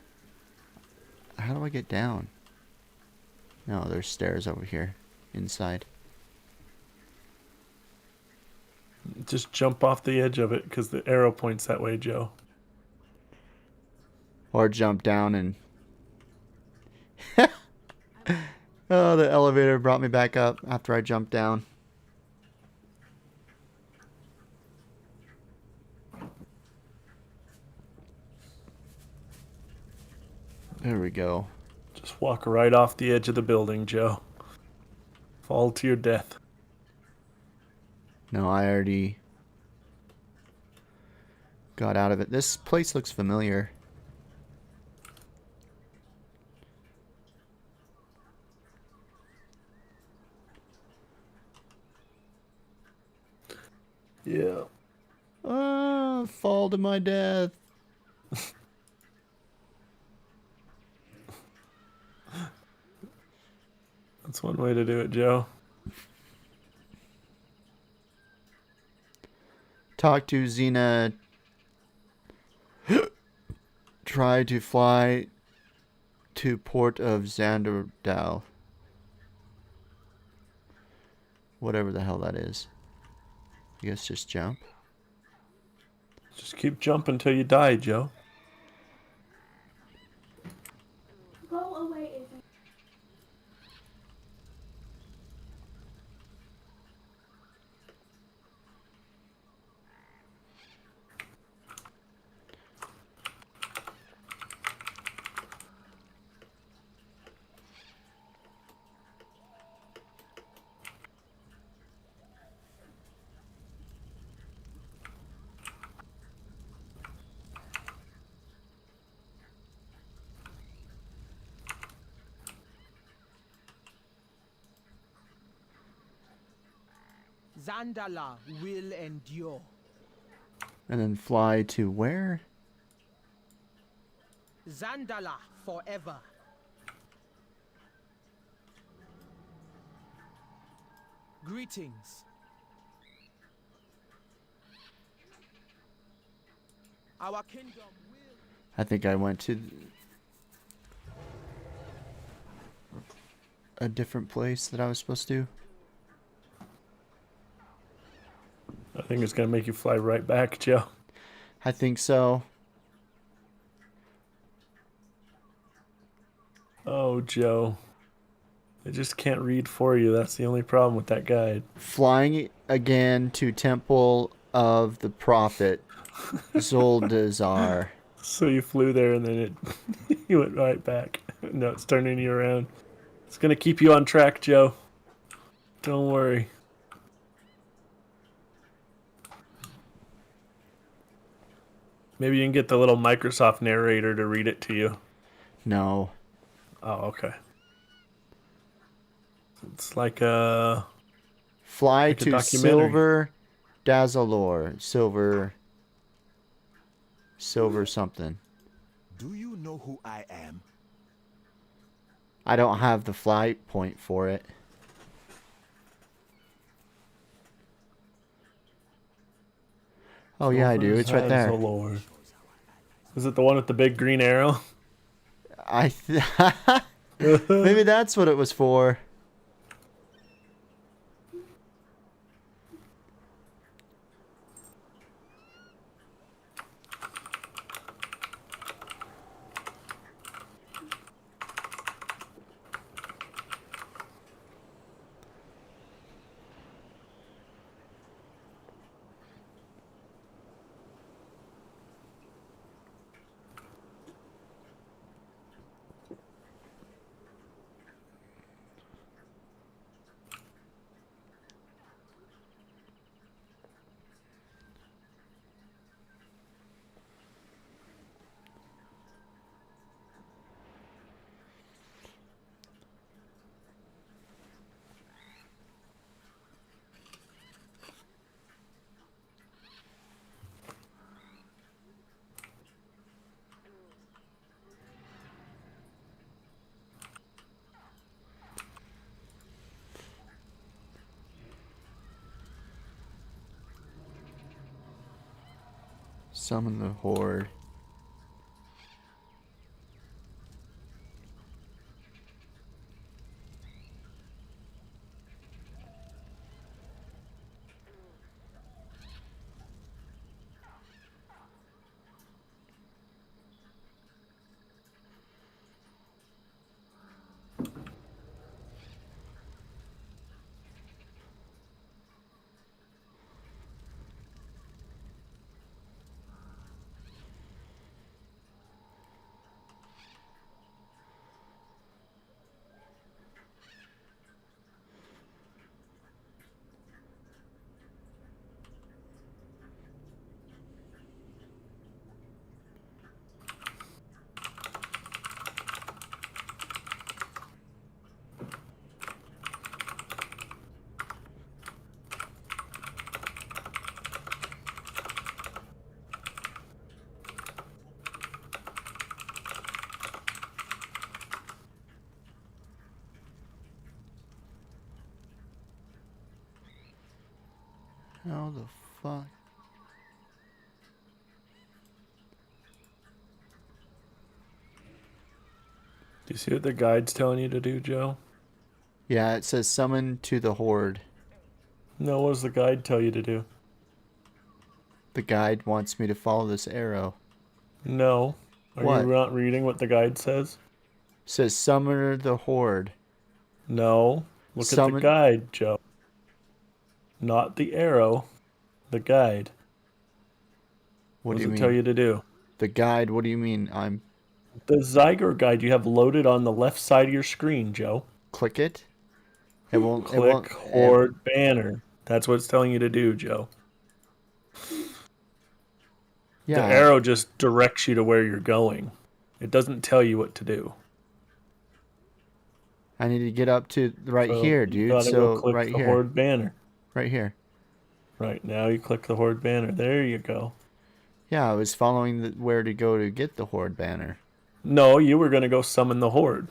How do I get down? No, there's stairs over here inside. Just jump off the edge of it because the arrow points that way, Joe. Or jump down and Oh, the elevator brought me back up after I jumped down. There we go. Just walk right off the edge of the building, Joe. Fall to your death. No, I already got out of it. This place looks familiar. Yeah. Fall to my death. That's one way to do it, Joe. Talk to Xena. Try to fly to port of Xanderdal. Whatever the hell that is. I guess just jump. Just keep jumping till you die, Joe. Go away, Izzy. Zandala will endure. And then fly to where? Zandala forever. Greetings. Our kingdom will... I think I went to a different place that I was supposed to. I think it's going to make you fly right back, Joe. I think so. Oh, Joe. I just can't read for you. That's the only problem with that guide. Flying again to Temple of the Prophet, Zoldazar. So you flew there and then you went right back. No, it's turning you around. It's going to keep you on track, Joe. Don't worry. Maybe you can get the little Microsoft narrator to read it to you. No. Oh, okay. It's like a... Fly like a to documentary. Silver Dazzalore. Silver something. Do you know who I am? I don't have the flight point for it. Oh yeah, I do. It's right there. Dazzalore. Is it the one with the big green arrow? Maybe that's what it was for. Summon the horde. How the fuck? Do you see what the guide's telling you to do, Joe? Yeah, it says summon to the horde. No, what does the guide tell you to do? The guide wants me to follow this arrow. No. Are What? you not reading what the guide says? It says summon the horde. No. Look at the Summon- guide, Joe. Not the arrow. The guide. What do does you it tell mean? you to do? The guide, what do you mean? The Zyger guide you have loaded on the left side of your screen, Joe. Click it? It won't. Click Horde banner. That's what it's telling you to do, Joe. Yeah. The arrow just directs you to where you're going. It doesn't tell you what to do. I need to get up to right So here, you dude. gotta So go click right the here. Horde banner. Right here. Right, now you click the Horde banner. There you go. Yeah, I was following where to go to get the horde banner. No, you were going to go summon the Horde.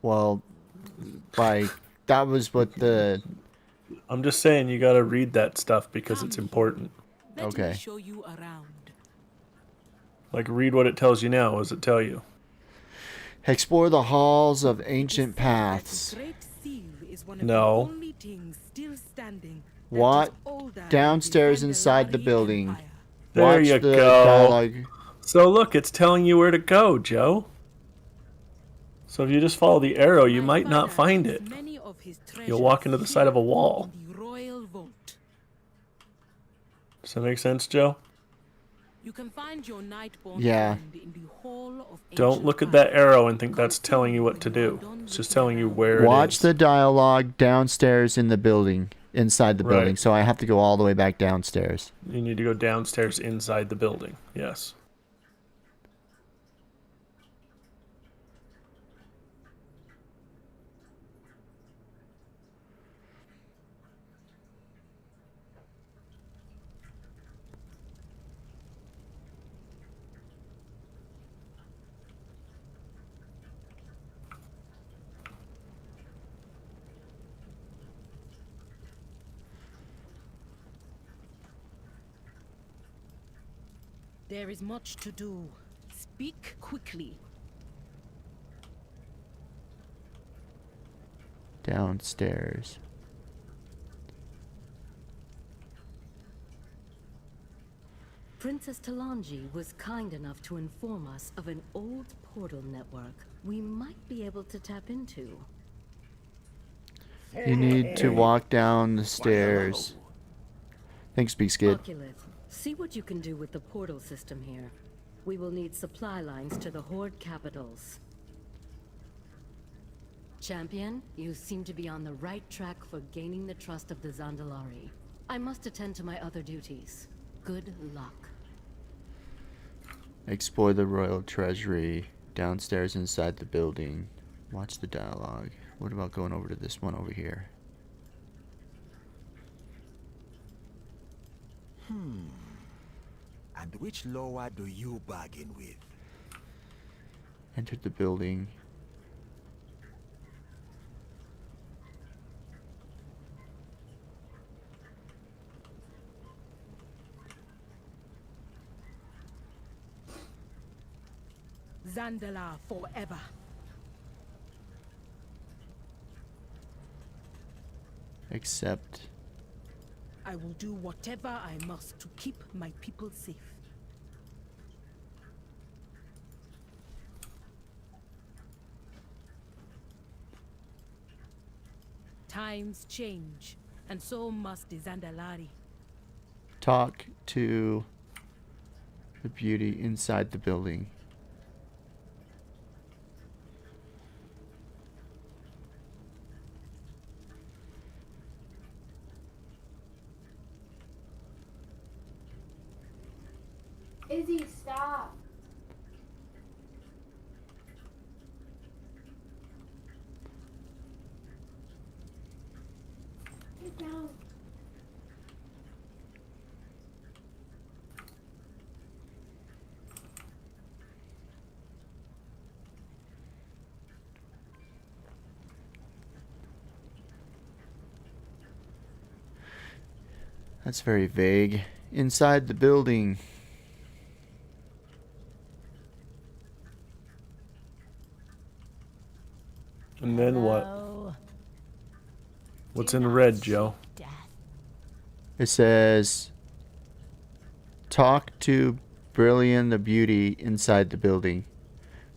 Well, that was what the... I'm just saying you got to read that stuff because it's important. Okay. Show you around. Like, read what it tells you now. What does it tell you? Explore the halls of ancient paths. No. What? Downstairs inside the building. There Watch you the go. dialogue. So look, it's telling you where to go, Joe. So if you just follow the arrow, you might not find it. You'll walk into the side of a wall. Does that make sense, Joe? You can find your Nightborn Yeah. friend in the Hall of Don't look at that arrow and think that's telling you what to do. It's just telling you where it Watch is. the dialogue downstairs in the building, inside the Right. building. So I have to go all the way back downstairs. You need to go downstairs inside the building. Yes. There is much to do. Speak quickly. Downstairs. Princess Talanji was kind enough to inform us of an old portal network we might be able to tap into. You need to walk down the stairs. Thanks, Beaskid. Oculus, see what you can do with the portal system here. We will need supply lines to the Horde capitals. Champion, you seem to be on the right track for gaining the trust of the Zandalari. I must attend to my other duties. Good luck. Explore the royal treasury. Downstairs inside the building. Watch the dialogue. What about going over to this one over here? And which lower do you bargain with? Entered the building. Zandala forever. Accept. I will do whatever I must to keep my people safe. Times change, and so must the Zandalari. Talk to the beauty inside the building. Izzy, stop. Get down. That's very vague. Inside the building. And then what? What's in red, Joe? It says, talk to Brillian the Beauty inside the building.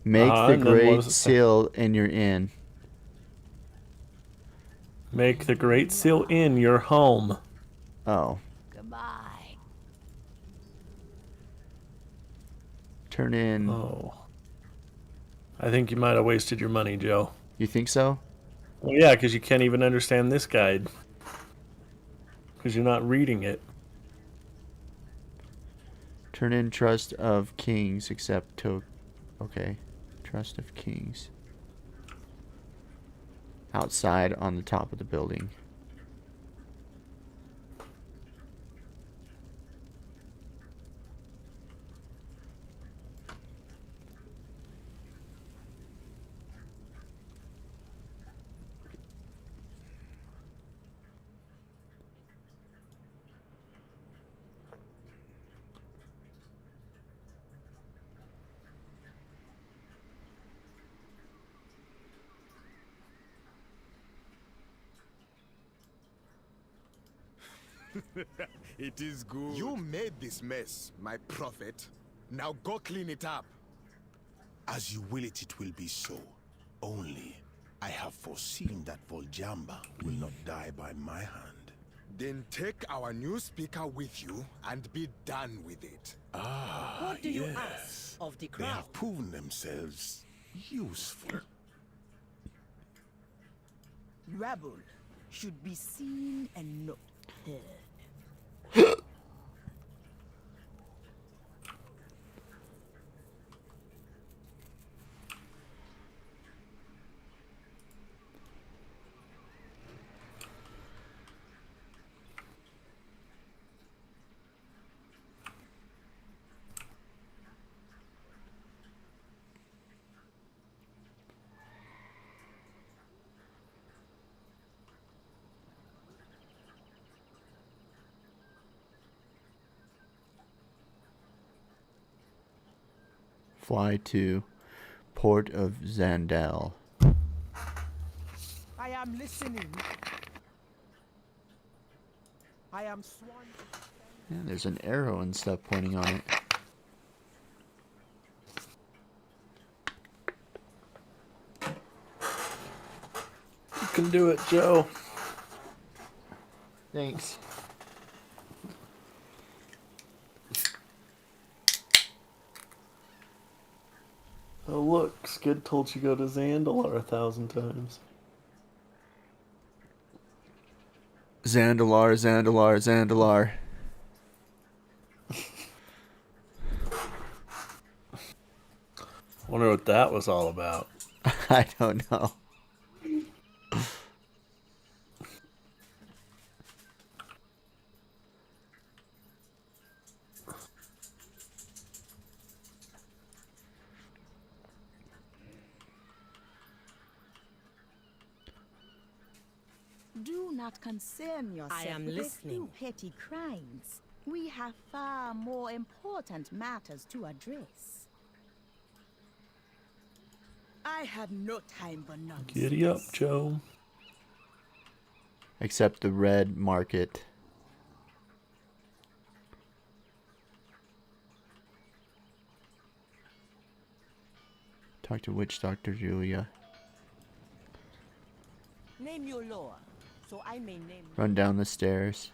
Make the and then what great does it say? seal in your inn. Make the Great Seal in your home. Oh. Goodbye. Turn in. Oh. I think you might have wasted your money, Joe. You think so? Well, yeah, because you can't even understand this guide. Because you're not reading it. Turn in Trust of Kings except to... Okay. Trust of Kings. Outside on the top of the building. It is good. You made this mess, my prophet. Now go clean it up. As you will it, it will be so. Only, I have foreseen that Voljamba will not die by my hand. Then take our new speaker with you and be done with it. Ah, What do you yes. ask of the They crowd? have proven themselves useful. Rabble should be seen and not heard. Fly to Port of Zandal. I am listening. I am sworn. Yeah, there's an arrow and stuff pointing on it. You can do it, Joe. Thanks. Oh look, Skid told you go to Zandalar 1,000 times. Zandalar, Zandalar, Zandalar. Wonder what that was all about. I don't know. Do not concern yourself am with listening. a few petty crimes. We have far more important matters to address. I have no time for nonsense. Giddy up, Joe. Except the red market. Talk to Witch Doctor Julia. Name your lore, so I may name. Run down the stairs.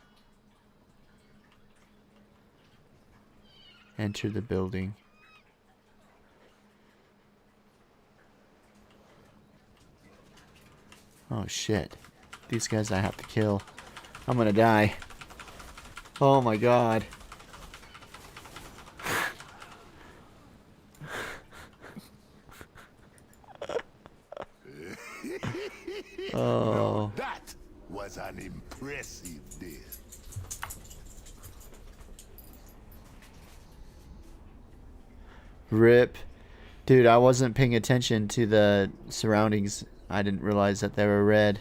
Enter the building. Oh shit. These guys I have to kill. I'm gonna die. Oh my god. Oh. Now that was an impressive death. Rip. Dude, I wasn't paying attention to the surroundings. I didn't realize that they were red.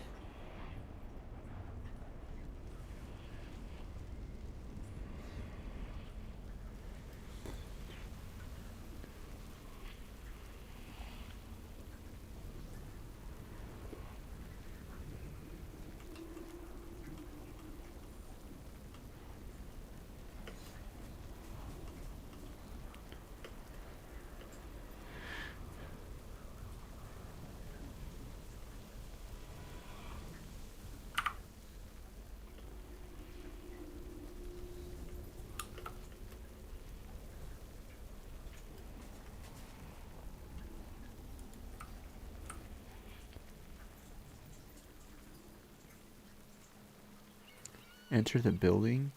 Enter the building.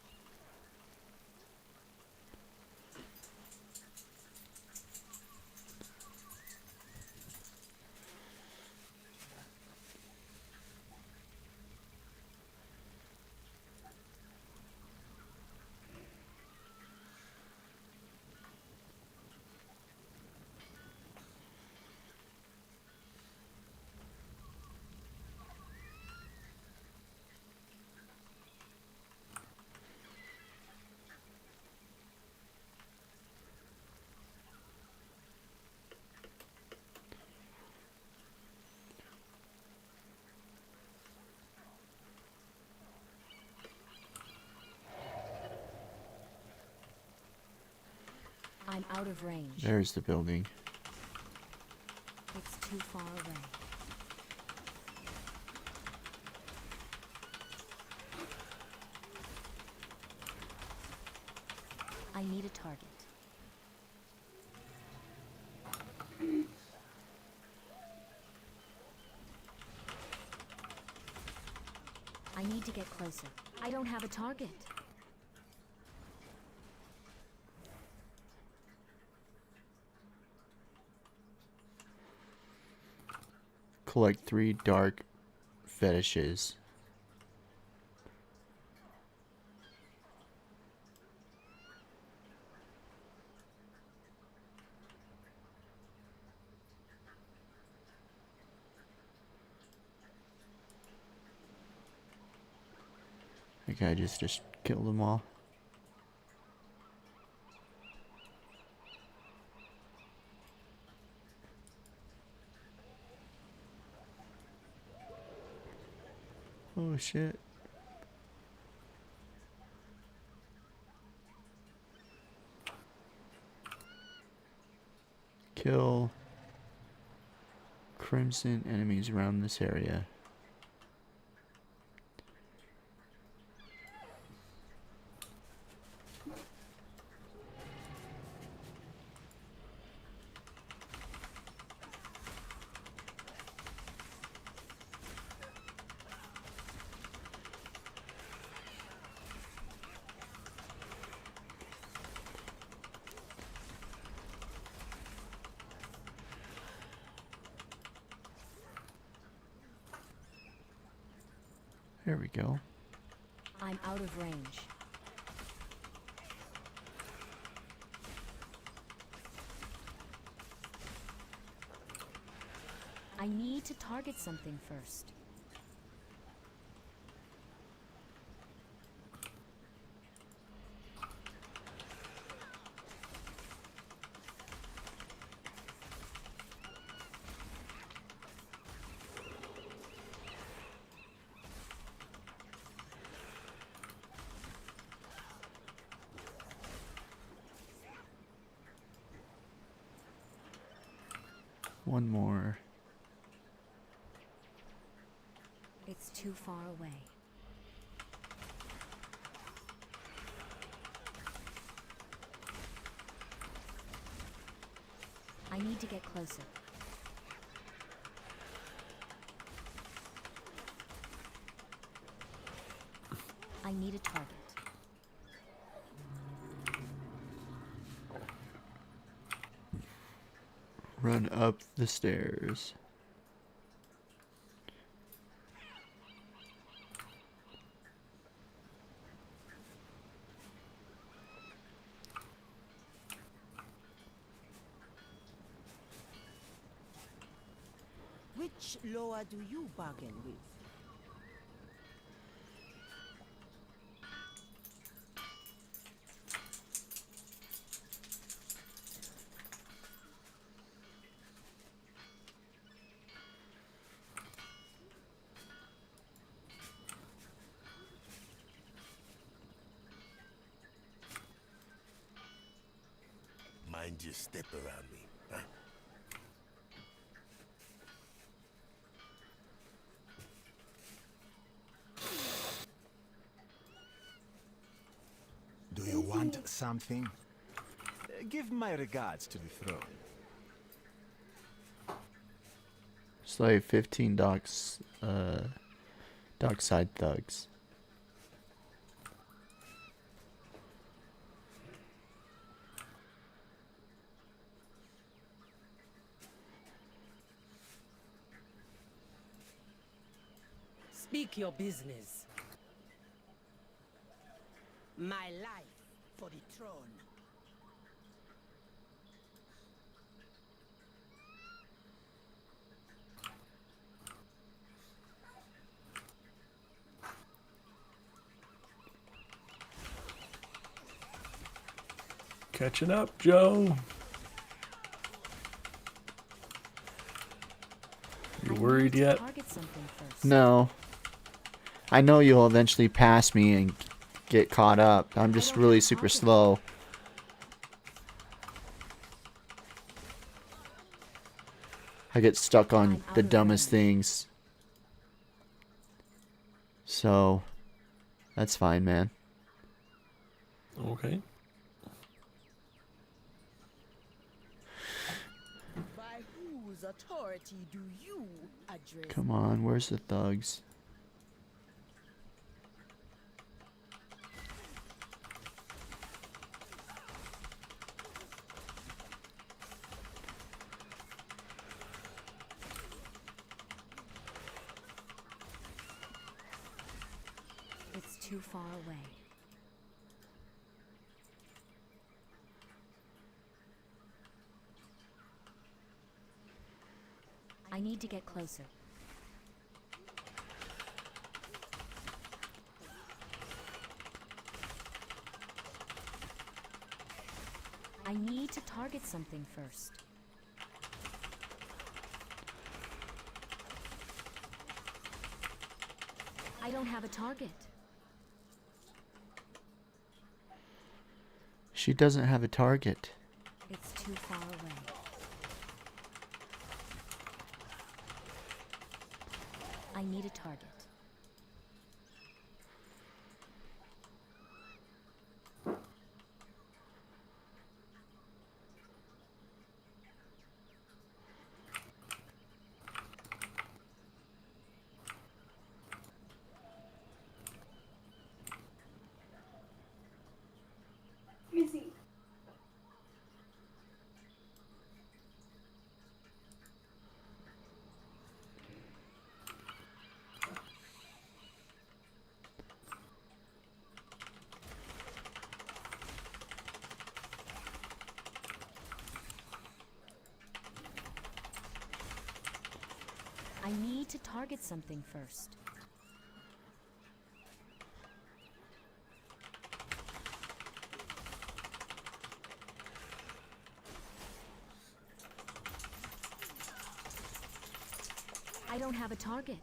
I'm out of range. There's the building. It's too far away. I need a target. I need to get closer. I don't have a target. Collect 3 dark fetishes. Okay, I just killed them all. Oh shit. Kill crimson enemies around this area. There we go. I'm out of range. I need to target something first. One more. It's too far away. I need to get closer. I need a target. Run up the stairs. Which Loa do you bargain with? Mind you step around me, huh? Do you want something? Give my regards to the throne. Slay 15 dockside thugs. Speak your business. My life for the throne. Catching up, Joe. You worried yet? No. I know you'll eventually pass me and get caught up. I'm just really super slow. I get stuck on the dumbest things. So, that's fine, man. Okay. By whose authority do you address? Come on, where's the thugs? It's too far away. I need to get closer. I need to target something first. I don't have a target. She doesn't have a target. It's too far away. I need a target. Easy. I need to target something first. I don't have a target.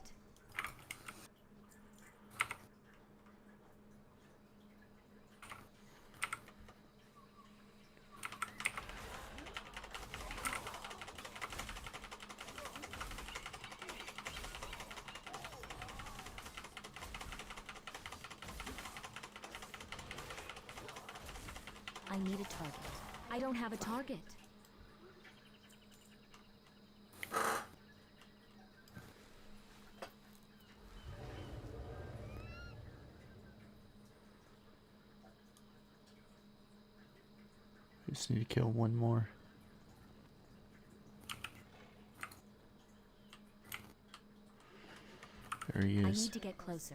I need a target. I don't have a target. Just need to kill one more. There he I is. need to get closer.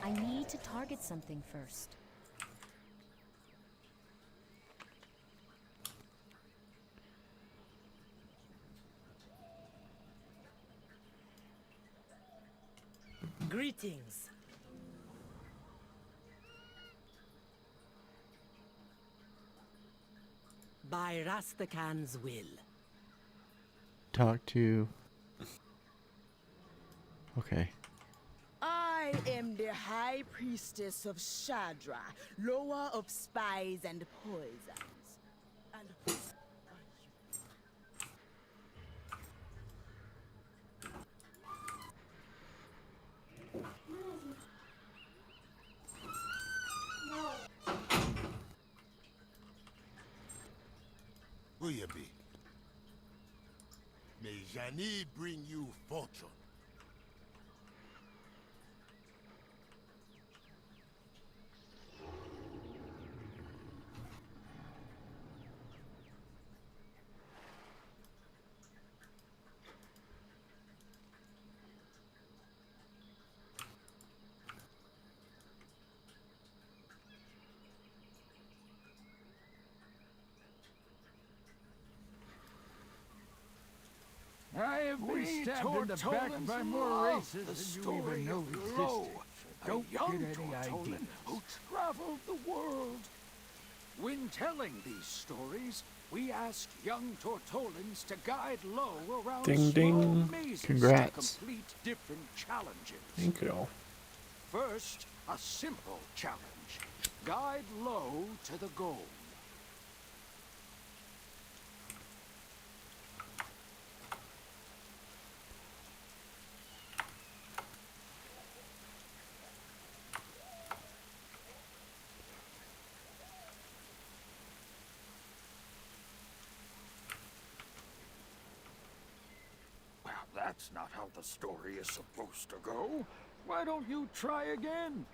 I need to target something first. Greetings. By Rastakhan's will. Talk to... Okay. I am the High Priestess of Shadra, lower of spies and poisons. And who are Who you be? May Jani bring you fortune. have been stabbed in the back by more races than you even know existed. Don't get any idea. Who traveled the world. When telling these stories, we ask young Tortolans to guide Lo around Ding, small ding. mazes Congrats. to complete different challenges. Thank you. First, a simple challenge. Guide Lo to the goal. Well, that's not how the story is supposed to go. Why don't you try again?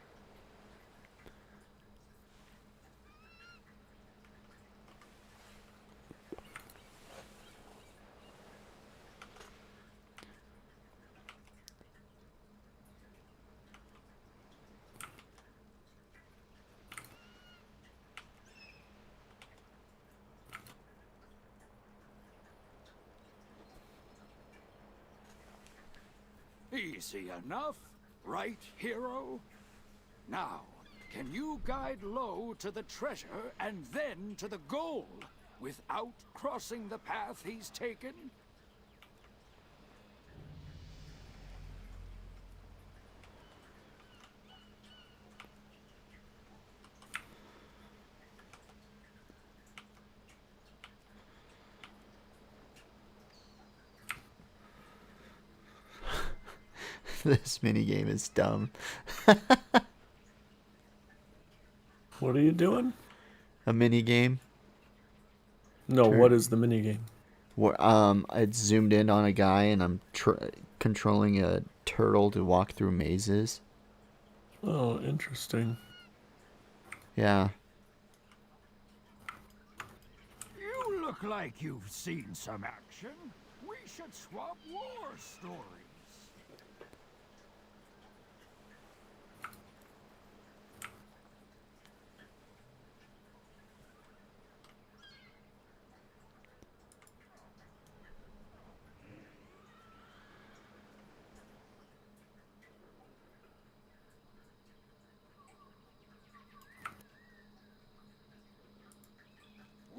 Easy enough, right, hero? Now, can you guide Lo to the treasure and then to the goal without crossing the path he's taken? This minigame is dumb. What are you doing? A minigame. No, what is the minigame? Where it's zoomed in on a guy and I'm controlling a turtle to walk through mazes. Oh, interesting. Yeah. You look like you've seen some action. We should swap war stories.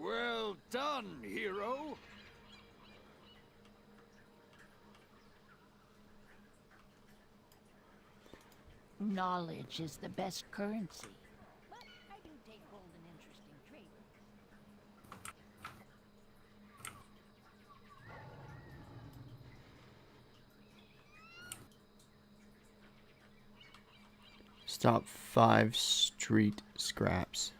Well done, hero. Knowledge is the best currency. But I do take hold in interesting trait. Stop 5 street scraps.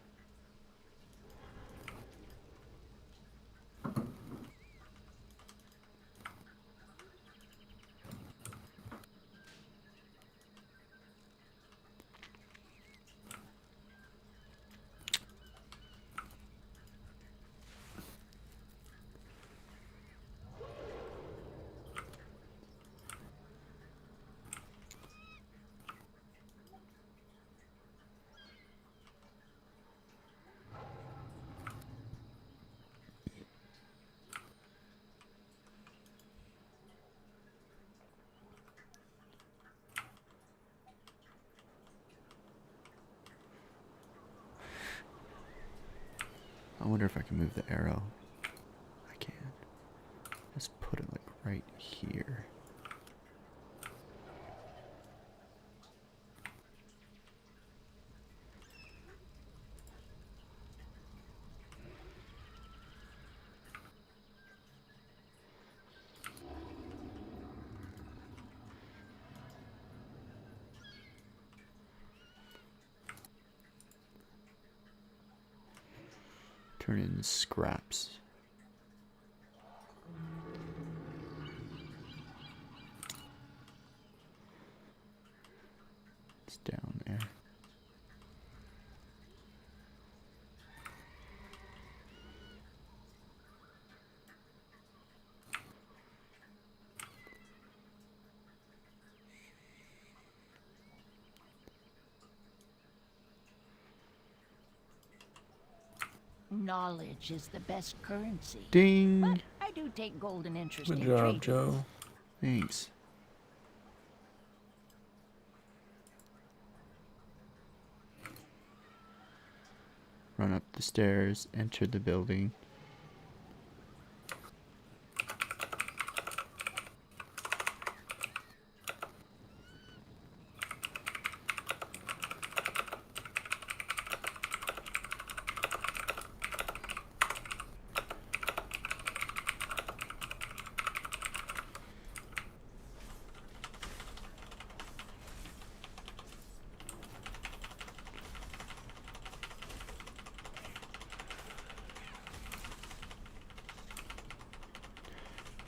I wonder if I can move the arrow. I can. Let's put it like right here. Turn in scraps. It's down there. Knowledge is the best currency. Ding. But I do take gold and interesting Good job, trait. Joe. Thanks. Run up the stairs, enter the building.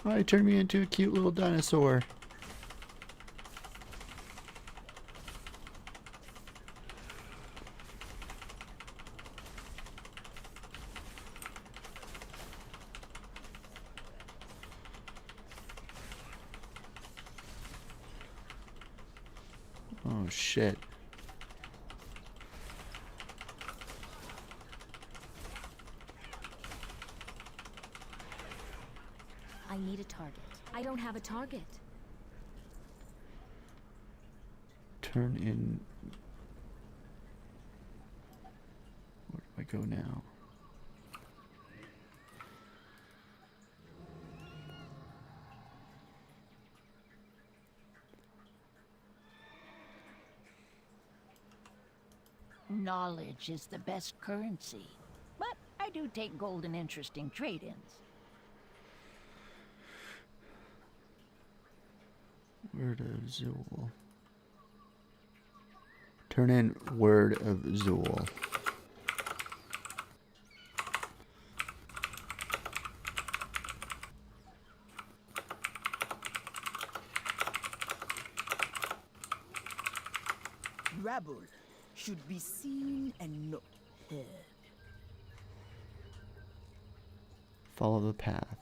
Oh, it turned me into a cute little dinosaur. Oh shit. I need a target. I don't have a target. Turn in. Where do I go now? Knowledge is the best currency. But I do take gold in interesting trade-ins. Word of Zool. Turn in Word of Zool. Rabble should be seen and not heard. Follow the path.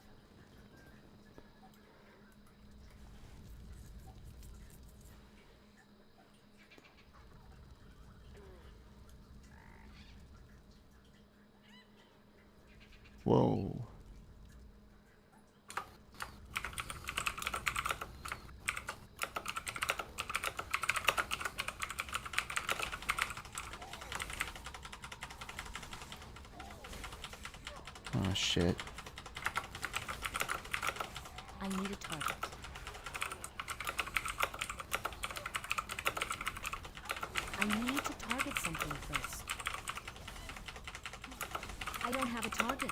Whoa. Oh shit. I need a target. I need to target something first. I don't have a target.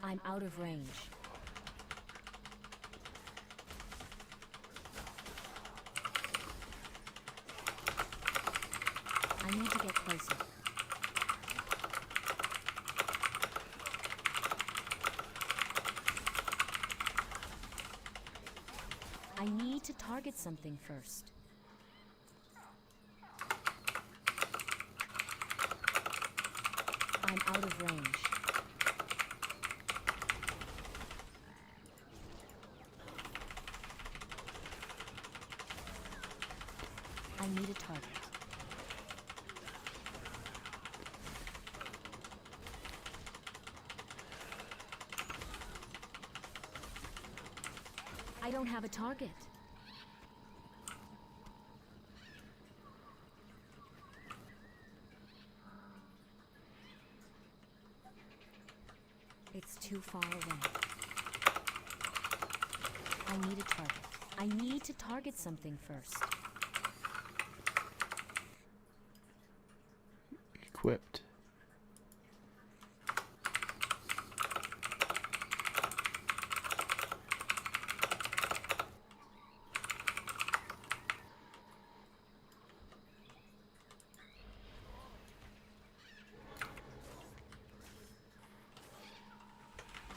I'm out of range. I need to get closer. I need to target something first. I'm out of range. I need a target. I don't have a target. It's too far away. I need a target. I need to target something first. Equipped.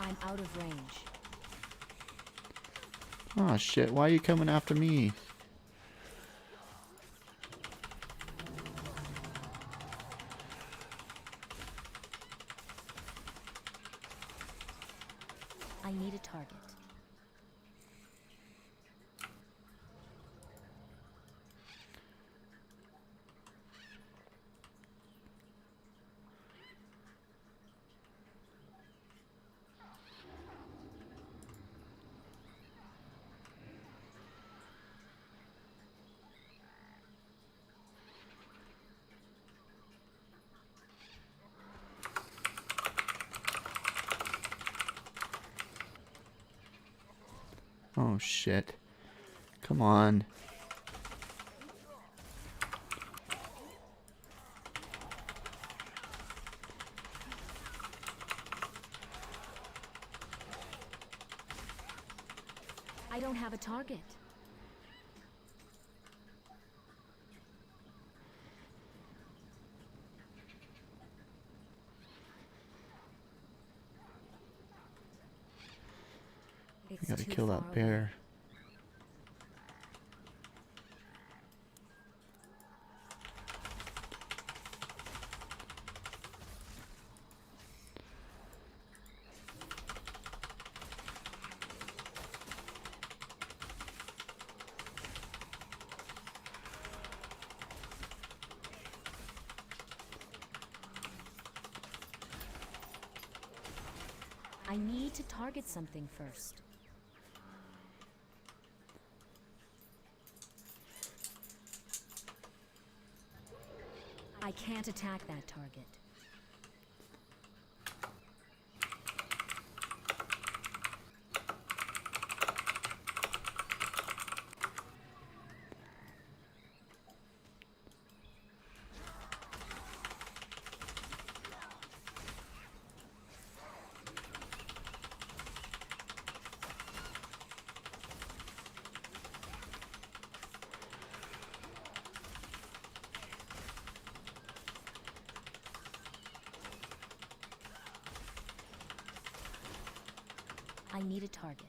I'm out of range. Oh shit, why are you coming after me? I need a target. Oh shit. Come on. I don't have a target. I gotta kill that bear. I need to target something first. I can't attack that target. I need a target.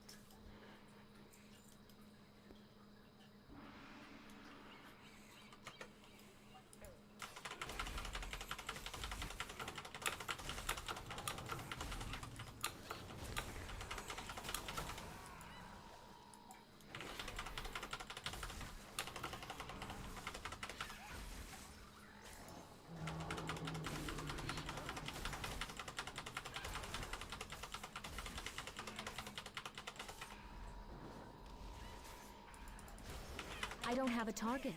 I don't have a target.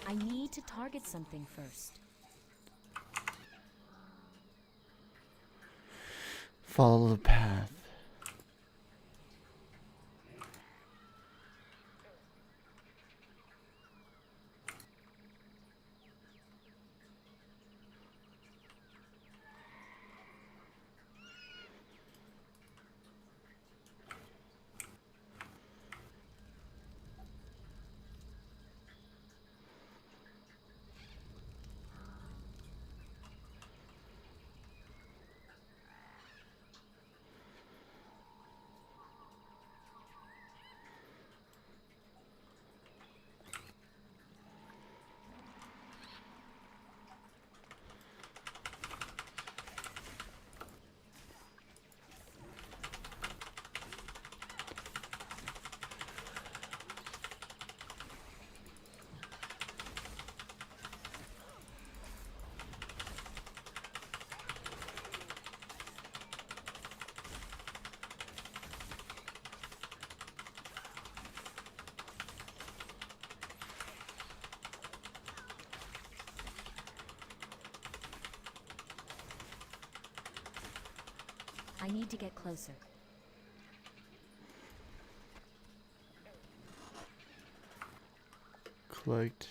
I need to target something first. Follow the path. I need to get closer. Collect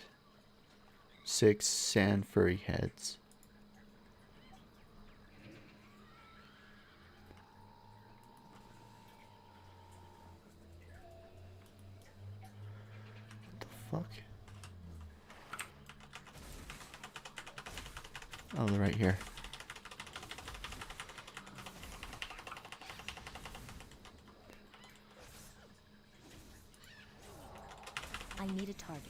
6 sand furry heads. What the fuck? Oh, they're right here. I need a target.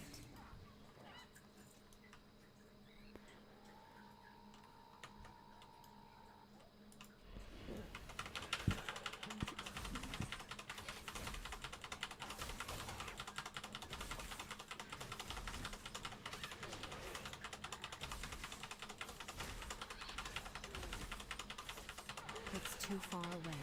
It's too far away.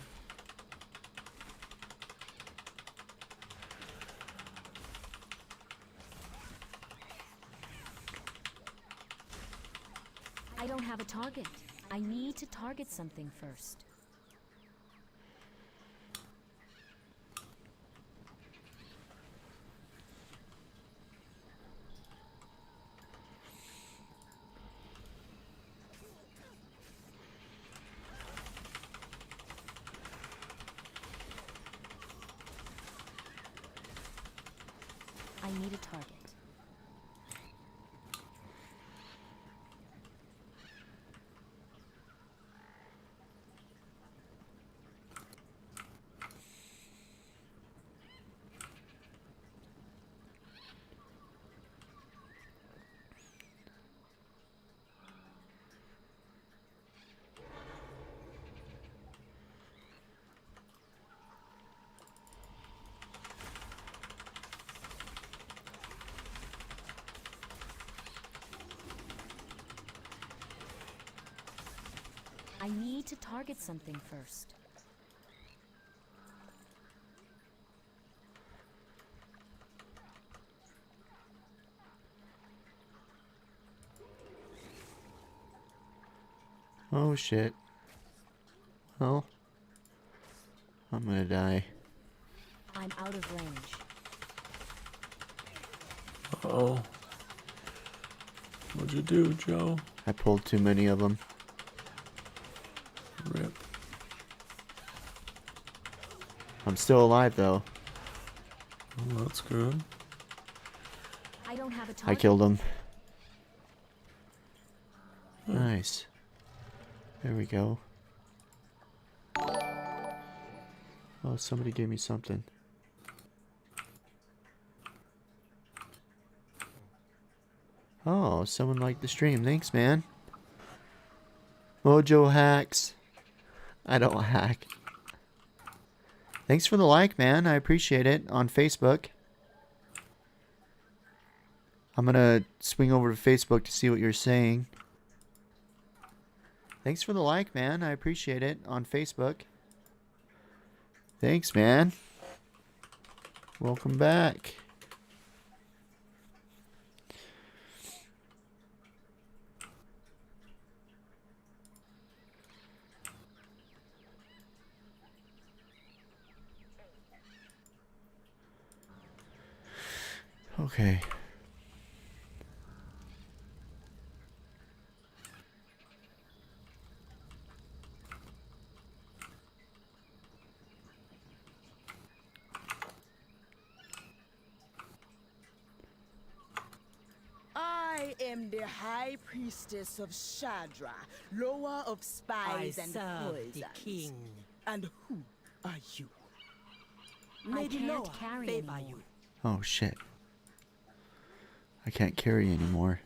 I don't have a target. I need to target something first. I need a target. I need to target something first. Oh shit. Well, I'm gonna die. I'm out of range. Uh-oh. What'd you do, Joe? I pulled too many of them. Rip. I'm still alive though. Oh, that's good. I don't have a I target. killed him. Nice. There we go. Oh, somebody gave me something. Oh, someone liked the stream. Thanks, man. Mojo hacks. I don't hack. Thanks for the like, man. I appreciate it on Facebook. I'm gonna swing over to Facebook to see what you're saying. Thanks for the like, man. I appreciate it on Facebook. Thanks, man. Welcome back. Okay. I am the High Priestess of Shadra, lower of spies and poisons. king. And who are you? I Lady can't Loa, carry favor anymore. you. Oh, shit. I can't carry anymore.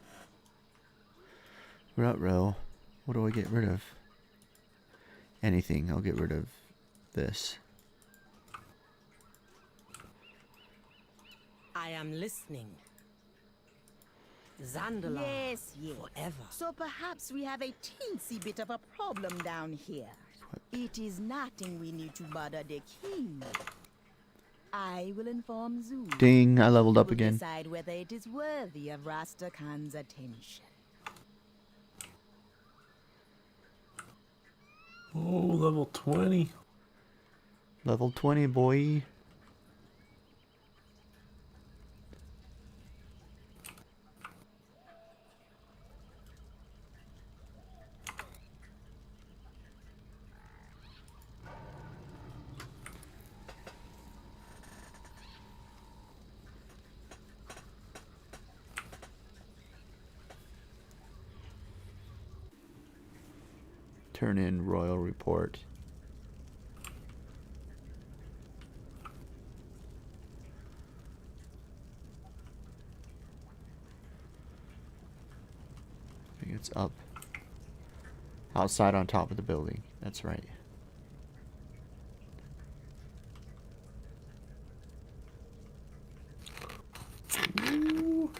Ruh-roh. What do I get rid of? Anything. I'll get rid of this. I am listening. Zandala. Yes, yes. Forever. So perhaps we have a teensy bit of a problem down here. It is nothing we need to bother the king. I will inform Zul. Ding, I leveled up Who will again. Decide whether it is worthy of Rasta Khan's attention. Oh, level 20. Level 20, boy. Turn in royal report. I think it's up. Outside on top of the building. That's right. Ooh.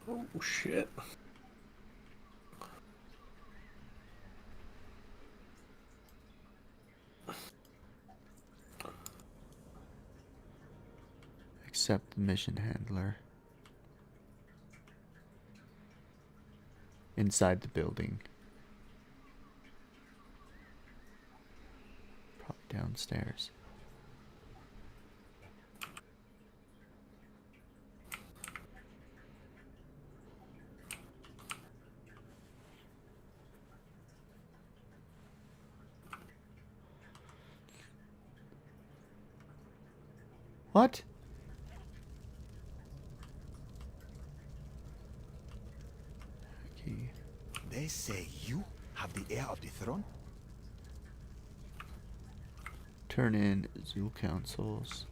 Oh shit. Accept the mission handler. Inside the building. Probably downstairs. What? Okay. They say you have the heir of the throne? Turn in Zoo Councils.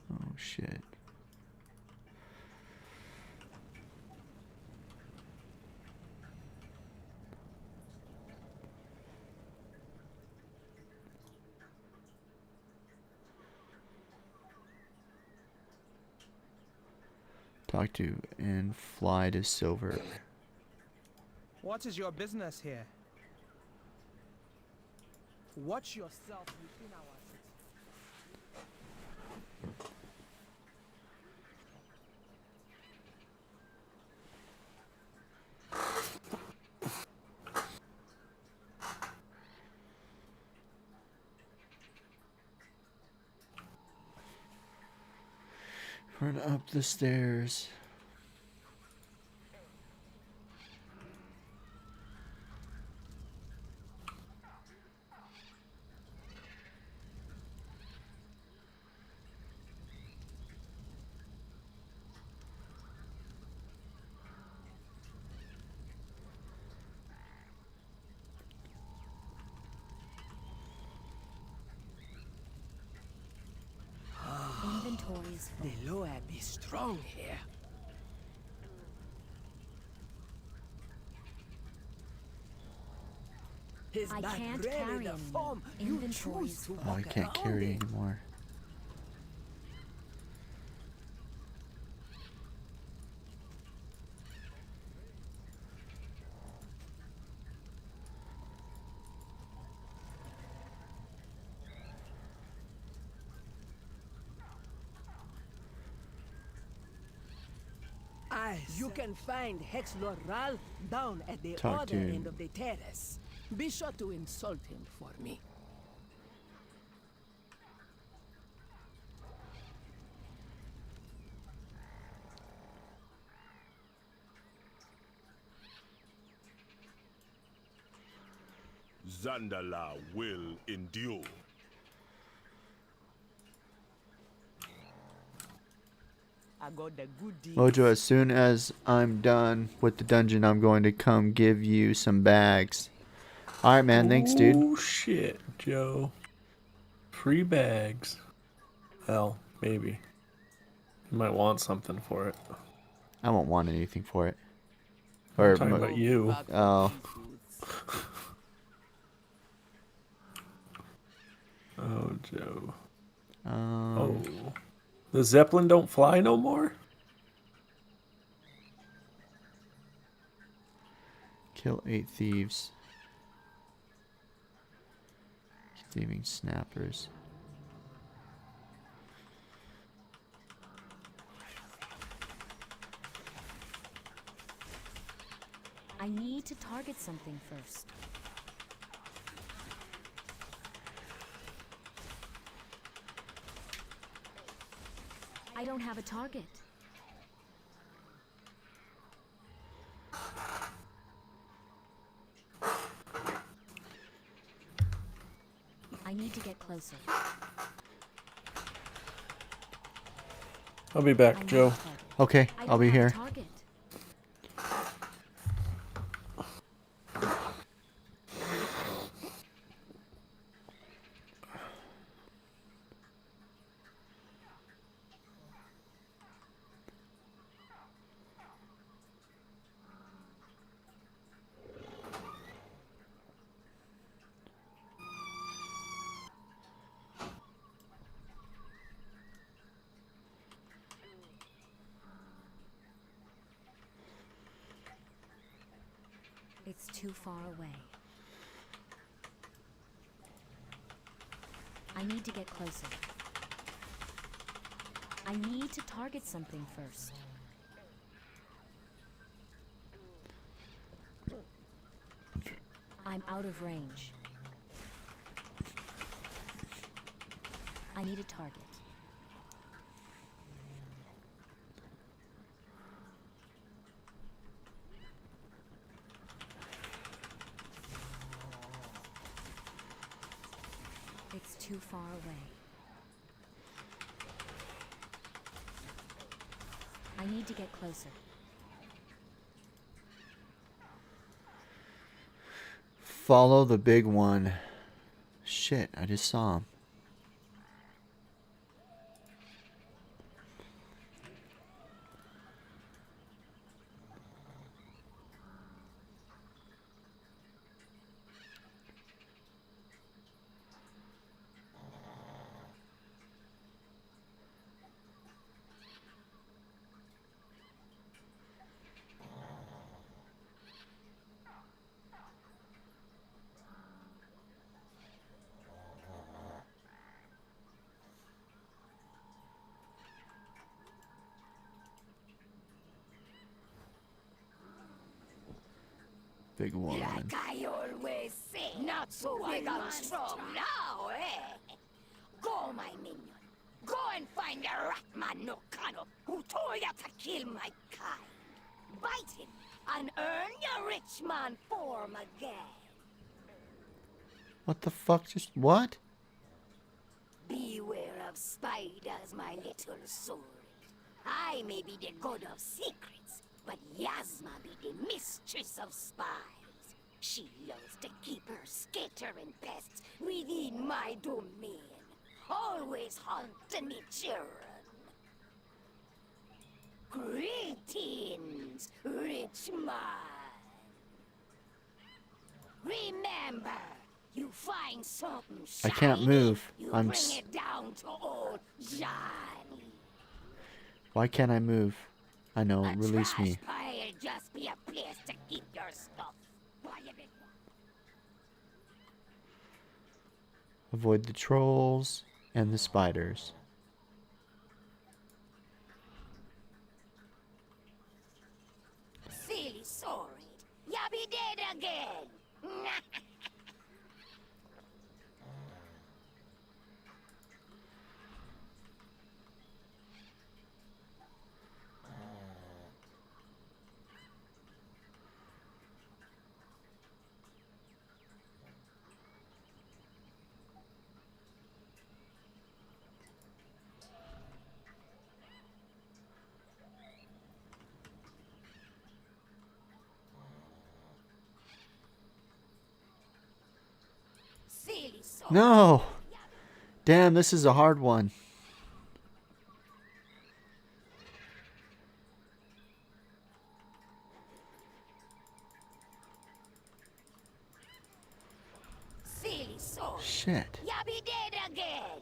Oh shit. Talk to and fly to Silver. What is your business here? Watch yourself within our city. Run up the stairs. Inventories. The Loeb is strong here. His I back can't really carry the anymore. form you Inventories. choose to Oh, I walk can't around carry in. anymore. You can find Hex Loral down at the Talk other to him. end of the terrace. Be sure to insult him for me. Zandala will endure. I got the good deal. Mojo, as soon as I'm done with the dungeon, I'm going to come give you some bags. Alright, man. Thanks, dude. Oh shit, Joe. Free bags. Well, maybe. You might want something for it. I won't want anything for it. I'm talking about you. Oh. Oh, Joe. Oh. Oh. The Zeppelin don't fly no more? Kill 8 thieves. Thieving snappers. I need to target something first. I don't have a target. I need to get closer. I'll be back, Joe. Okay, I'll be here. Target. It's too far away. I need to get closer. I need to target something first. I'm out of range. I need a target. It's too far away. I need to get closer. Follow the big one. Shit, I just saw him. Big one. Like I always say, not so big and strong now, eh? Go, my minion. Go and find the Ratman Nakano who told you to kill my kind. Bite him and earn your rich man form again. What the fuck just what? Beware of spiders, my little soul. I may be the god of secrets, but Yasma be the mistress of spies. She loves to keep her skittering pests within my domain, always haunting me children. Greetings, rich man. Remember, you find something I shiny, can't move. you I'm bring it down to old Johnny. Why can't I move? I know, release me. I'll just be a place to keep your stuff. Avoid the trolls and the spiders. Silly sword, ya be dead again. Silly sword. No! Damn, this is a hard one. Silly sword. Shit. Ya be dead again.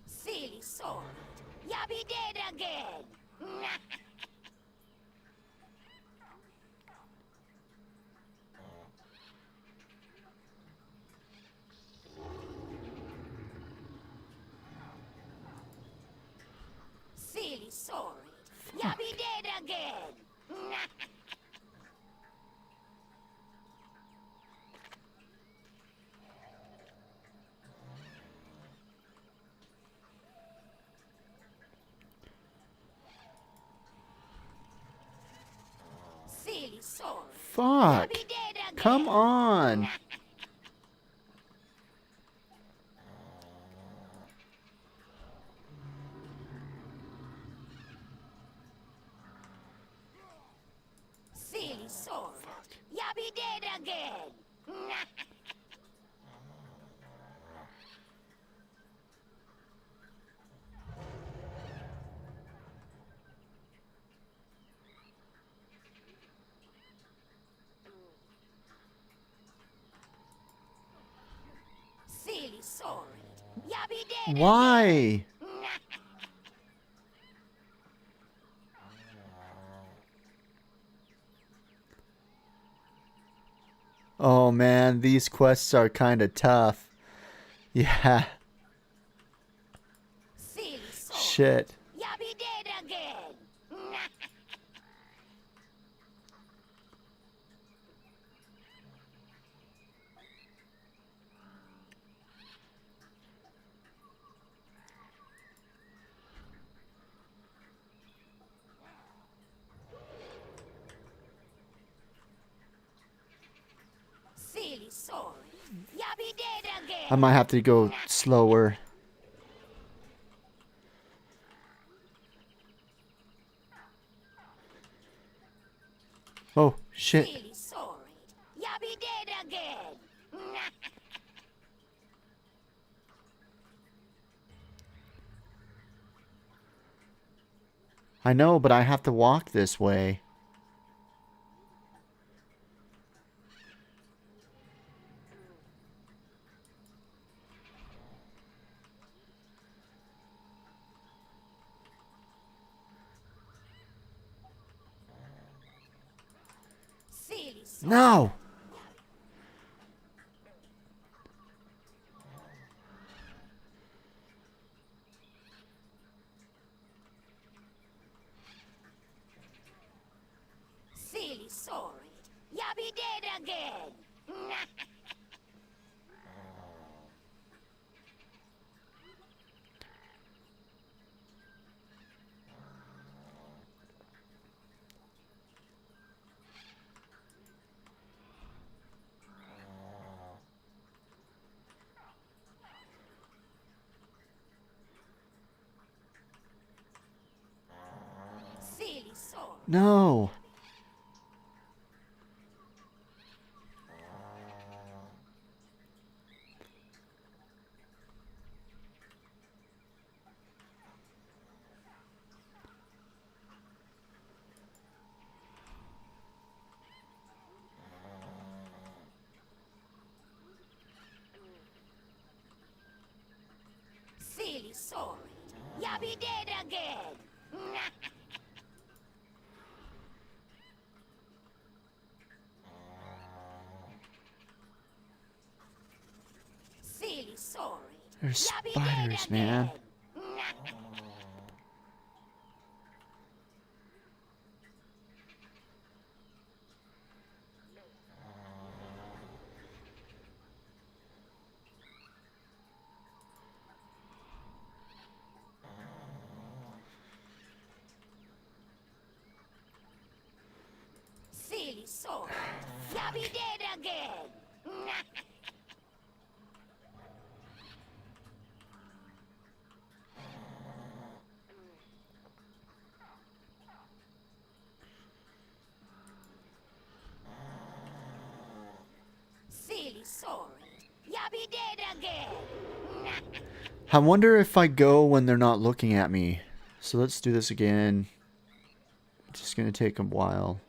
Silly sword. Ya be dead again. Silly sword. Ya be dead again. Silly sword. Fuck. Come on. Silly sword. Ya be dead again. Why? Oh man, these quests are kind of tough. Yeah. Shit. I might have to go slower. Oh, shit. I know, but I have to walk this way. No! Silly sorry. Ya be dead again. No! Silly sorry. Ya be dead again. Silly sorry. There's spiders, man. Silly sorry. Ya be dead again. Silly sorry. Ya be dead again. I wonder if I go when they're not looking at me. So let's do this again. It's just gonna take a while.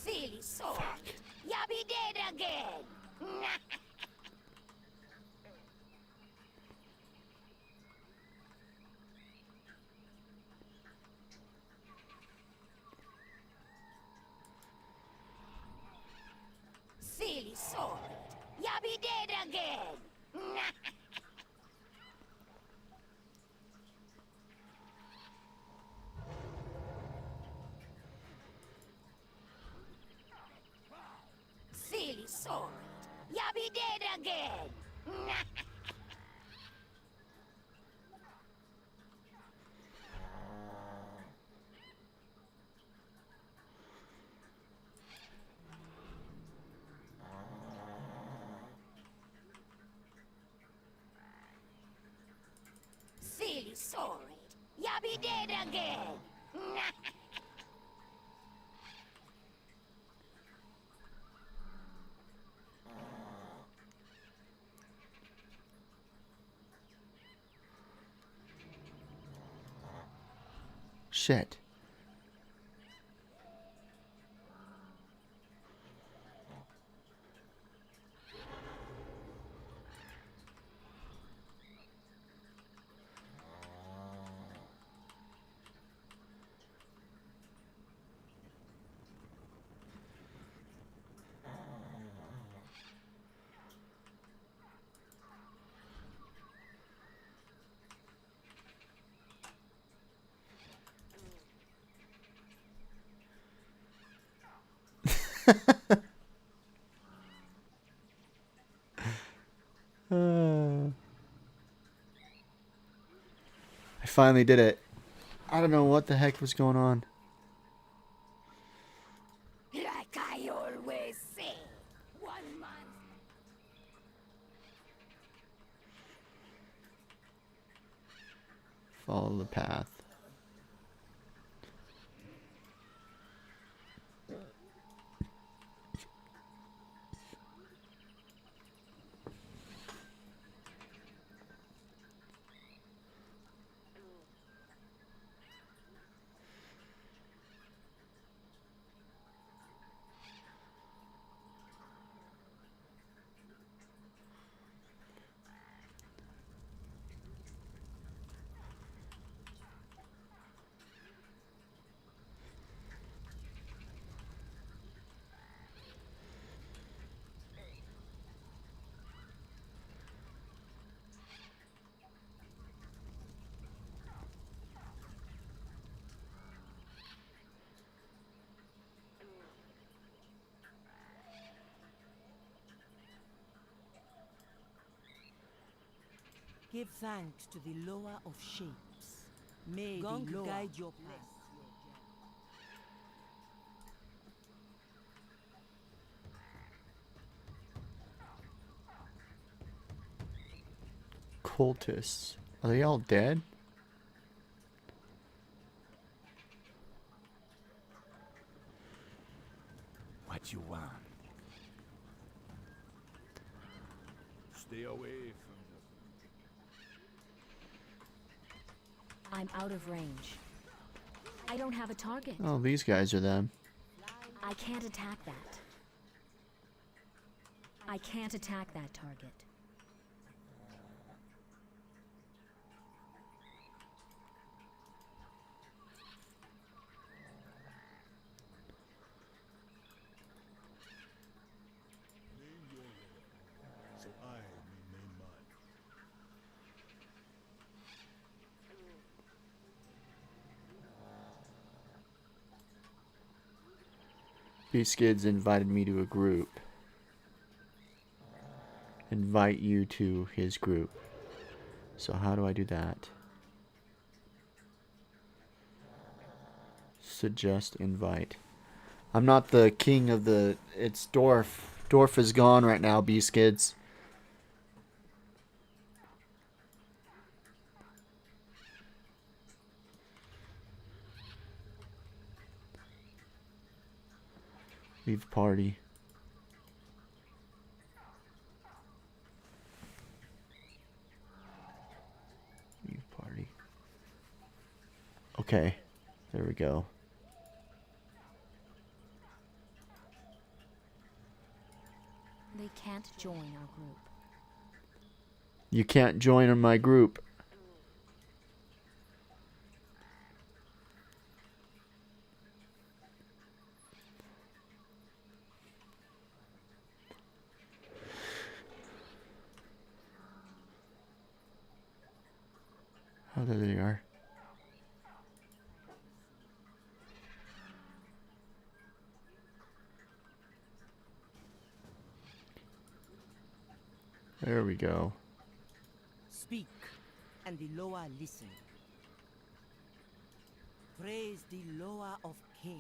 Silly sorry. Ya be dead again. Silly sorry. Ya be dead again. Silly sorry. Ya be dead again. sword. Ya be dead again. Shit. I finally did it. I don't know what the heck was going on. Like I always say, 1 month. Follow the path. Give thanks to the lower of shapes. May the lower guide your path. Cultists. Are they all dead? What you want? Stay away from I'm out of range. I don't have a target. Oh, these guys are them. I can't attack that. I can't attack that target. So I may name mine. B-Skids invited me to a group. Invite you to his group. So how do I do that? Suggest invite. I'm not the king of the... It's Dorf. Dorf is gone right now, B-Skids. Leave party. Leave party. Okay. There we go. They can't join our group. You can't join my group. Oh, there they are. There we go. Speak, and the lower listen. Praise the lower of kings.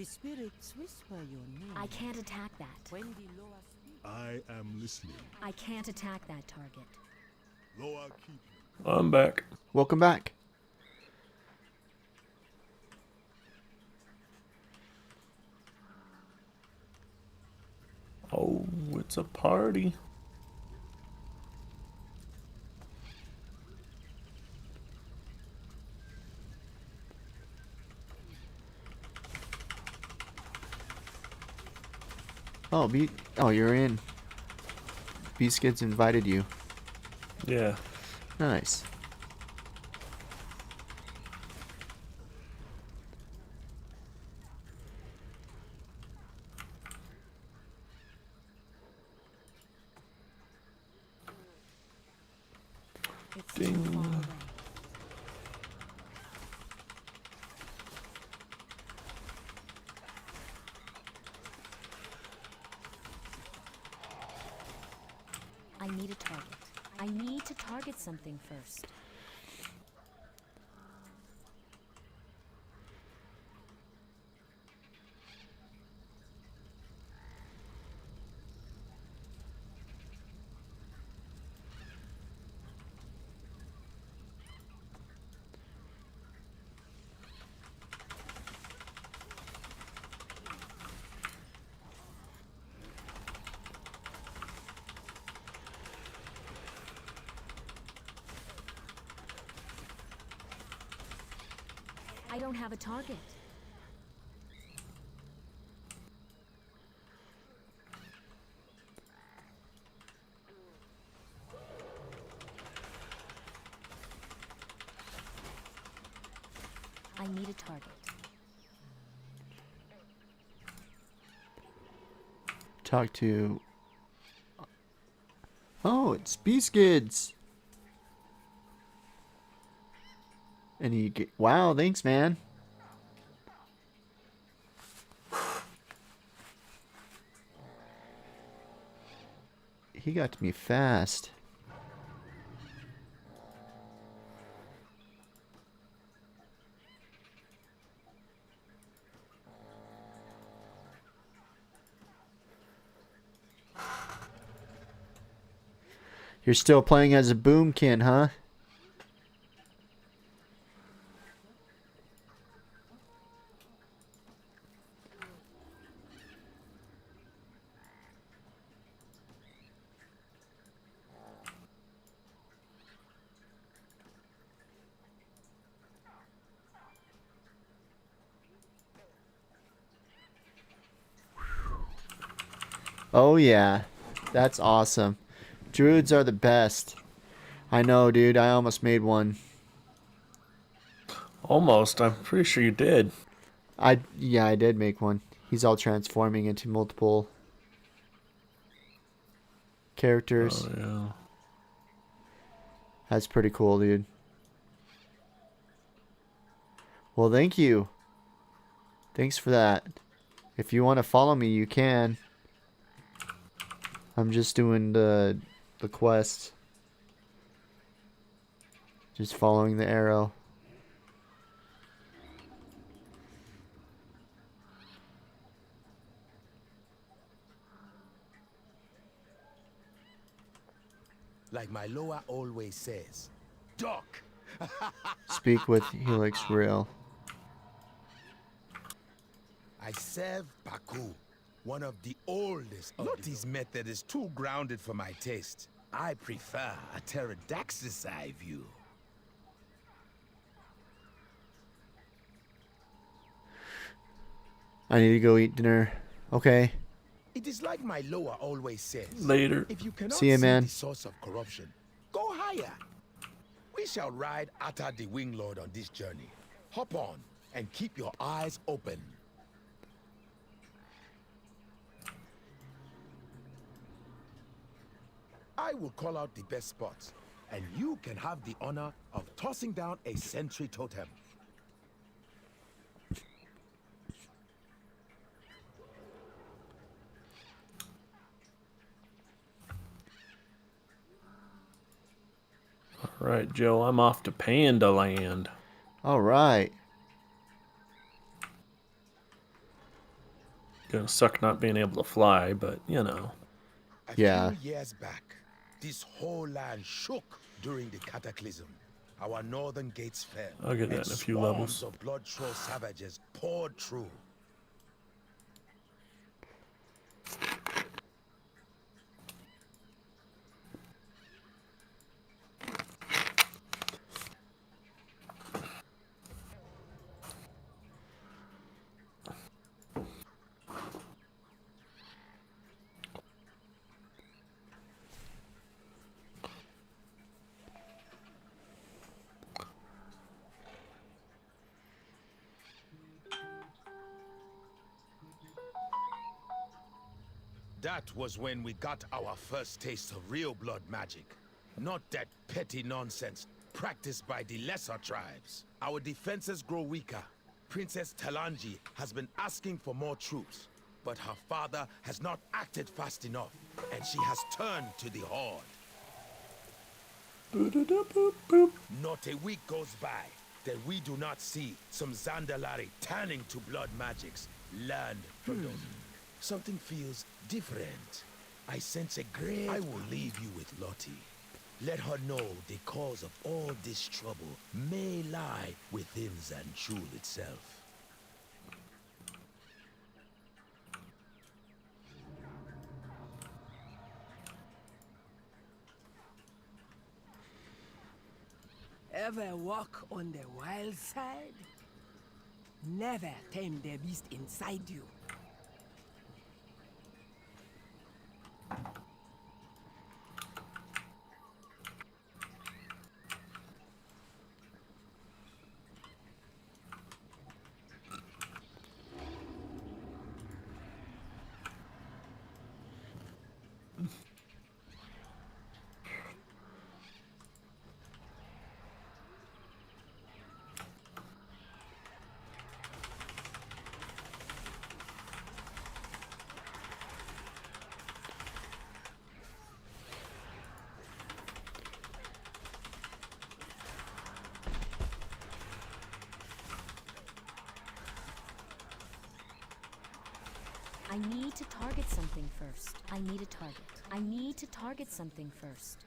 spirits whisper your name. I can't attack that. When the Loa speaks, I am listening. I can't attack that target. Loa, keep I'm back. Welcome back. Oh, it's a party. Oh, oh, you're in. Beastkids invited you. Yeah. Nice. Ding. I need a target. I need to target something first. I don't have a target. I need a target. Talk to... Oh, it's Beastkids. And he get... Wow, thanks, man. He got to me fast. You're still playing as a boomkin, huh? Oh yeah, that's awesome. Druids are the best. I know, dude. I almost made one. Almost. I'm pretty sure you did. Yeah, I did make one. He's all transforming into multiple characters. Oh yeah. That's pretty cool, dude. Well, thank you. Thanks for that. If you want to follow me, you can. I'm just doing the quest. Just following the arrow. Like my Loa always says, duck. Speak with Helix Real. I serve Baku, one of the oldest. Lotti's method is too grounded for my taste. I prefer a pterodactyl eye view. I need to go eat dinner. Okay. It is like my Loa always says. Later. If you cannot See you, man. the source of corruption, go higher. We shall ride Atta the Wing Lord on this journey. Hop on and keep your eyes open. I will call out the best spots, and you can have the honor of tossing down a sentry totem. All right, Joe, I'm off to Panda Land. All right. Gonna suck not being able to fly, but you know. A Yeah. few years back, this whole land shook during the cataclysm. Our northern gates fell. I'll get that and in a few swarms levels. of blood troll savages poured through. That was when we got our first taste of real blood magic. Not that petty nonsense practiced by the lesser tribes. Our defenses grow weaker. Princess Talanji has been asking for more troops, but her father has not acted fast enough, and she has turned to the Horde. Not a week goes by that we do not see some Zandalari turning to blood magics learned from those. Something feels different. I sense a great... I will leave you with Lottie. Let her know the cause of all this trouble may lie within Zanchul itself. Ever walk on the wild side? Never tame the beast inside you. I need to target something first. I need a target. I need to target something first.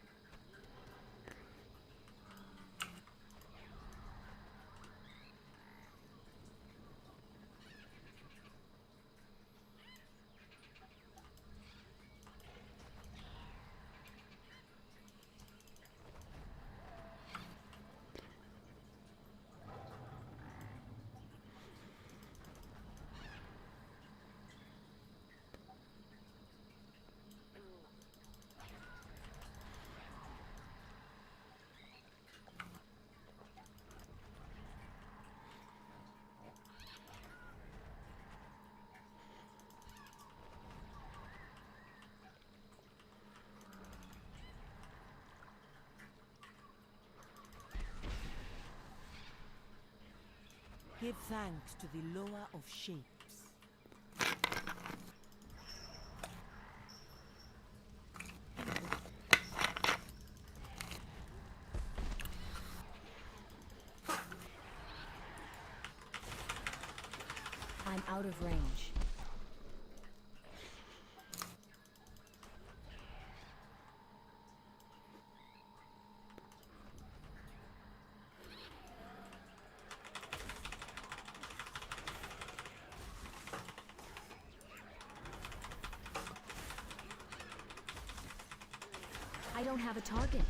Give thanks to the lower of shapes. I'm out of range. I don't have a target.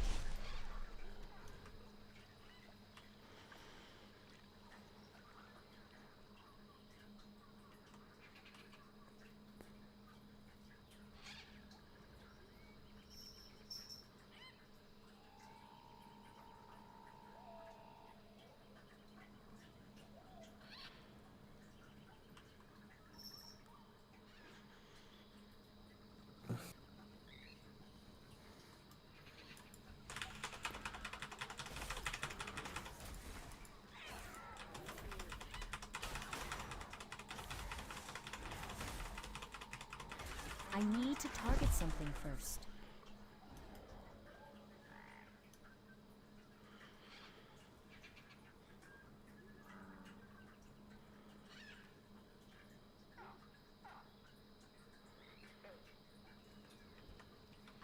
I need to target something first.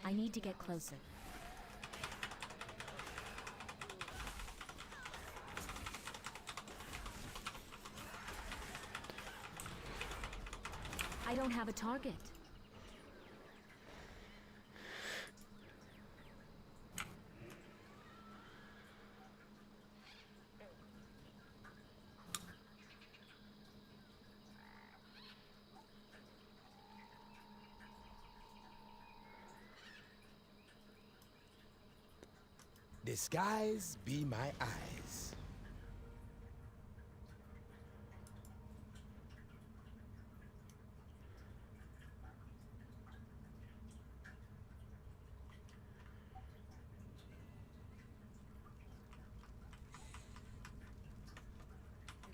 I need to get closer. I don't have a target. The skies be my eyes.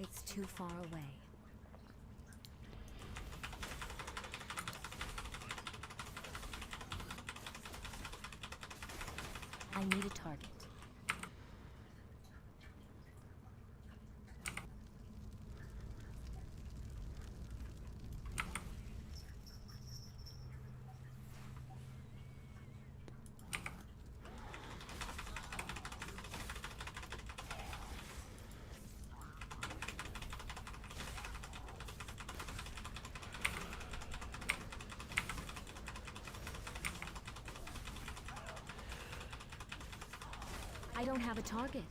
It's too far away. I need a target. I don't have a target.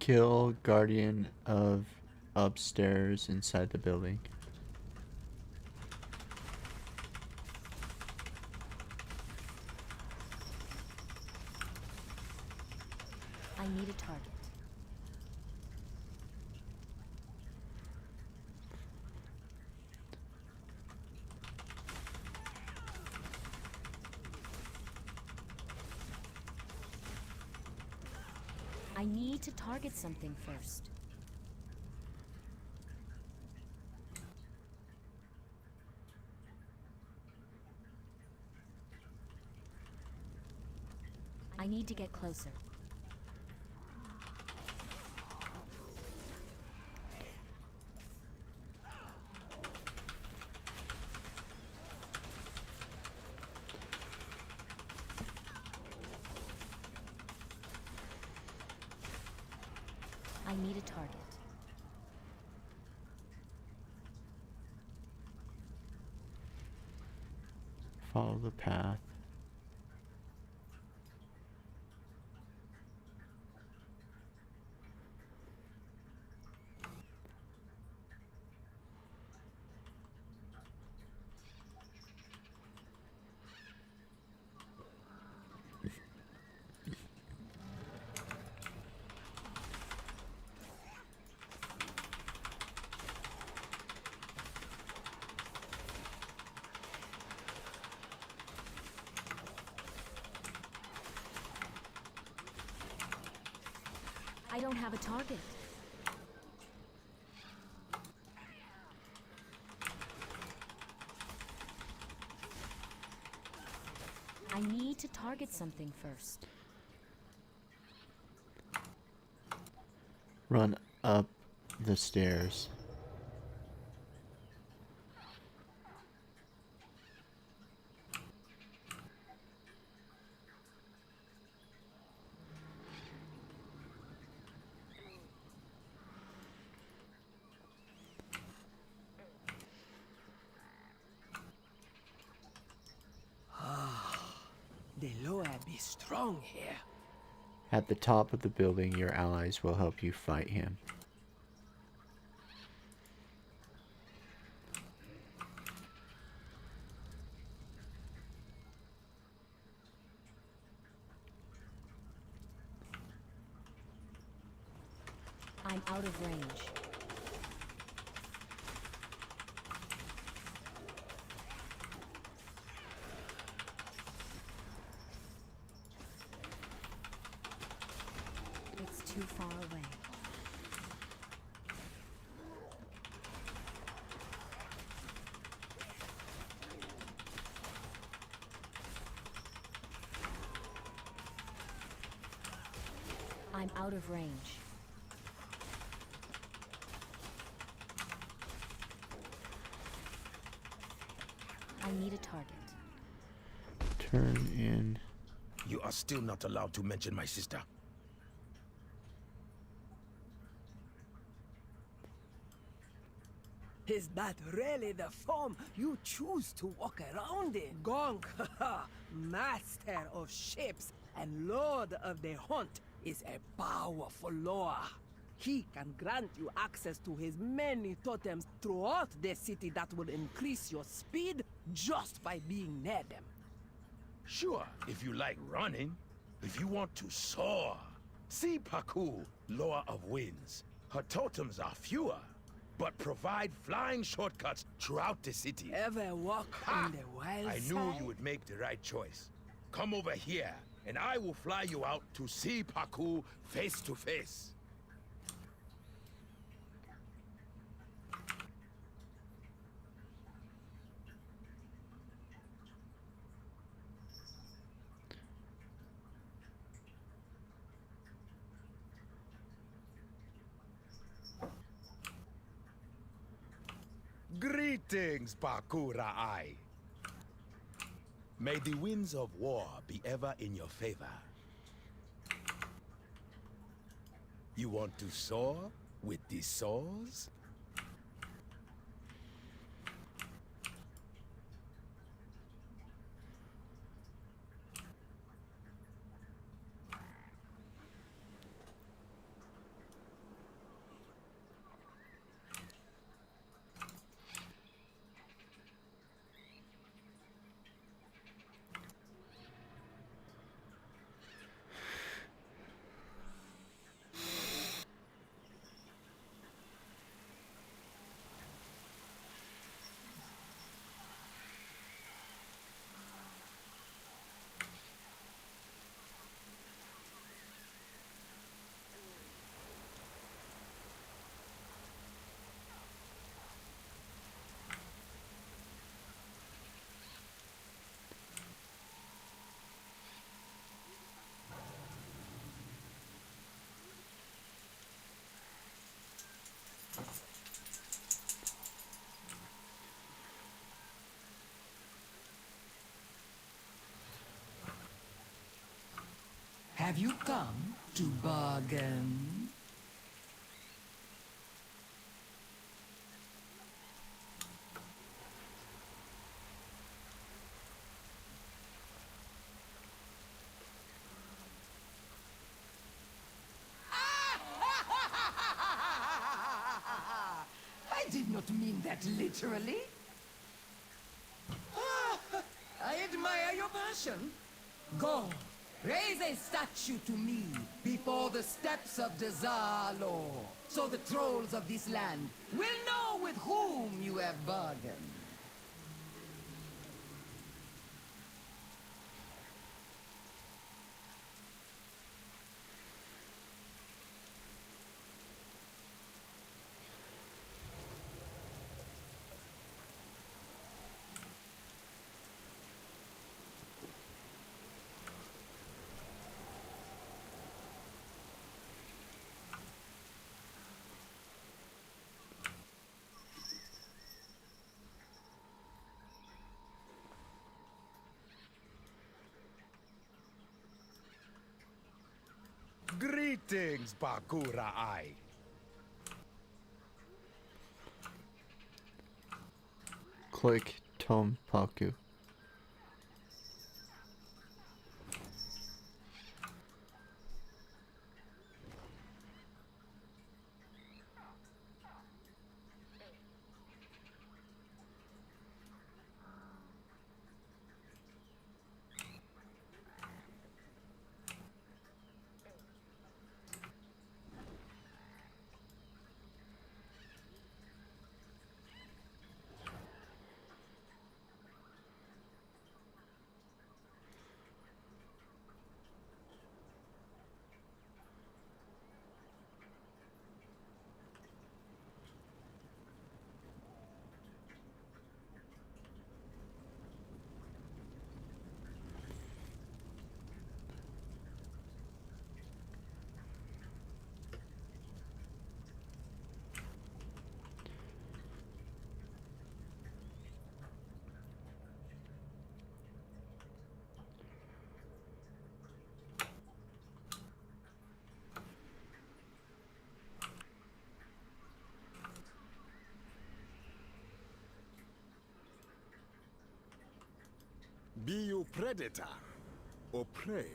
Kill guardian of upstairs inside the building. I need a target. I need to target something first. I need to get closer. I need a target. Follow the path. I don't have a target. I need to target something first. Run up the stairs. The Loa be strong here. At the top of the building, your allies will help you fight him. I'm out of range. It's too far away. I'm out of range. I need a target. Turn in. You are still not allowed to mention my sister. Is that really the form you choose to walk around in? Gonk, master of ships and lord of the hunt, is a powerful lord. He can grant you access to his many totems throughout the city that will increase your speed just by being near them. Sure, if you like running. If you want to soar. See Paku, Loa of Winds. Her totems are fewer, but provide flying shortcuts throughout the city. Ever walk on the wild I side? knew you would make the right choice. Come over here, and I will fly you out to see Paku face to face. Greetings, Pakurai. May the winds of war be ever in your favor. You want to soar with the saws? Have you come to bargain? I did not mean that literally. I admire your passion. Go, raise a statue to me before the steps of Dazalo, so the trolls of this land will know with whom you have bargained. Greetings, Pakurai. Click Tom Paku. Be you predator or prey?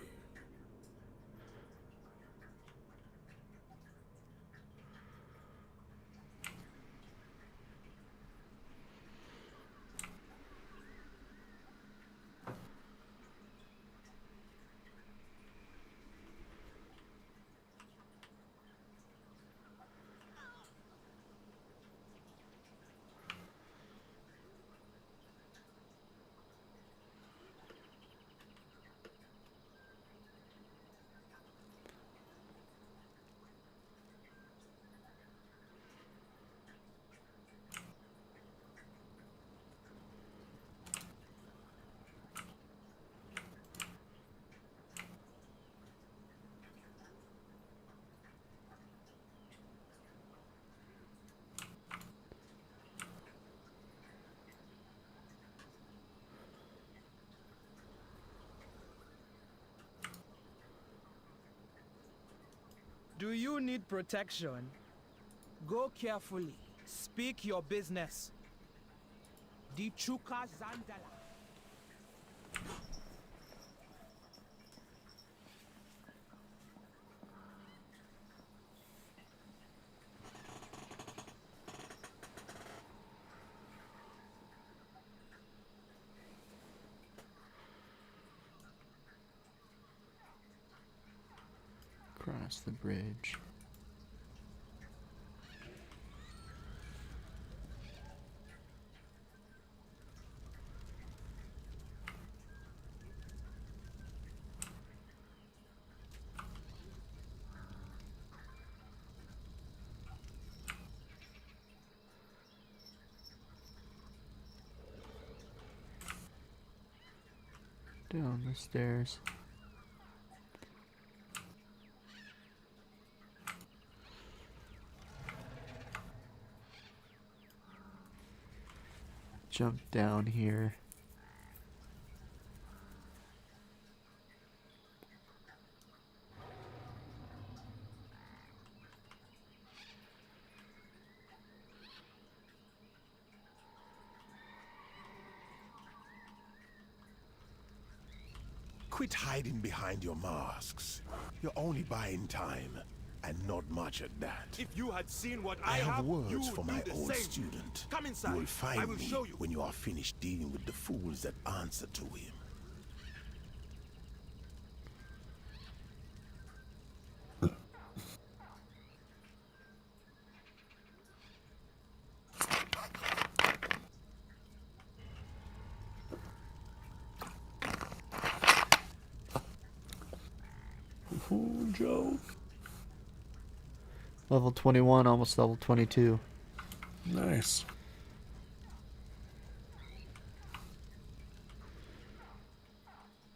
Do you need protection? Go carefully. Speak your business. Dichuka Zandala. Cross the bridge. Down the stairs. Jump down here. Quit hiding behind your masks. You're only buying time, and not much at that. If you had seen what I have you words for would my do the old same. student. Come inside. You will find I will me show you. when you are finished dealing with the fools that answer to him. Ooh, Joe. Level 21, almost level 22. Nice.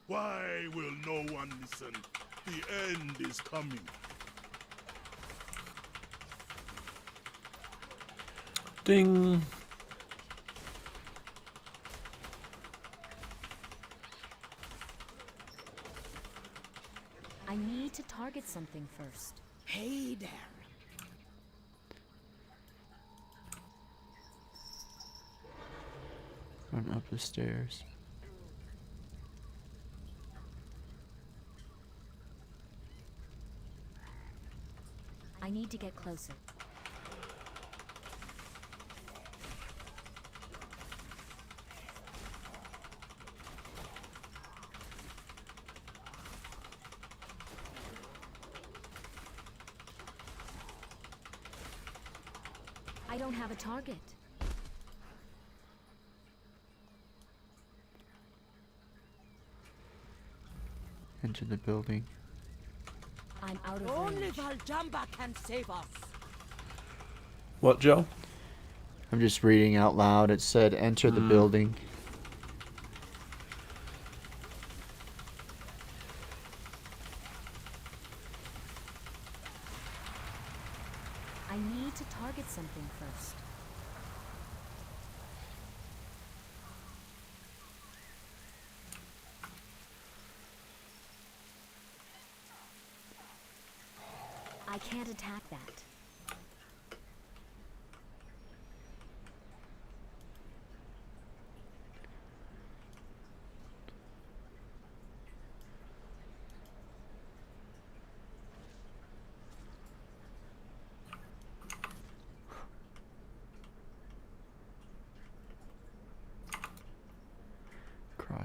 Why will no one listen? The end is coming. Ding. I need to target something first. Hey there. Run up the stairs. I need to get closer. I don't have a target. Enter the building. I'm out of Only range. Valjamba can save us. What, Joe? I'm just reading out loud. It said, enter the building. I need to target something first. I can't attack that.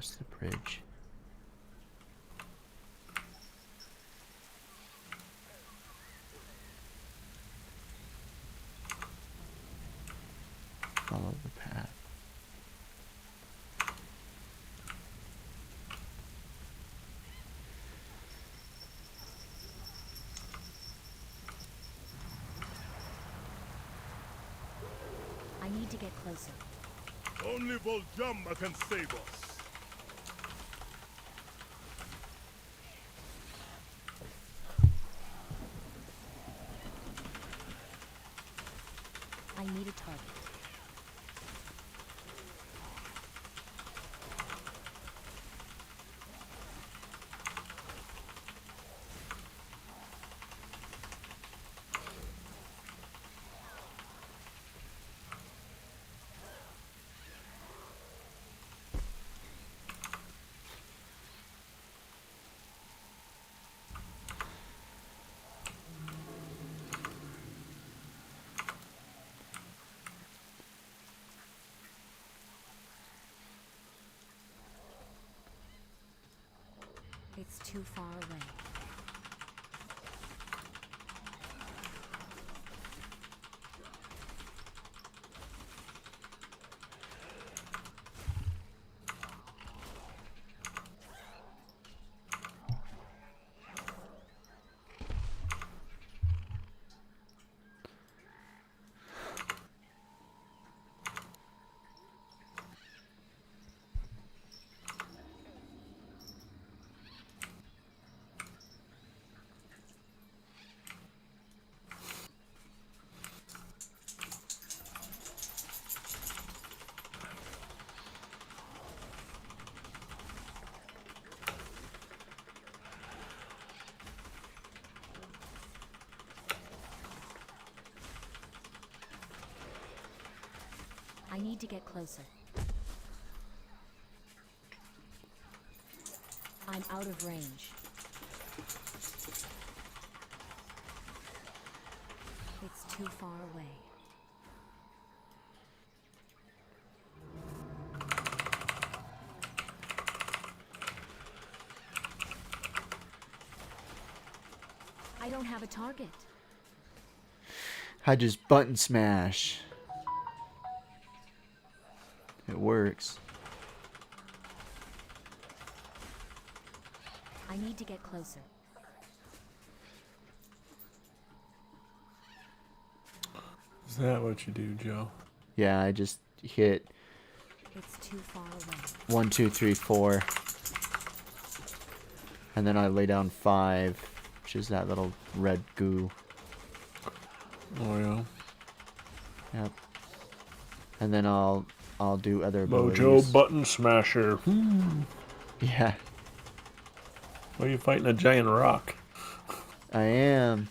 Cross the bridge. Follow the path. I need to get closer. Only Voljamma can save us. I need a target. It's too far away. I need to get closer. I'm out of range. It's too far away. I don't have a target. I just button smash. It works. I need to get closer. Is that what you do, Joe? Yeah, I just hit It's too far away. 1, 2, 3, 4. And then I lay down 5, which is that little red goo. Oh yeah. Yep. And then I'll do other abilities. Mojo button smasher. Yeah. Why are you fighting a giant rock? I am.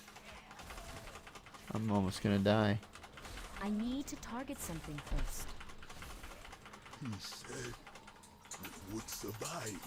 I'm almost gonna die. I need to target something first. He said it would survive.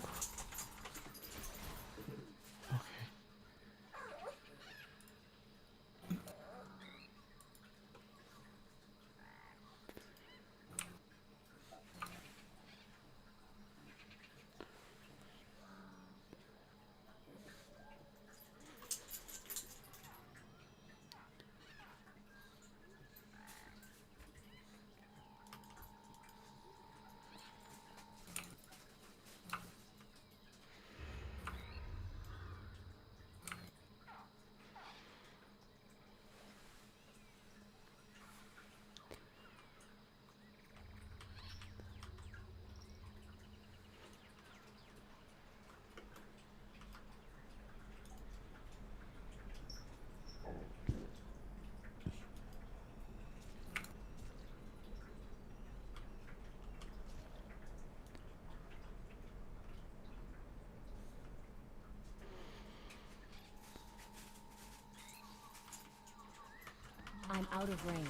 I'm out of range.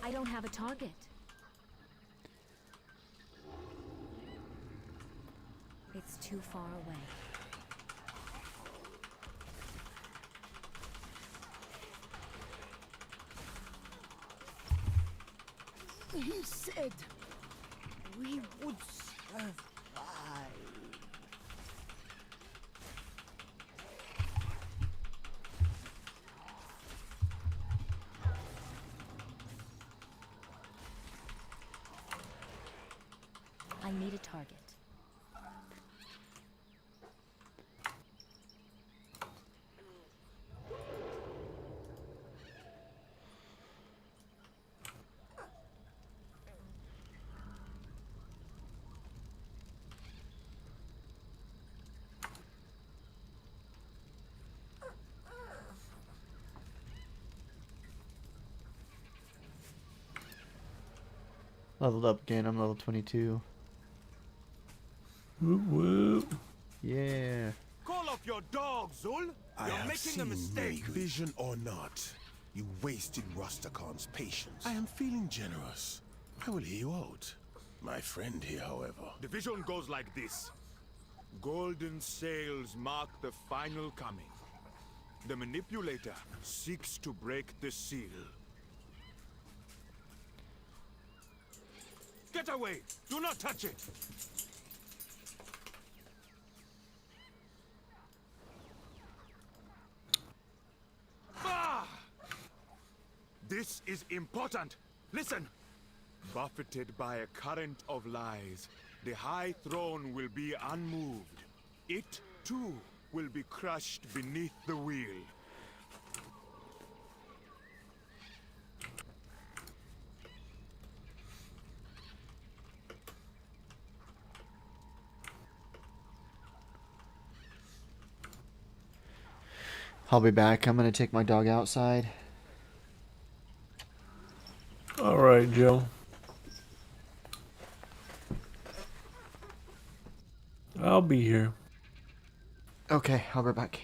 I don't have a target. It's too far away. He said we would survive. I need a target. Leveled up again. I'm level 22. Woo woo. Yeah. Call off your dog, Zul. I You're have making seen a mistake. me, vision or not. You wasted Rustacon's patience. I am feeling generous. I will hear you out. My friend here, however. The vision goes like this. Golden sails mark the final coming. The manipulator seeks to break the seal. Get away! Do not touch it! Ah! This is important. Listen. Buffeted by a current of lies, the High Throne will be unmoved. It, too, will be crushed beneath the wheel. I'll be back. I'm gonna take my dog outside. All right, Joe. I'll be here. Okay, I'll be back.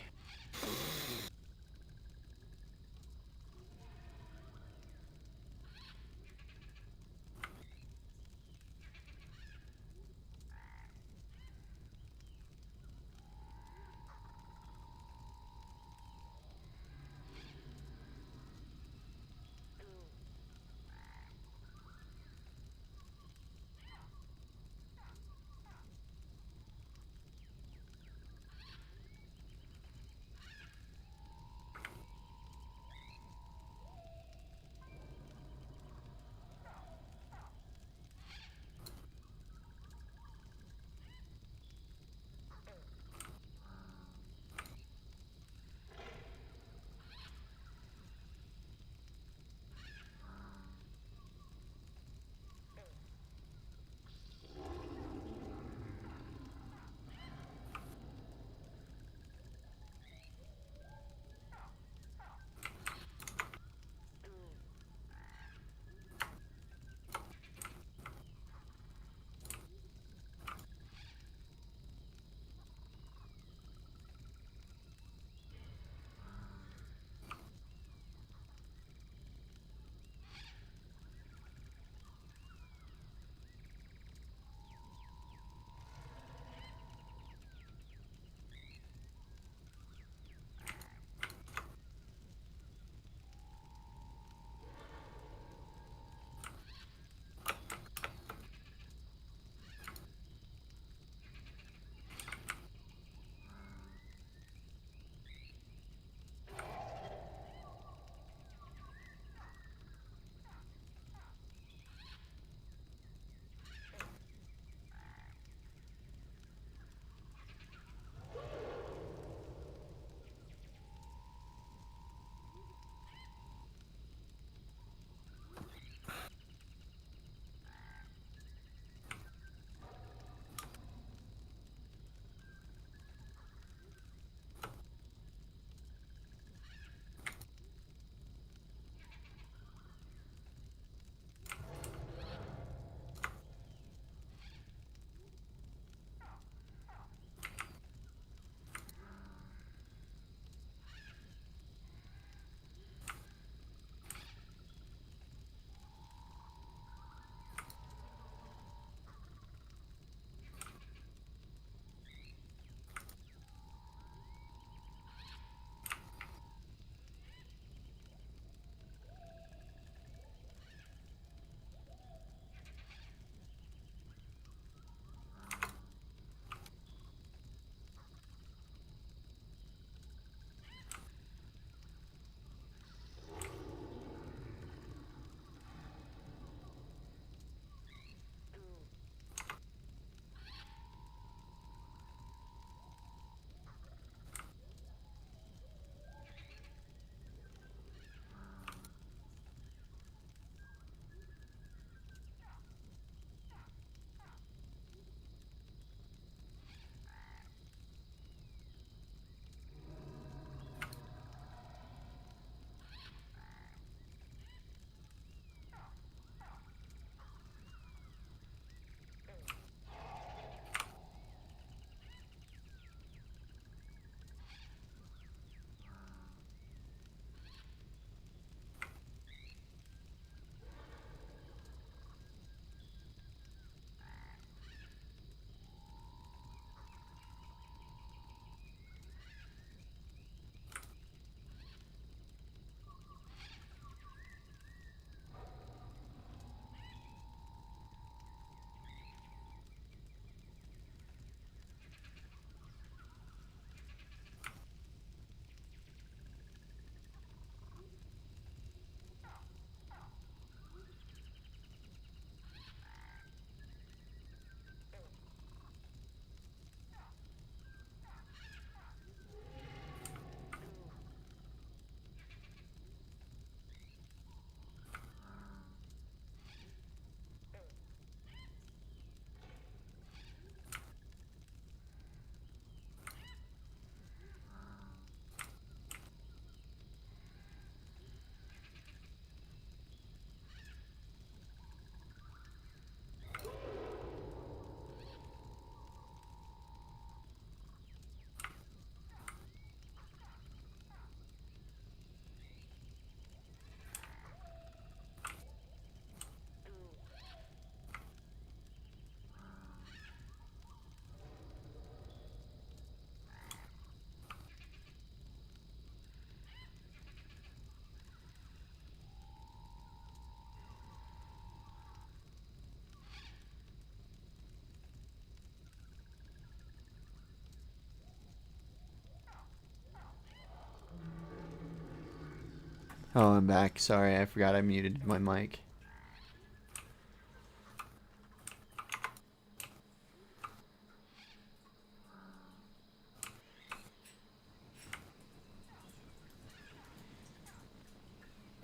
Oh, I'm back. Sorry, I forgot I muted my mic.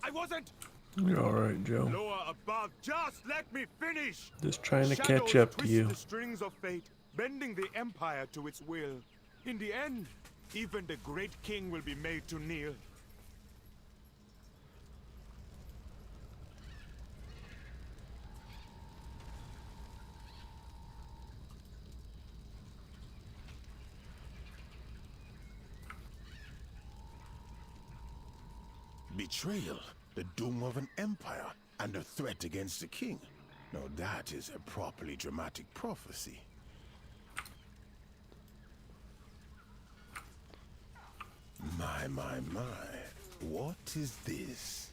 I wasn't. You're all right, Joe. Lower above, just let me finish. Just trying to Shadows catch up to twist you. the strings of fate, bending the empire to its will. In the end, even the great king will be made to kneel. Betrayal, the doom of an empire, and a threat against the king. Now that is a properly dramatic prophecy. My. What is this?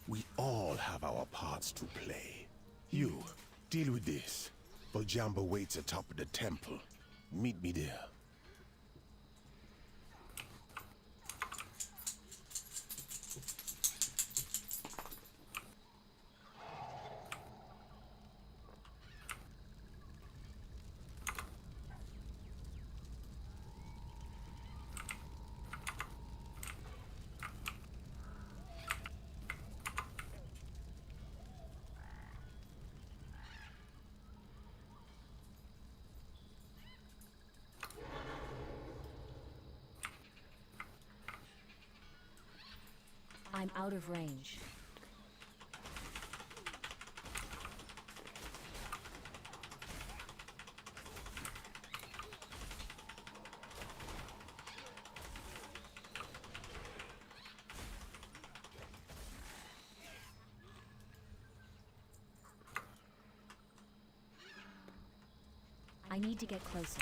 We all have our parts to play. You, deal with this. Foljambe waits atop of the temple. Meet me there. I'm out of range. I need to get closer.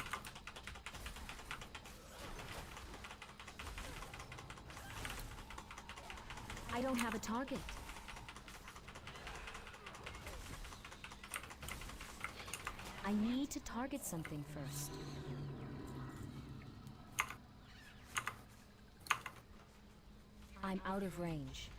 I don't have a target. I need to target something first. I'm out of range.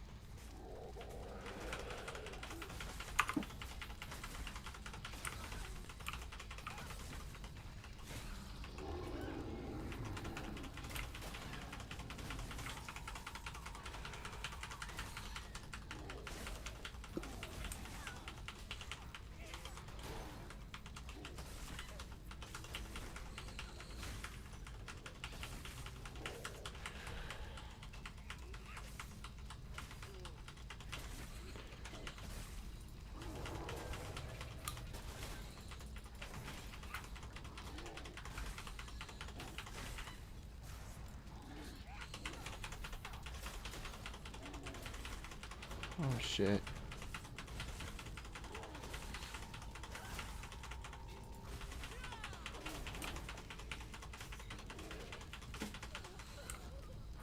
Oh shit.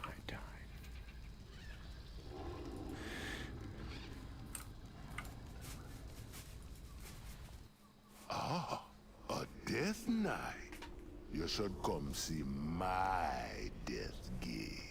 I died. Ah, a death knight. You should come see my death gate.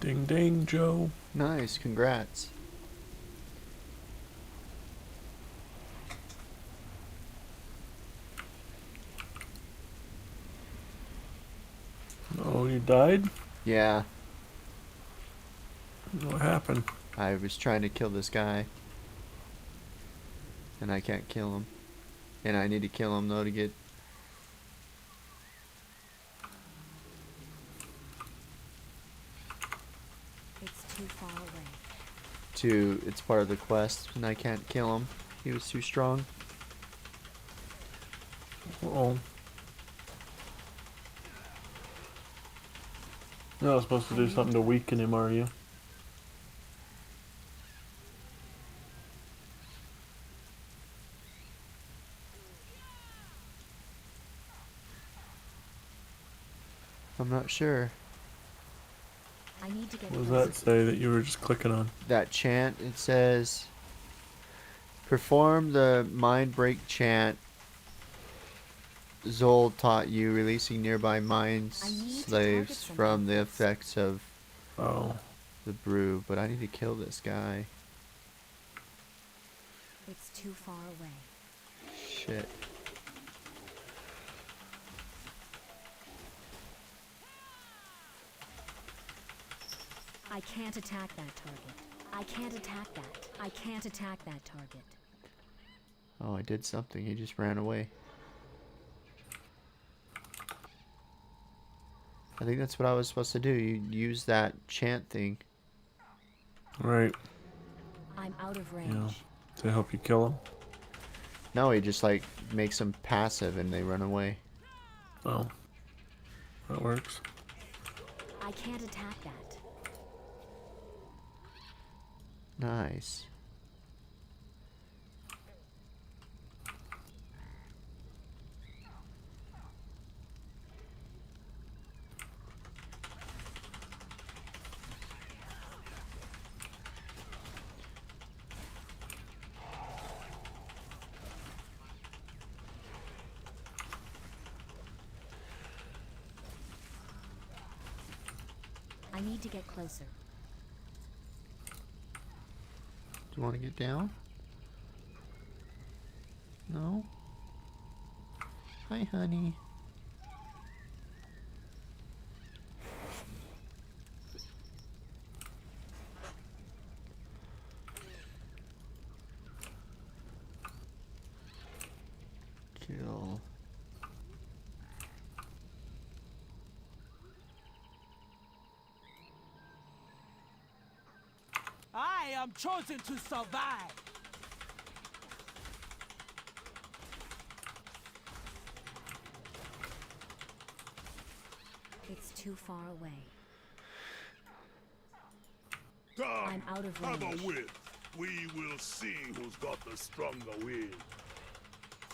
Ding ding, Joe. Nice, congrats. died? Yeah. What happened? I was trying to kill this guy. And I can't kill him. And I need to kill him, though, to get... It's too far away. It's part of the quest, and I can't kill him. He was too strong. Uh-oh. You're not supposed to do something to weaken him, are you? I'm not sure. I need to get What does that say that you were just clicking on? That chant, it says... Perform the mind break chant Zol taught you, releasing nearby mind slaves from the effects of the brew. But I need to kill this guy. It's too far away. Shit. I can't attack that target. I can't attack that. I can't attack that target. Oh, I did something. He just ran away. I think that's what I was supposed to do. You use that chant thing. Right. I'm out of range. Yeah. To help you kill him? No, he just like makes them passive and they run away. Oh. That works. I can't attack that. Nice. I need to get closer. Do you want to get down? No? Hi, honey. Kill. I am chosen to survive. It's too far away. Come, I'm out of have range. a whiff. We will see who's got the stronger will.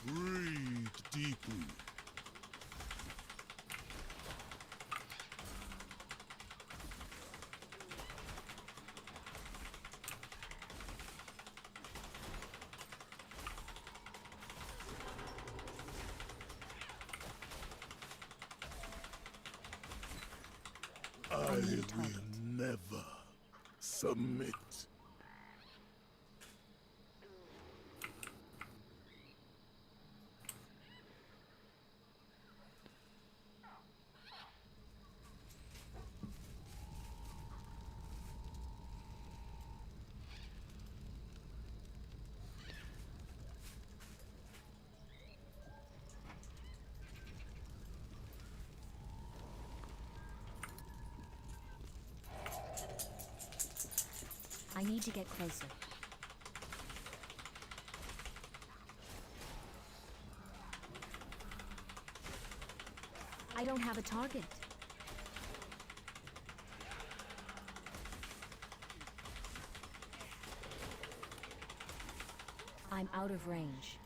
Breathe deeply. I will never submit. I need to get closer. I don't have a target. I'm out of range.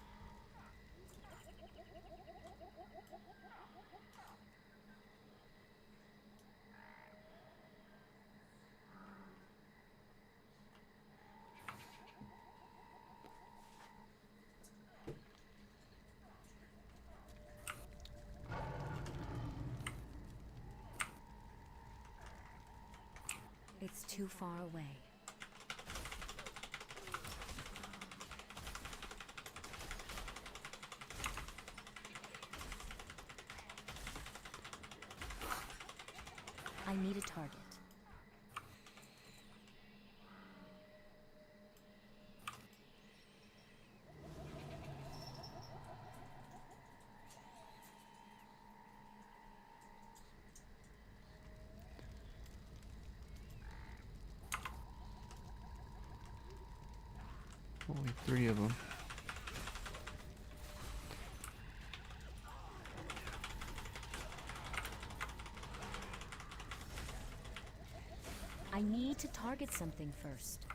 It's too far away. I need a target. Only 3 of them. I need to target something first.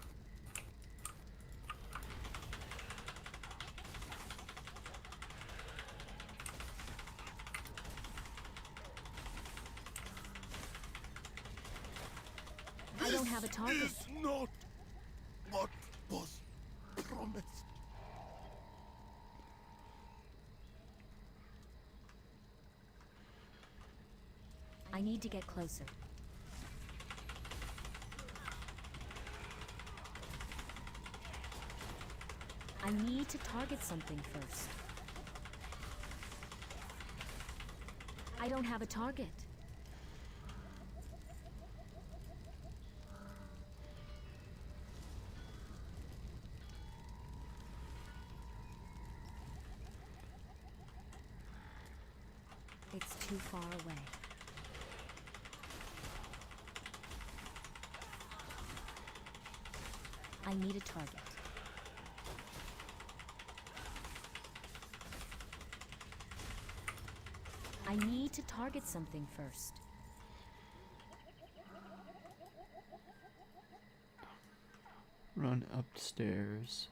I don't have a target. This is not what was promised. I need to get closer. I need to target something first. I don't have a target. It's too far away. I need a target. I need to target something first. Run upstairs.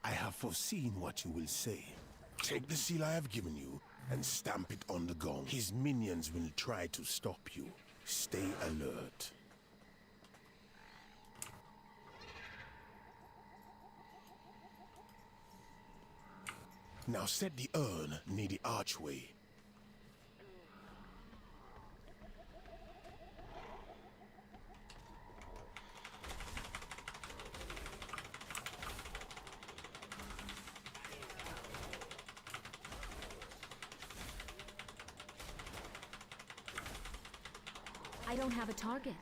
I have foreseen what you will say. Take the seal I have given you and stamp it on the gong. His minions will try to stop you. Stay alert. Now set the urn near the archway. I don't have a target.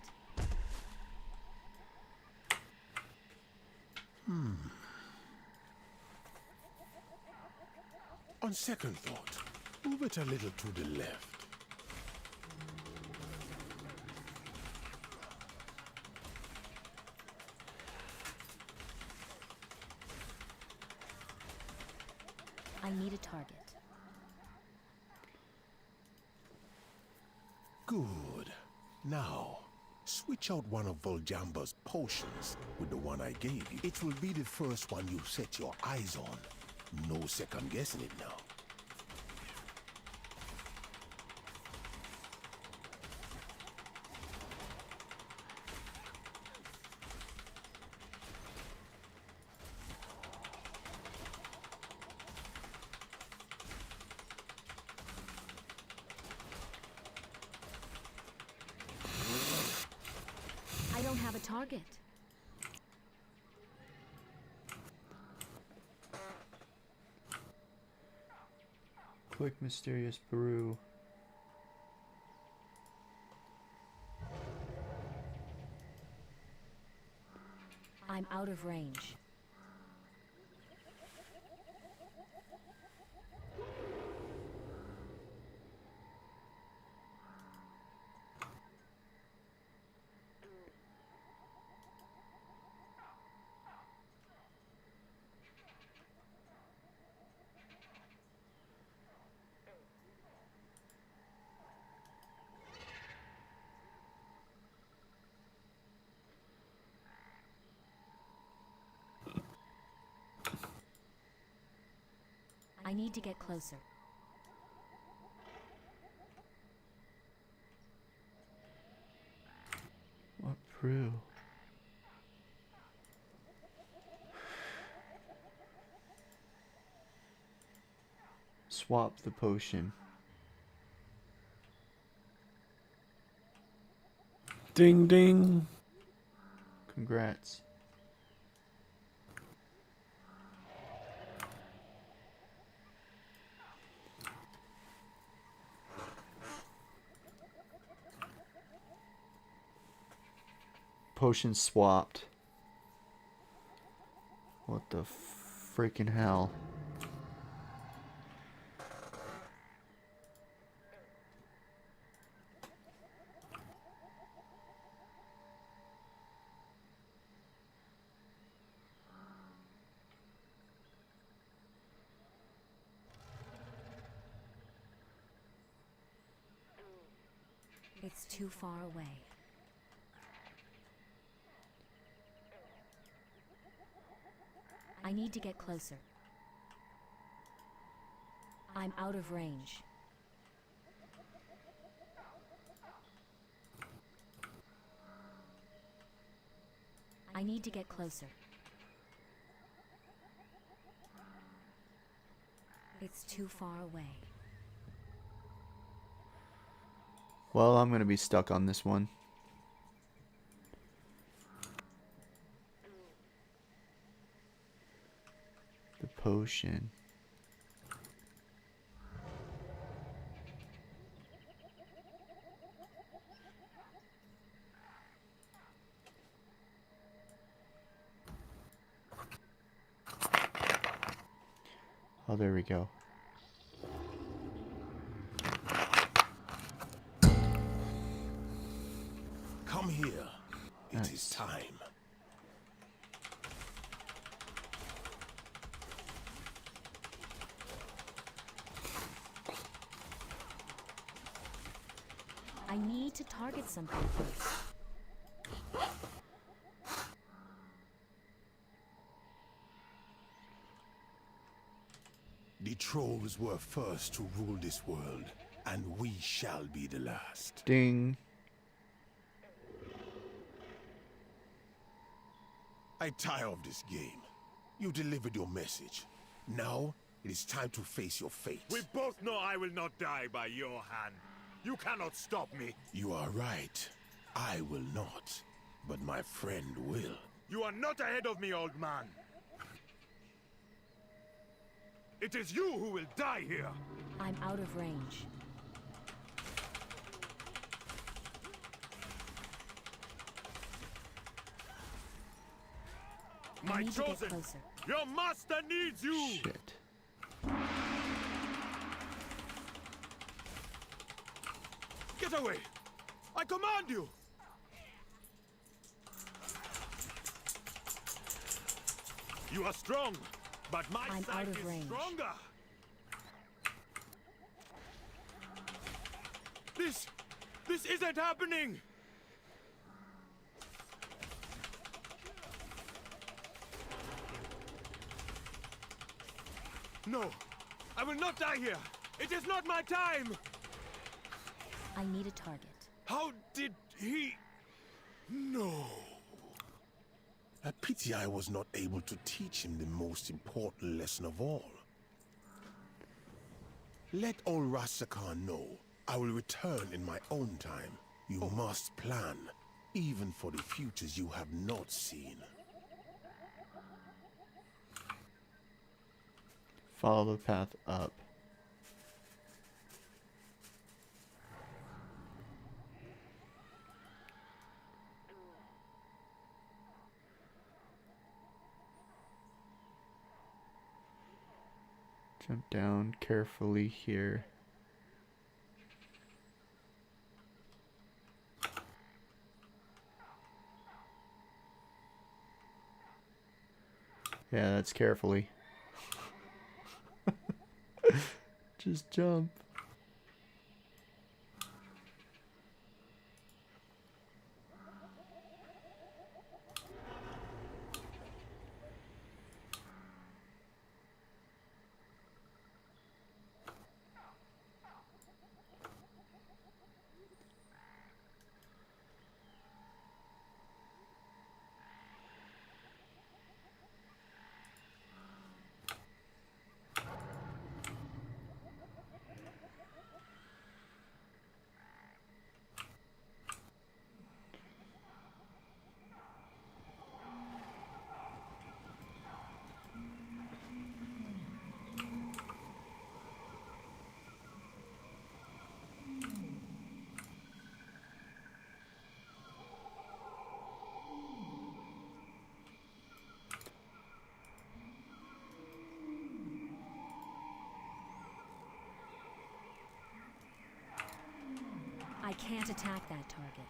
On second thought, move it a little to the left. I need a target. Good. Now, switch out one of Voljamba's potions with the one I gave you. It will be the first one you set your eyes on. No second guessing it now. I don't have a target. Quick mysterious brew. I'm out of range. I need to get closer. What brew? Swap the potion. Ding ding. Congrats. Potion swapped. What the freaking hell? It's too far away. I need to get closer. I'm out of range. I need to get closer. It's too far away. Well, I'm gonna be stuck on this one. The potion. Oh, there we go. Come here. Nice. It is time. I need to target something first. The trolls were first to rule this world, and we shall be the last. Ding. I tire of this game. You delivered your message. Now, it is time to face your fate. We both know I will not die by your hand. You cannot stop me. You are right. I will not. But my friend will. You are not ahead of me, old man. It is you who will die here. I'm out of range. My need to get chosen, closer. your master needs you. Shit. Get away! I command you! You are strong, but my I'm side out of is range. stronger. This isn't happening. No, I will not die here. It is not my time. I need a target. How did he... No. A pity I was not able to teach him the most important lesson of all. Let old Rastakhan know I will return in my own time. You must plan, even for the futures you have not seen. Follow the path up. Jump down carefully here. Yeah, that's carefully. Just jump. can't attack that target.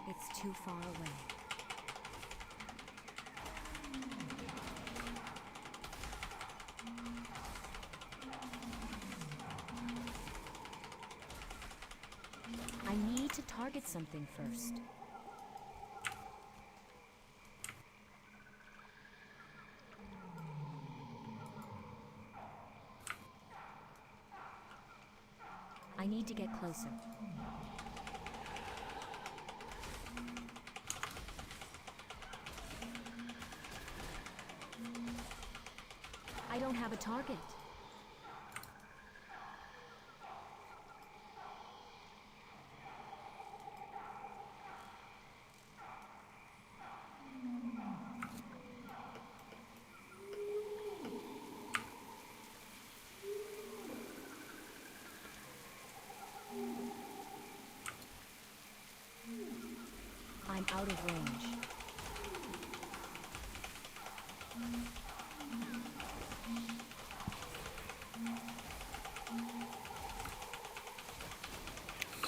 It's too far away. I need to target something first. I need to get closer. I don't have a target. I'm out of range.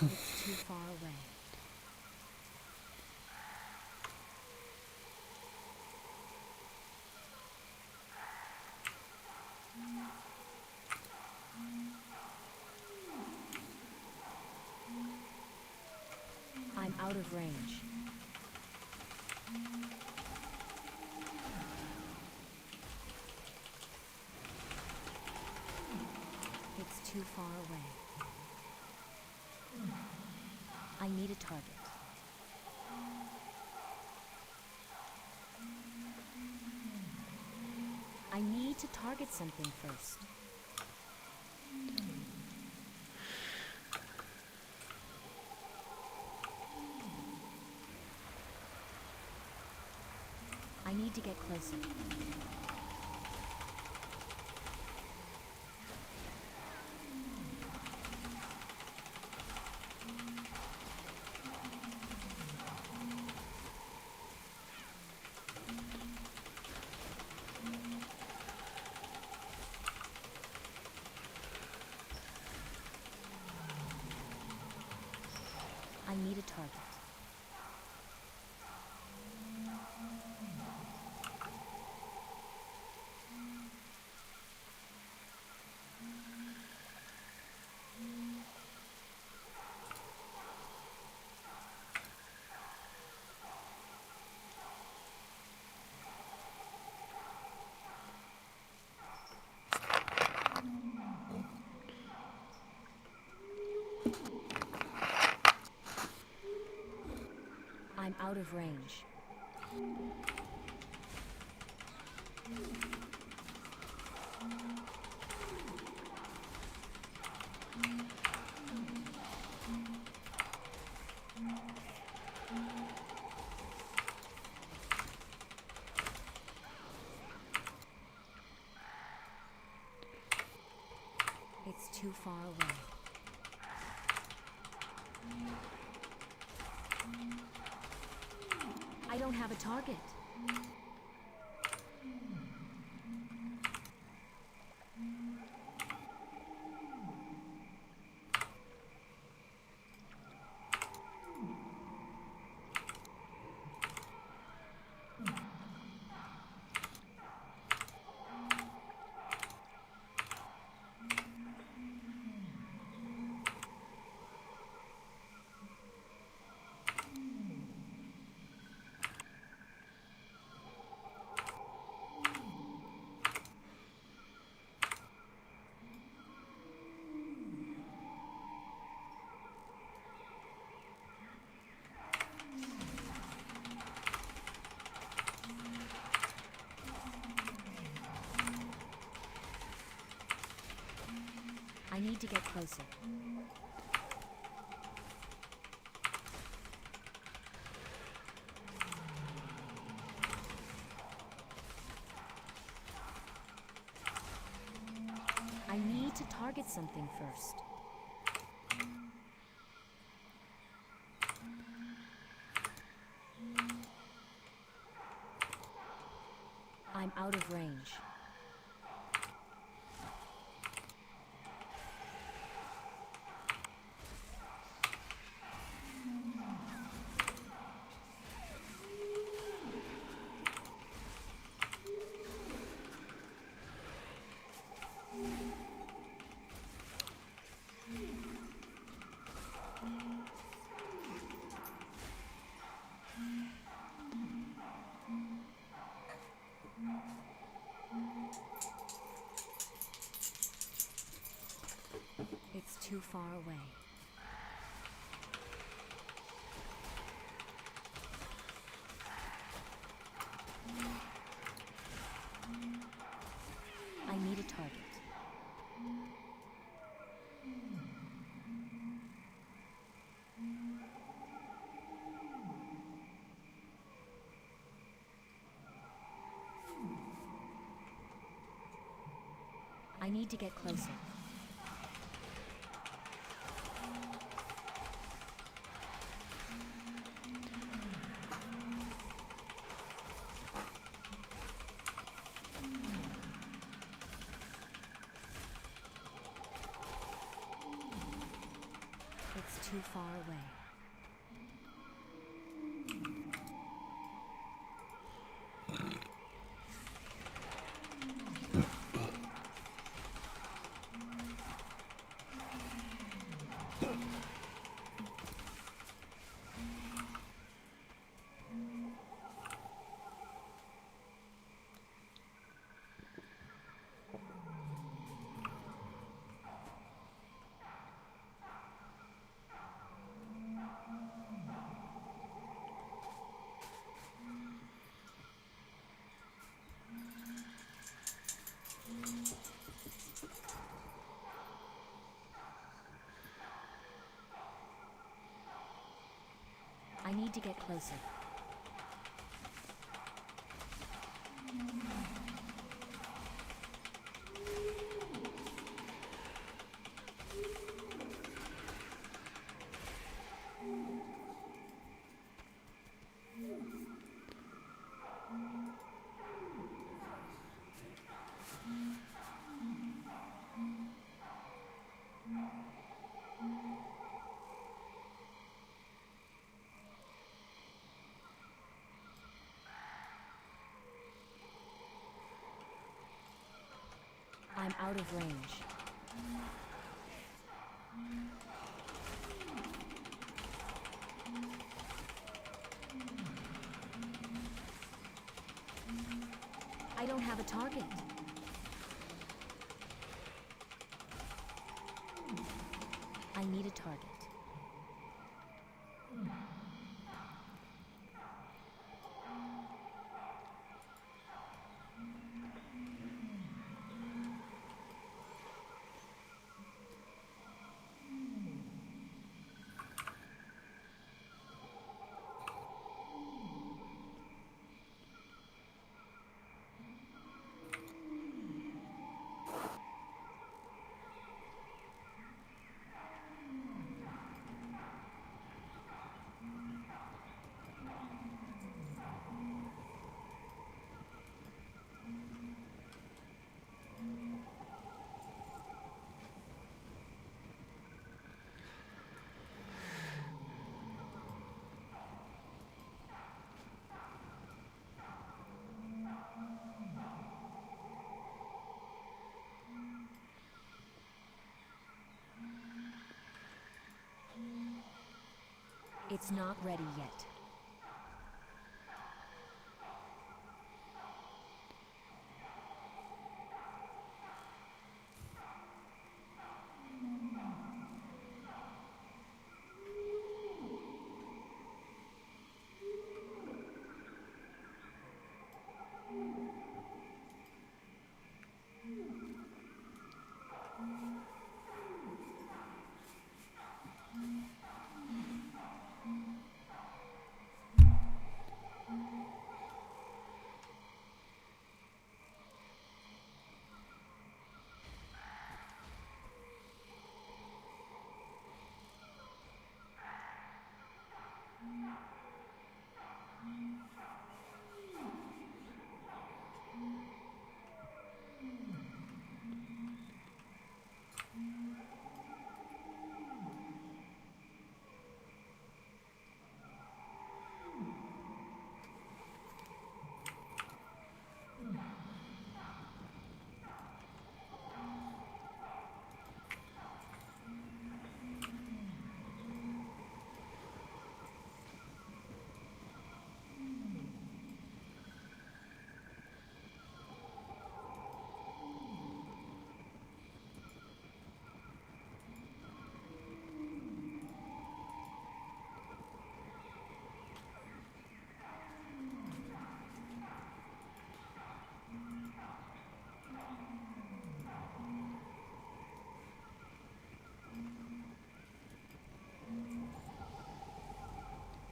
It's too far away. I'm out of range. It's too far away. I need a target. I need to target something first. I need to get closer. I need a target. out of range. It's too far away. I don't have a target. I need to get closer. I need to target something first. I'm out of range. It's too far away. I need a target. I need to get closer. It's too far away. I need to get closer. I'm out of range. I don't have a target. I need a target. It's not ready yet.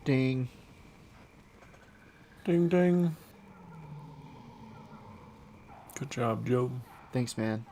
Ding. Ding ding. Good job, Joe. Thanks, man.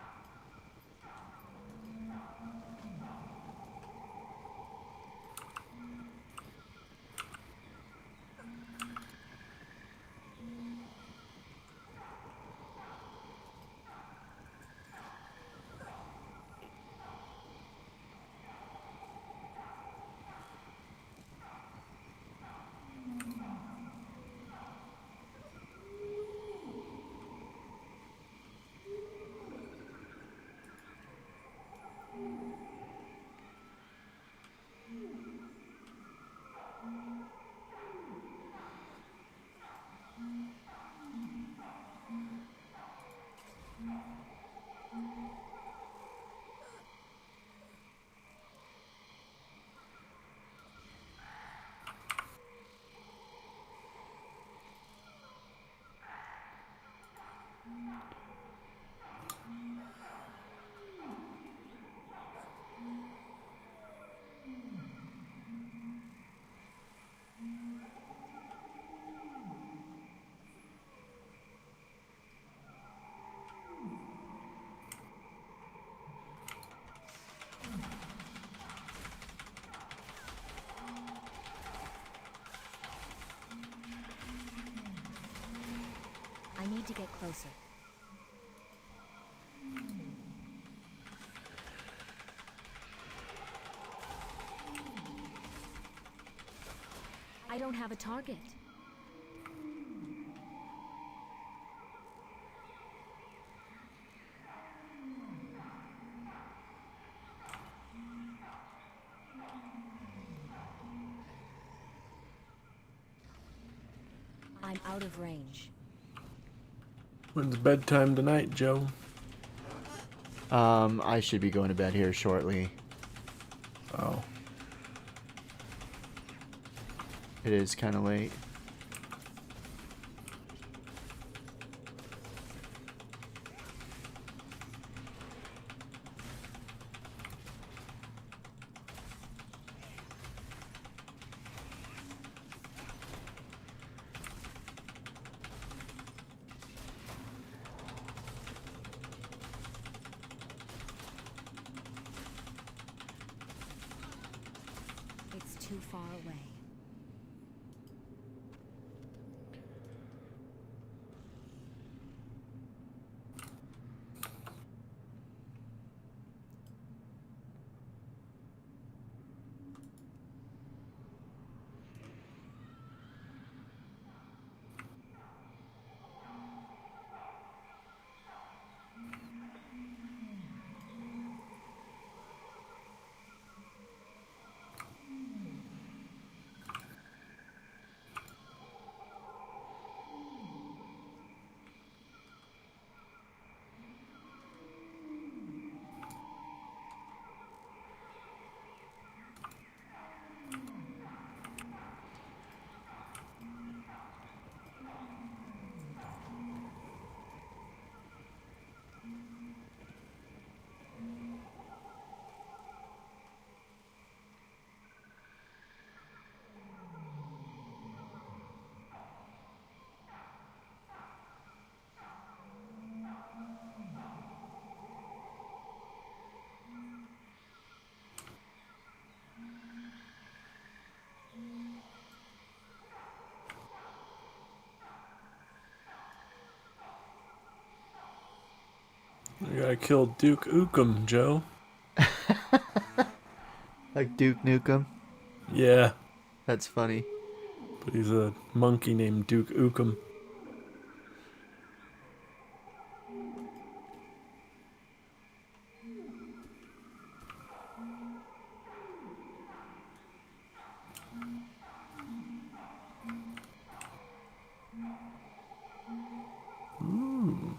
I need to get closer. I don't have a target. I'm out of range. When's bedtime tonight, Joe? I should be going to bed here shortly. Oh. It is kind of late. It's too far away. The guy killed Duke Ukum, Joe. Like Duke Nukem? Yeah. That's funny. But he's a monkey named Duke Ukum. Ooh.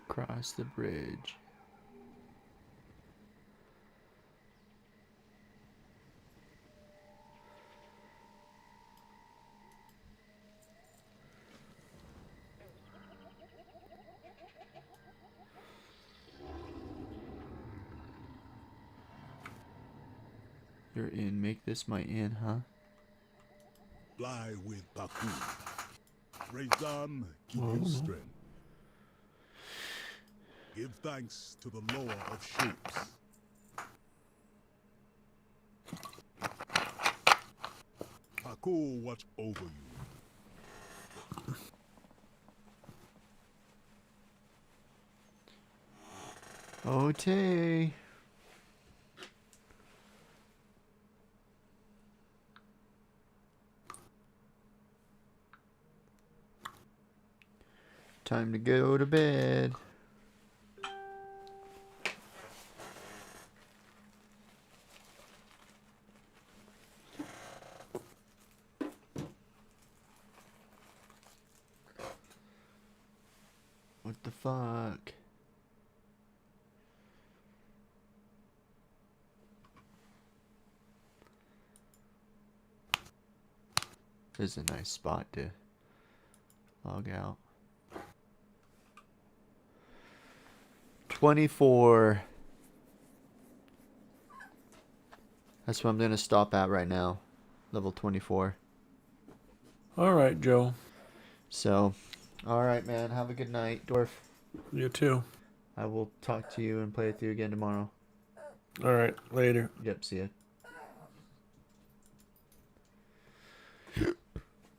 Cross the bridge. You're in. Make this my inn, huh? Fly with Baku. Rezam, give you strength. Give thanks to the lower of shapes. Baku watch over you. Okay. Time to go to bed. What the fuck? This is a nice spot to log out. 24. That's what I'm gonna stop at right now. Level 24. Alright, Joe. So, alright, man. Have a good night, Dwarf. You too. I will talk to you and play with you again tomorrow. Alright, later. Yep, see ya.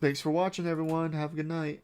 Thanks for watching, everyone. Have a good night.